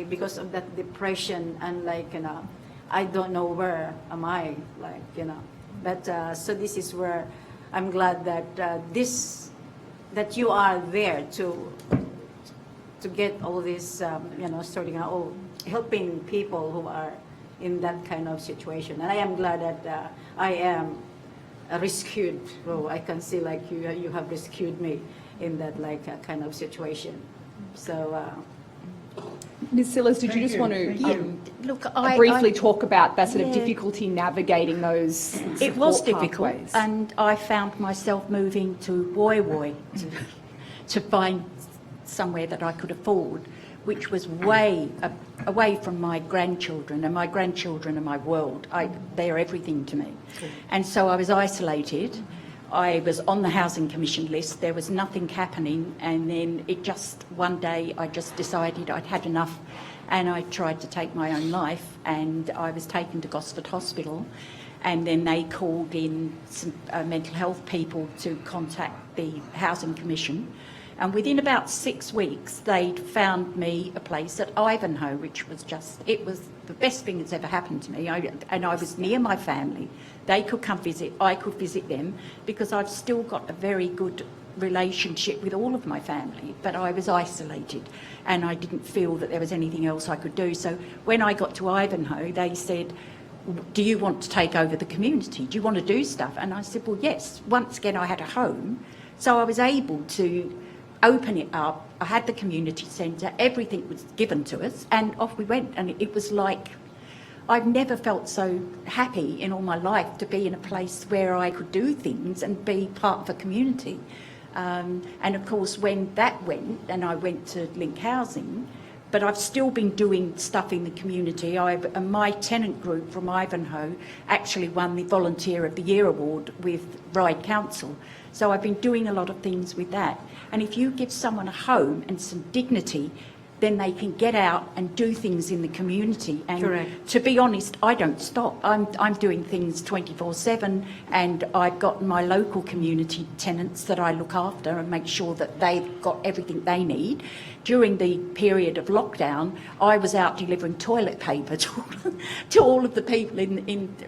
because of that depression and, like, you know, I don't know where am I, like, you know. But so this is where I'm glad that that you are there to get all this, you know, sorting out, helping people who are in that kind of situation. And I am glad that I am rescued. So I can see, like, you have rescued me in that, like, kind of situation. So. Ms. Sillars, did you just want to Look, briefly talk about that sort of Yeah. difficulty navigating those It was support difficult, pathways? and I found myself moving to Woy Woy to find somewhere that I could afford, which was way away from my grandchildren, and my grandchildren are my world. They're everything to me. And so I was isolated. I was on the Housing Commission list. There was nothing happening, and then one day I just decided I'd had enough, and I tried to take my own life, and I was taken to Gosford Hospital, and then they called in some mental health people to contact the Housing Commission. And within about 6 weeks, they'd found me a place at Ivanhoe, which was it was the best thing that's ever happened to me. And I was near my family. They could come visit, I could visit them, because I've still got a very good relationship with all of my family, but I was isolated and I didn't feel that there was anything else I could do. So when I got to Ivanhoe, they said, do you want to take over the community? Do you want to do stuff? And I said, well, yes. Once again, I had a home, so I was able to open it up. I had the community centre, everything was given to us, and off we went. And it was like, I've never felt so happy in all my life to be in a place where I could do things and be part of a community. And of course, when that went, and I went to Link Housing, but I've still been doing stuff in the community. My tenant group from Ivanhoe actually won the Volunteer of the Year award with Ryde Council. So I've been doing a lot of things with that. And if you give someone a home and some dignity, then they can get out and do things in the community. And Correct. To be honest, I don't stop. I'm doing things 24/7, and I've got my local community tenants that I look after and make sure that they've got everything they need. During the period of lockdown, I was out delivering toilet paper to all of the people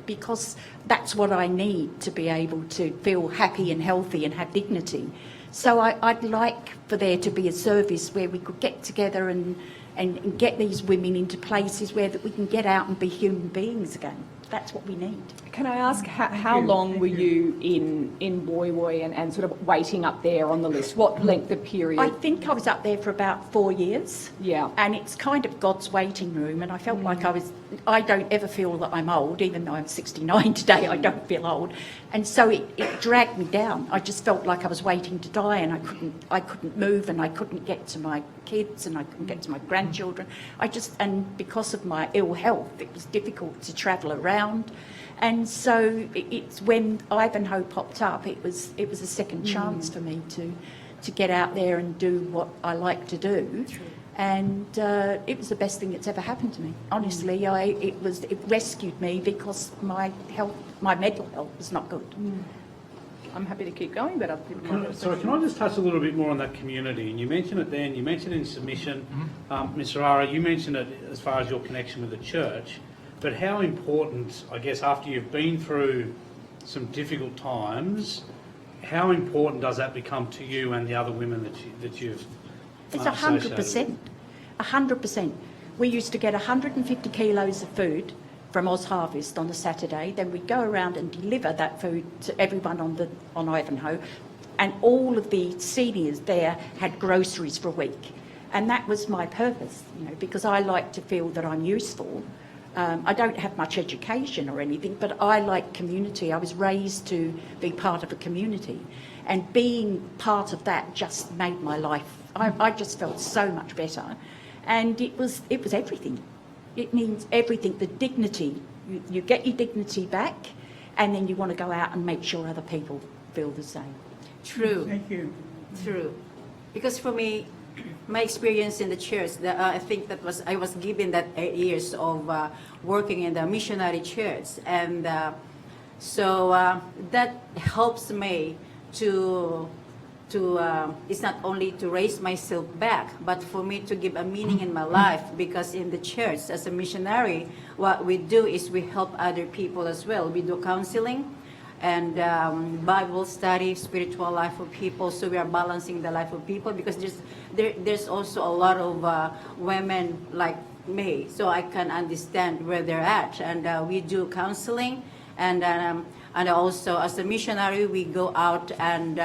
because that's what I need to be able to feel happy and healthy and have dignity. So I'd like for there to be a service where we could get together and get these women into places where that we can get out and be human beings again. That's what we need. Can I ask, how long were you in Woy Woy and sort of waiting up there on the list? What length of period? I think I was up there for about 4 years. Yeah. And it's kind of God's waiting room, and I felt like I don't ever feel that I'm old, even though I'm 69 today, I don't feel old. And so it dragged me down. I just felt like I was waiting to die, and I couldn't move, and I couldn't get to my kids, and I couldn't get to my grandchildren. And because of my ill health, it was difficult to travel around. And so it's when Ivanhoe popped up, it was a second chance for me to get out there and do what I like to do. And it was the best thing that's ever happened to me. Honestly, it rescued me because my mental health was not good. I'm happy to keep going, but other people might have Sorry, can I just touch a little bit more on that community? And you mentioned it then, you mentioned it in submission. Ms. Ferrara, you mentioned it as far as your connection with the church. But how important, I guess, after you've been through some difficult times, how important does that become to you and the other women that you've It's associated 100%. 100%. We used to get 150 kilos of food from Oz Harvest on a Saturday. Then we'd go around and deliver that food to everyone on Ivanhoe, and all of the seniors there had groceries for a week. And that was my purpose, because I like to feel that I'm useful. I don't have much education or anything, but I like community. I was raised to be part of a community, and being part of that just made my life. I just felt so much better, and it was everything. It means everything. The dignity, you get your dignity back, and then you want to go out and make sure other people feel the same. True. Thank you. True. Because for me, my experience in the church, I think I was given that 8 years of working in the missionary church, and so that helps me to it's not only to raise myself back, but for me to give a meaning in my life, because in the church as a missionary, what we do is we help other people as well. We do counseling and Bible study, spiritual life of people, so we are balancing the life of people, because there's also a lot of women like me, so I can understand where they're at, and we do counseling, and also as a missionary we go out and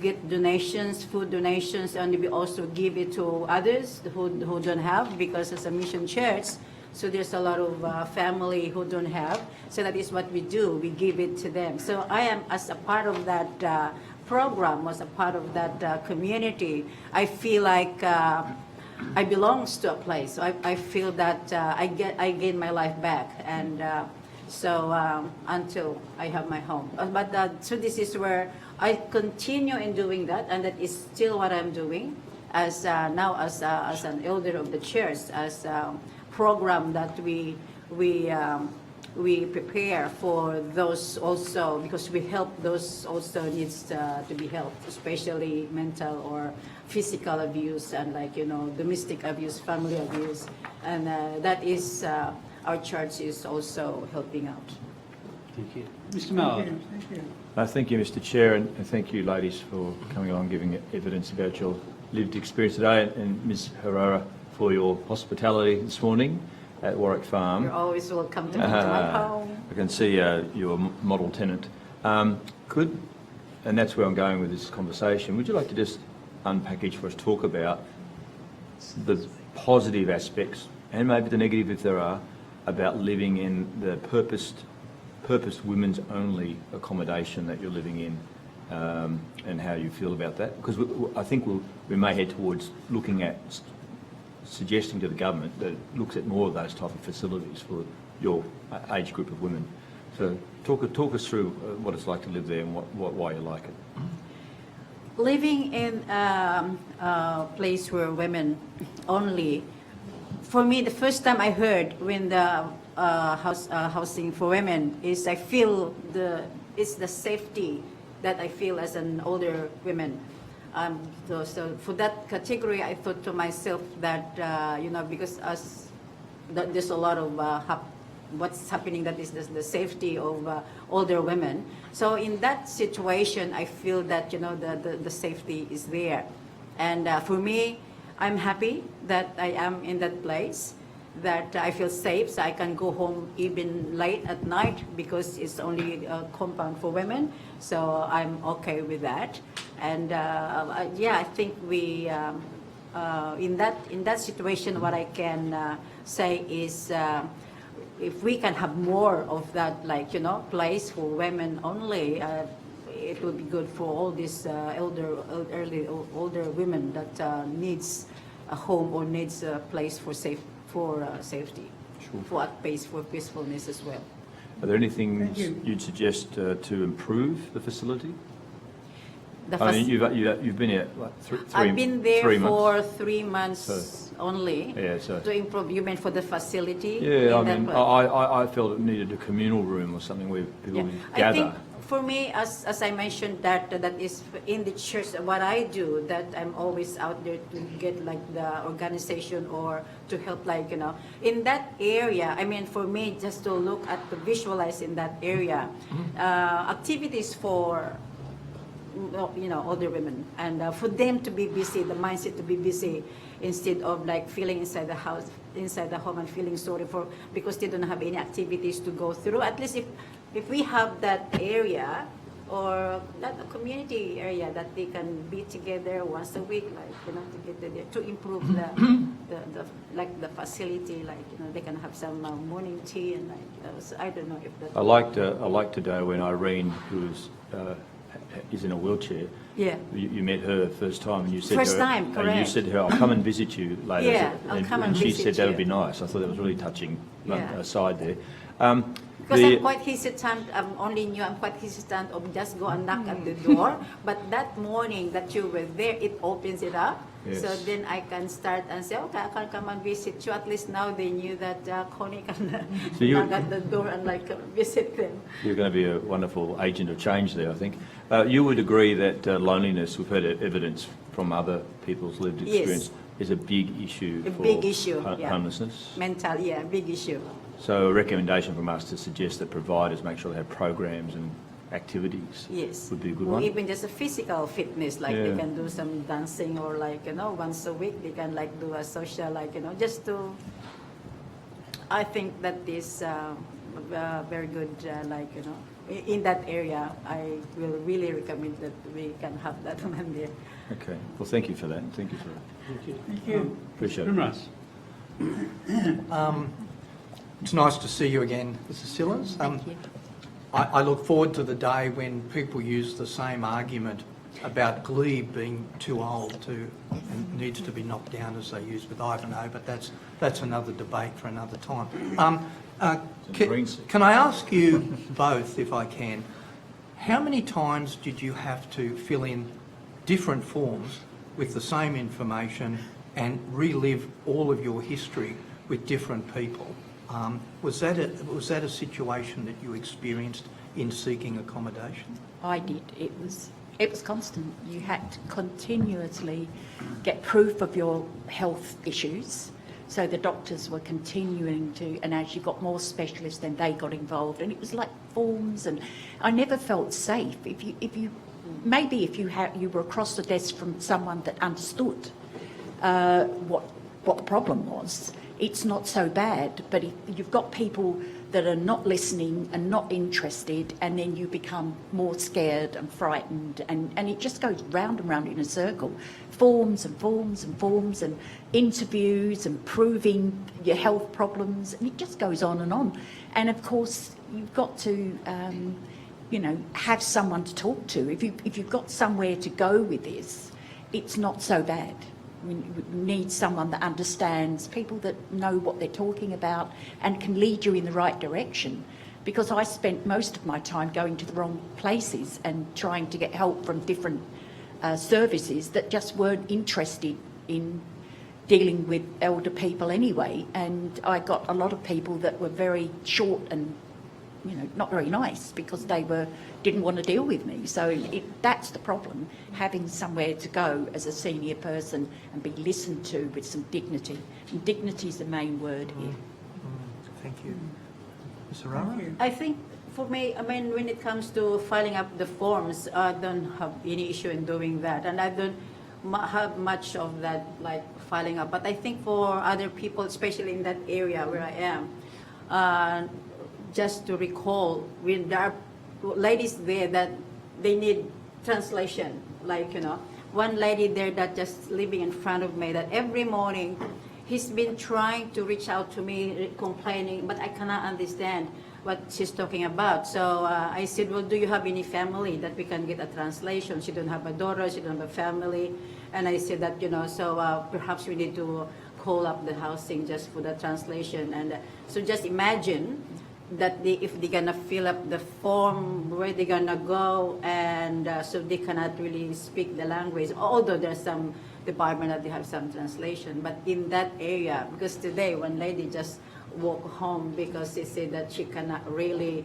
get donations, food donations, and we also give it to others who don't have, because as a mission church, so there's a lot of family who don't have, so that is what we do, we give it to them. So I am, as a part of that program, as a part of that community, I feel like I belong to a place. So I feel that I gain my life back, and so until I have my home. But so this is where I continue in doing that, and that is still what I'm doing as now as an elder of the church, as program that we prepare for those also, because we help those also needs to be helped, especially mental or physical abuse, and domestic abuse, family abuse, and that is our church is also helping out. Thank you. Mr. Mallard. Thank you. Thank you, Mr. Chair, and thank you, ladies, for coming along, giving evidence about your lived experience today, and Ms. Herrera for your hospitality this morning at Warwick Farm. You're always welcome to come to my home. I can see you're a model tenant. And that's where I'm going with this conversation. Would you like to just unpackage for us, talk about the positive aspects, and maybe the negative if there are, about living in the purposed women's only accommodation that you're living in, and how you feel about that? Because I think we may head towards looking at suggesting to the government that it looks at more of those type of facilities for your age group of women. So talk us through what it's like to live there and why you like it. Living in a place where women only, for me, the first time I heard when the housing for women is, I feel it's the safety that I feel as an older woman. So for that category, I thought to myself that because there's a lot of what's happening, that is the safety of older women. So in that situation, I feel that the safety is there, and for me, I'm happy that I am in that place, that I feel safe, so I can go home even late at night, because it's only a compound for women, so I'm okay with that. And I think we in that situation, what I can say is, if we can have more of that, place for women only, it would be good for all these older women that needs a home or needs a place for safety, Sure. for a place for peacefulness as well. Are there anything you'd suggest to improve the facility? You've been here like I've been there 3 months. for 3 months only. Yeah, so to improve. You meant for the facility? yeah, I felt it needed a communal room or something where people would gather. I think for me, as I mentioned, that is in the church. What I do, that I'm always out there to get the organization or to help, in that area. I mean, for me, just to look at, to visualize in that area, activities for older women, and for them to be busy, the mindset to be busy, instead of like feeling inside the house, inside the home, and feeling sorry for because they don't have any activities to go through. At least if we have that area or that community area that they can be together once a week, together to improve the facility, they can have some morning tea and so I don't know if that. I liked today when Irene, who is in a wheelchair. Yeah. You met her first time, and you said First to her, time, correct. You said to her, "I'll come and visit you later." Yeah, I'll come and she visit said that you. would be nice. I thought that was really touching. Yeah. Aside there. Because I'm quite hesitant, I'm quite hesitant of just go and knock at the door. But that morning that you were there, it opens it up. Yes. So then I can start and say, okay, I can come and visit you. At least now they knew that Connie can knock at the door and visit them. You're going to be a wonderful agent of change there, I think. You would agree that loneliness, we've heard evidence from other people's lived experience, is a big issue homelessness? Mental, big issue. So a recommendation from us to suggest that providers make sure they have programs and activities would be a good one. Even just a physical fitness, they can do some dancing or once a week they can do a social, just to. I think that is very good, in that area. I will really recommend that we can have that one there. Okay. Well, thank you for that. Thank you for that. Thank you. Thank you. Appreciate it. It's nice to see you again, Mrs. Sillars. Thank you. I look forward to the day when people use the same argument about glebe being too old and needs to be knocked down as they use with Ivanhoe, but that's another debate for another time. Can I ask you both, if I can, how many times did you have to fill in different forms with the same information and relive all of your history with different people? Was that a situation that you experienced in seeking accommodation? I did. It was constant. You had to continuously get proof of your health issues. So the doctors were continuing to, and as you got more specialists, then they got involved, and it was like forms. And I never felt safe. If you were across the desk from someone that understood what the problem was, it's not so bad. But if you've got people that are not listening and not interested, and then you become more scared and frightened, and it just goes round and round in a circle. Forms and forms and forms and interviews and proving your health problems, and it just goes on. And of course, you've got to, have someone to talk to. If you've got somewhere to go with this, it's not so bad. We need someone that understands, people that know what they're talking about and can lead you in the right direction. Because I spent most of my time going to the wrong places and trying to get help from different services that just weren't interested in dealing with elder people anyway. And I got a lot of people that were very short and not very nice because they didn't want to deal with me. So that's the problem, having somewhere to go as a senior person and be listened to with some dignity. And dignity is the main word here. Thank you. Ms. Arara? I think for me, when it comes to filing up the forms, I don't have any issue in doing that. And I don't have much of that, filing up. But I think for other people, especially in that area where I am, just to recall, when there are ladies there that they need translation, one lady there that just living in front of me, that every morning he's been trying to reach out to me, complaining, but I cannot understand what she's talking about. So I said, well, do you have any family that we can get a translation? She don't have a daughter, she don't have a family. And I said that, so perhaps we need to call up the housing just for the translation. And so just imagine that if they're gonna fill up the form, where they're gonna go, and so they cannot really speak the language, although there's some department that they have some translation. But in that area, because today one lady just walked home because she said that she cannot really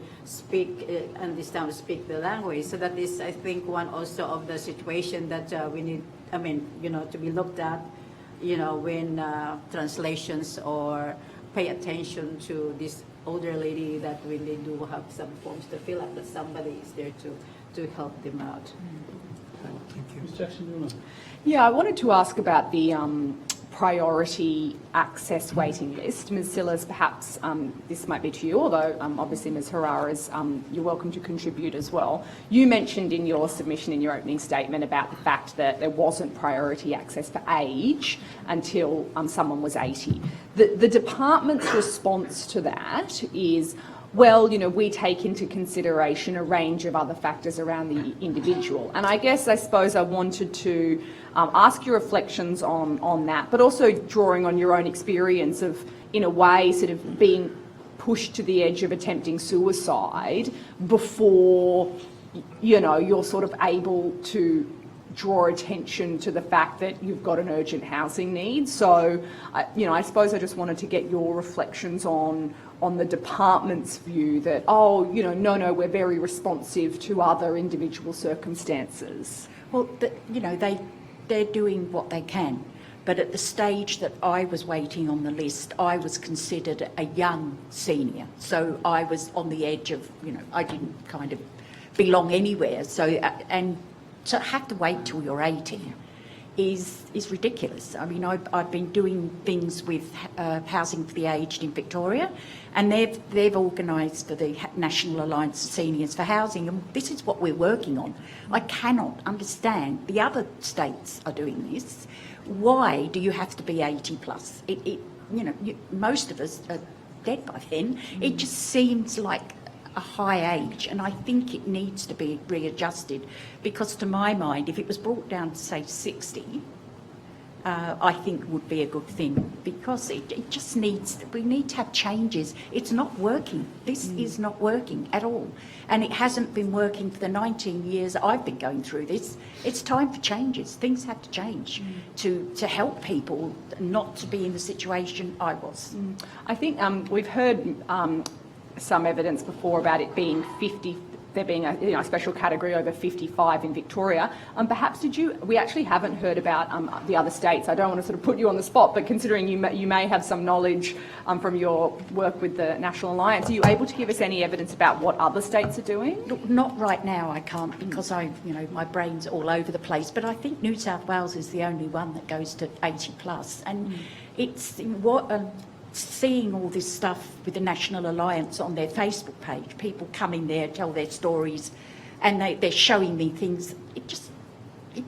understand, speak the language. So that is, I think, one also of the situation that we need, to be looked at, when translations or pay attention to this older lady that really do have some forms to fill up, that somebody is there to help them out. Thank you. Ms Jackson, do you want to? Yeah, I wanted to ask about the priority access waiting list. Ms Sillars, perhaps this might be to you, although obviously Ms Herrera's, you're welcome to contribute as well. You mentioned in your submission, in your opening statement, about the fact that there wasn't priority access for age until someone was 80. The department's response to that is, well, you know, we take into consideration a range of other factors around the individual. And I suppose I wanted to ask your reflections on that, but also drawing on your own experience of, in a way, sort of being pushed to the edge of attempting suicide before, you know, you're sort of able to draw attention to the fact that you've got an urgent housing need. So, you know, I suppose I just wanted to get your reflections on the department's view that, oh, you know, no, we're very responsive to other individual circumstances. Well, you know, they're doing what they can. But at the stage that I was waiting on the list, I was considered a young senior. So I was on the edge of, you know, I didn't kind of belong anywhere. So, and to have to wait till you're 80 is ridiculous. I mean, I've been doing things with Housing for the Aged in Victoria, and they've organised for the National Alliance of Seniors for Housing, and this is what we're working on. I cannot understand, the other states are doing this. Why do you have to be 80 plus? You know, most of us are dead by then. It just seems like a high age, and I think it needs to be readjusted, because to my mind, if it was brought down to say 60, I think would be a good thing, because it just needs, we need to have changes. It's not working. This is not working at all, and it hasn't been working for the 19 years I've been going through this. It's time for changes. Things have to change to help people not to be in the situation I was. I think we've heard some evidence before about it being 50, there being a special category over 55 in Victoria. Perhaps we actually haven't heard about the other states. I don't want to sort of put you on the spot, but considering you may have some knowledge from your work with the National Alliance, are you able to give us any evidence about what other states are doing? Look, not right now, I can't, because my brain's all over the place, but I think New South Wales is the only one that goes to 80 plus, and it's seeing all this stuff with the National Alliance on their Facebook page, people come in there, tell their stories, and they're showing me things.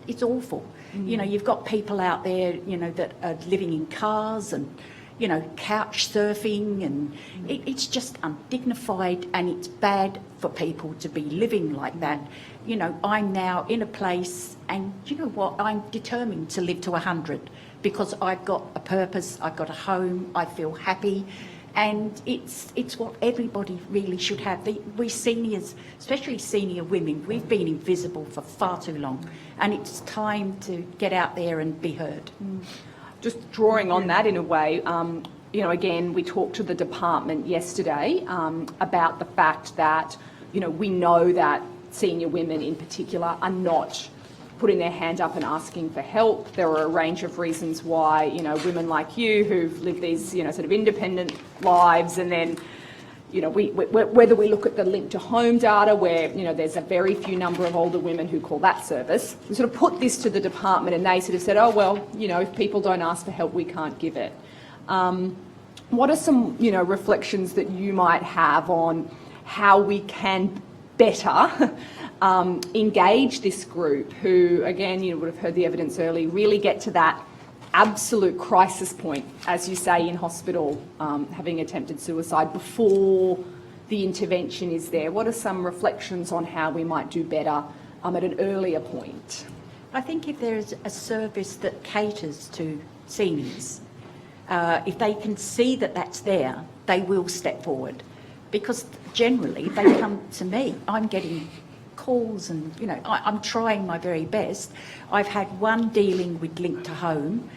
It's awful. You know, you've got people out there, you know, that are living in cars and, you know, couch surfing, and it's just undignified, and it's bad for people to be living like that. You know, I'm now in a place, and you know what, I'm determined to live to 100, because I've got a purpose, I've got a home, I feel happy, and it's what everybody really should have. We seniors, especially senior women, we've been invisible for far too long, and it's time to get out there and be heard. Just drawing on that in a way, you know, again, we talked to the department yesterday about the fact that, you know, we know that senior women in particular are not putting their hand up and asking for help. There are a range of reasons why, you know, women like you who've lived these, you know, sort of independent lives, and then, you know, whether we look at the link to home data, where, you know, there's a very few number of older women who call that service, we sort of put this to the department, and they sort of said, oh, well, you know, if people don't ask for help, we can't give it. What are some, you know, reflections that you might have on how we can better engage this group who, again, you would have heard the evidence early, really get to that absolute crisis point, as you say, in hospital, having attempted suicide before the intervention is there? What are some reflections on how we might do better at an earlier point? I think if there is a service that caters to seniors, if they can see that that's there, they will step forward. Because generally they come to me. I'm getting calls, and, you know, I'm trying my very best. I've had one dealing with Link to Home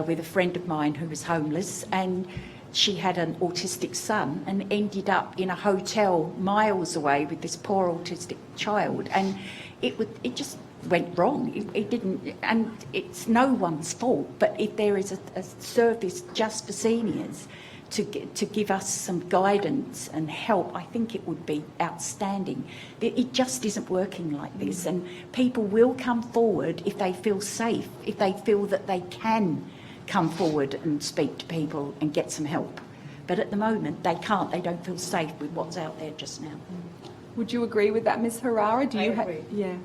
with a friend of mine who was homeless, and she had an autistic son and ended up in a hotel miles away with this poor autistic child, and it just went wrong. It didn't, and it's no one's fault, but if there is a service just for seniors to give us some guidance and help, I think it would be outstanding. It just isn't working like this, and people will come forward if they feel safe, if they feel that they can come forward and speak to people and get some help. But at the moment, they can't. They don't feel safe with what's out there just now. Would you agree with that, Ms. Harara? Do you agree. Yeah.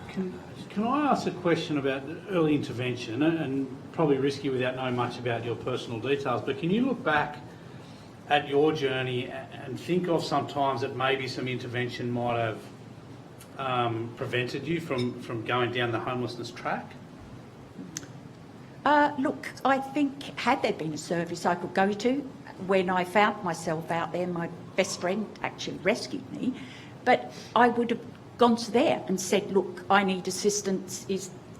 Can I ask a question about early intervention, and probably risky without knowing much about your personal details, but can you look back at your journey and think of some times that maybe some intervention might have prevented you from going down the homelessness track? Look, I think had there been a service I could go to, when I found myself out there, my best friend actually rescued me, but I would have gone to there and said, look, I need assistance,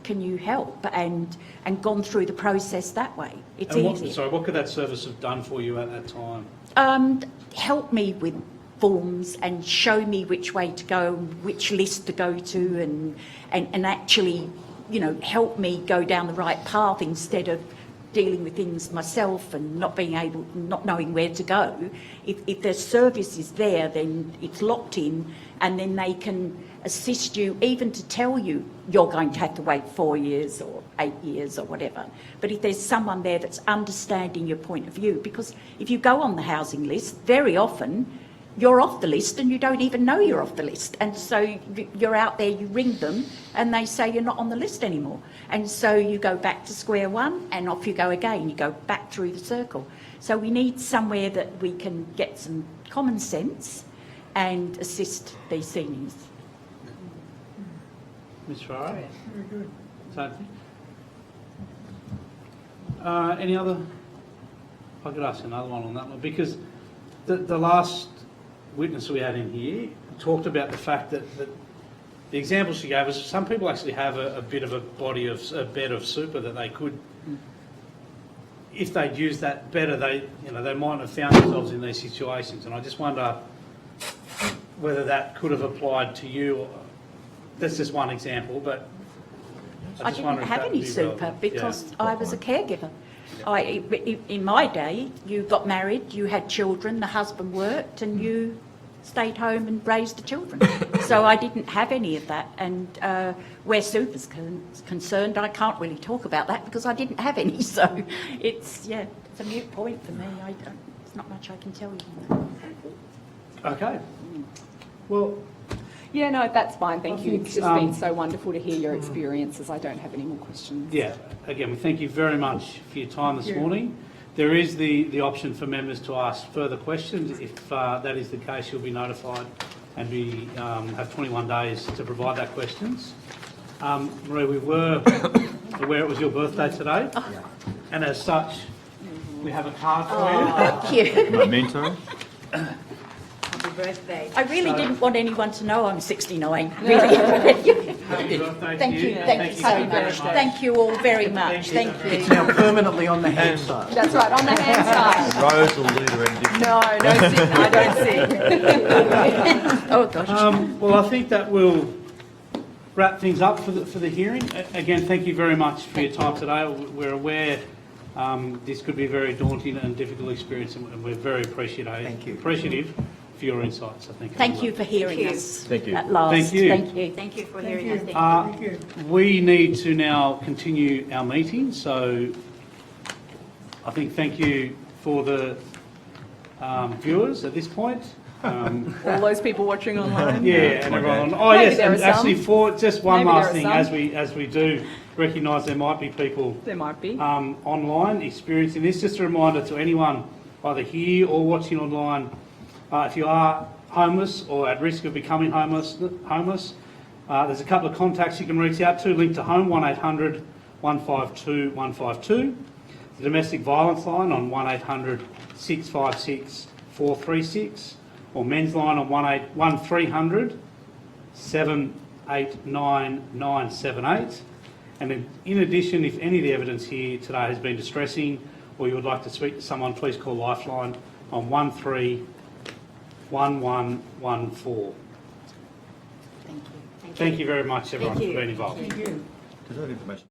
can you help? And gone through the process that way. It's easy. Sorry, what could that service have done for you at that time? Help me with forms and show me which way to go, which list to go to, and actually, you know, help me go down the right path instead of dealing with things myself and not knowing where to go. If the service is there, then it's locked in, and then they can assist you, even to tell you you're going to have to wait 4 years or 8 years or whatever. But if there's someone there that's understanding your point of view, because if you go on the housing list, very often you're off the list and you don't even know you're off the list. And so you're out there, you ring them and they say you're not on the list anymore. And so you go back to square one and off you go again. You go back through the circle. So we need somewhere that we can get some common sense and assist these seniors. Ms. Farrar? Very good. Same thing. Any other? I could ask another one on that one, because the last witness we had in here talked about the fact that the example she gave us, some people actually have a bit of a bed of super that they could, if they'd used that better, they might have found themselves in these situations. And I just wonder whether that could have applied to you. That's just one example, but I didn't have any super because I was a caregiver. In my day, you got married, you had children, the husband worked, and you stayed home and raised the children. So I didn't have any of that. And where super's concerned, I can't really talk about that because I didn't have any. So it's a moot point for me. There's not much I can tell you on that. Okay. Well. Yeah, no, that's fine. Thank you. It's just been so wonderful to hear your experiences. I don't have any more questions. Yeah, again, we thank you very much for your time this morning. There is the option for members to ask further questions. If that is the case, you'll be notified and have 21 days to provide that questions. Marie, we were aware it was your birthday today, and as such, we have a card for you. Thank you. Memento. Happy birthday. I really didn't want anyone to know I'm 69. Really. Happy birthday Thank to you. you. Thank you so much. Thank you all very much. Thank you. It's now permanently on the hand side. That's right, on the hand side. Rose will lead her in. No, I don't see. Oh, gosh. Well, I think that will wrap things up for the hearing. Again, thank you very much for your time today. We're aware this could be a very daunting and difficult experience, and we're very appreciative for your insights. I think. Thank you for hearing us. Thank you. At last. Thank you. Thank you. Thank you for hearing us. Thank you. We need to now continue our meeting, so I think thank you for the viewers at this point. All those people watching online. Yeah, and everyone. Oh Maybe yes, there and are actually, some. for just one Maybe last there thing, are as we do recognise there might be people There might be. online experiencing this. Just a reminder to anyone either here or watching online, if you are homeless or at risk of becoming homeless, there's a couple of contacts you can reach out to. Link to Home 1800 152 152, the domestic violence line on 1800 656 436, or men's line on 1300 789 978. And in addition, if any of the evidence here today has been distressing or you would like to speak to someone, please call Lifeline on 131114. Thank you. Thank you very much, everyone, for being involved. Thank you. Does that information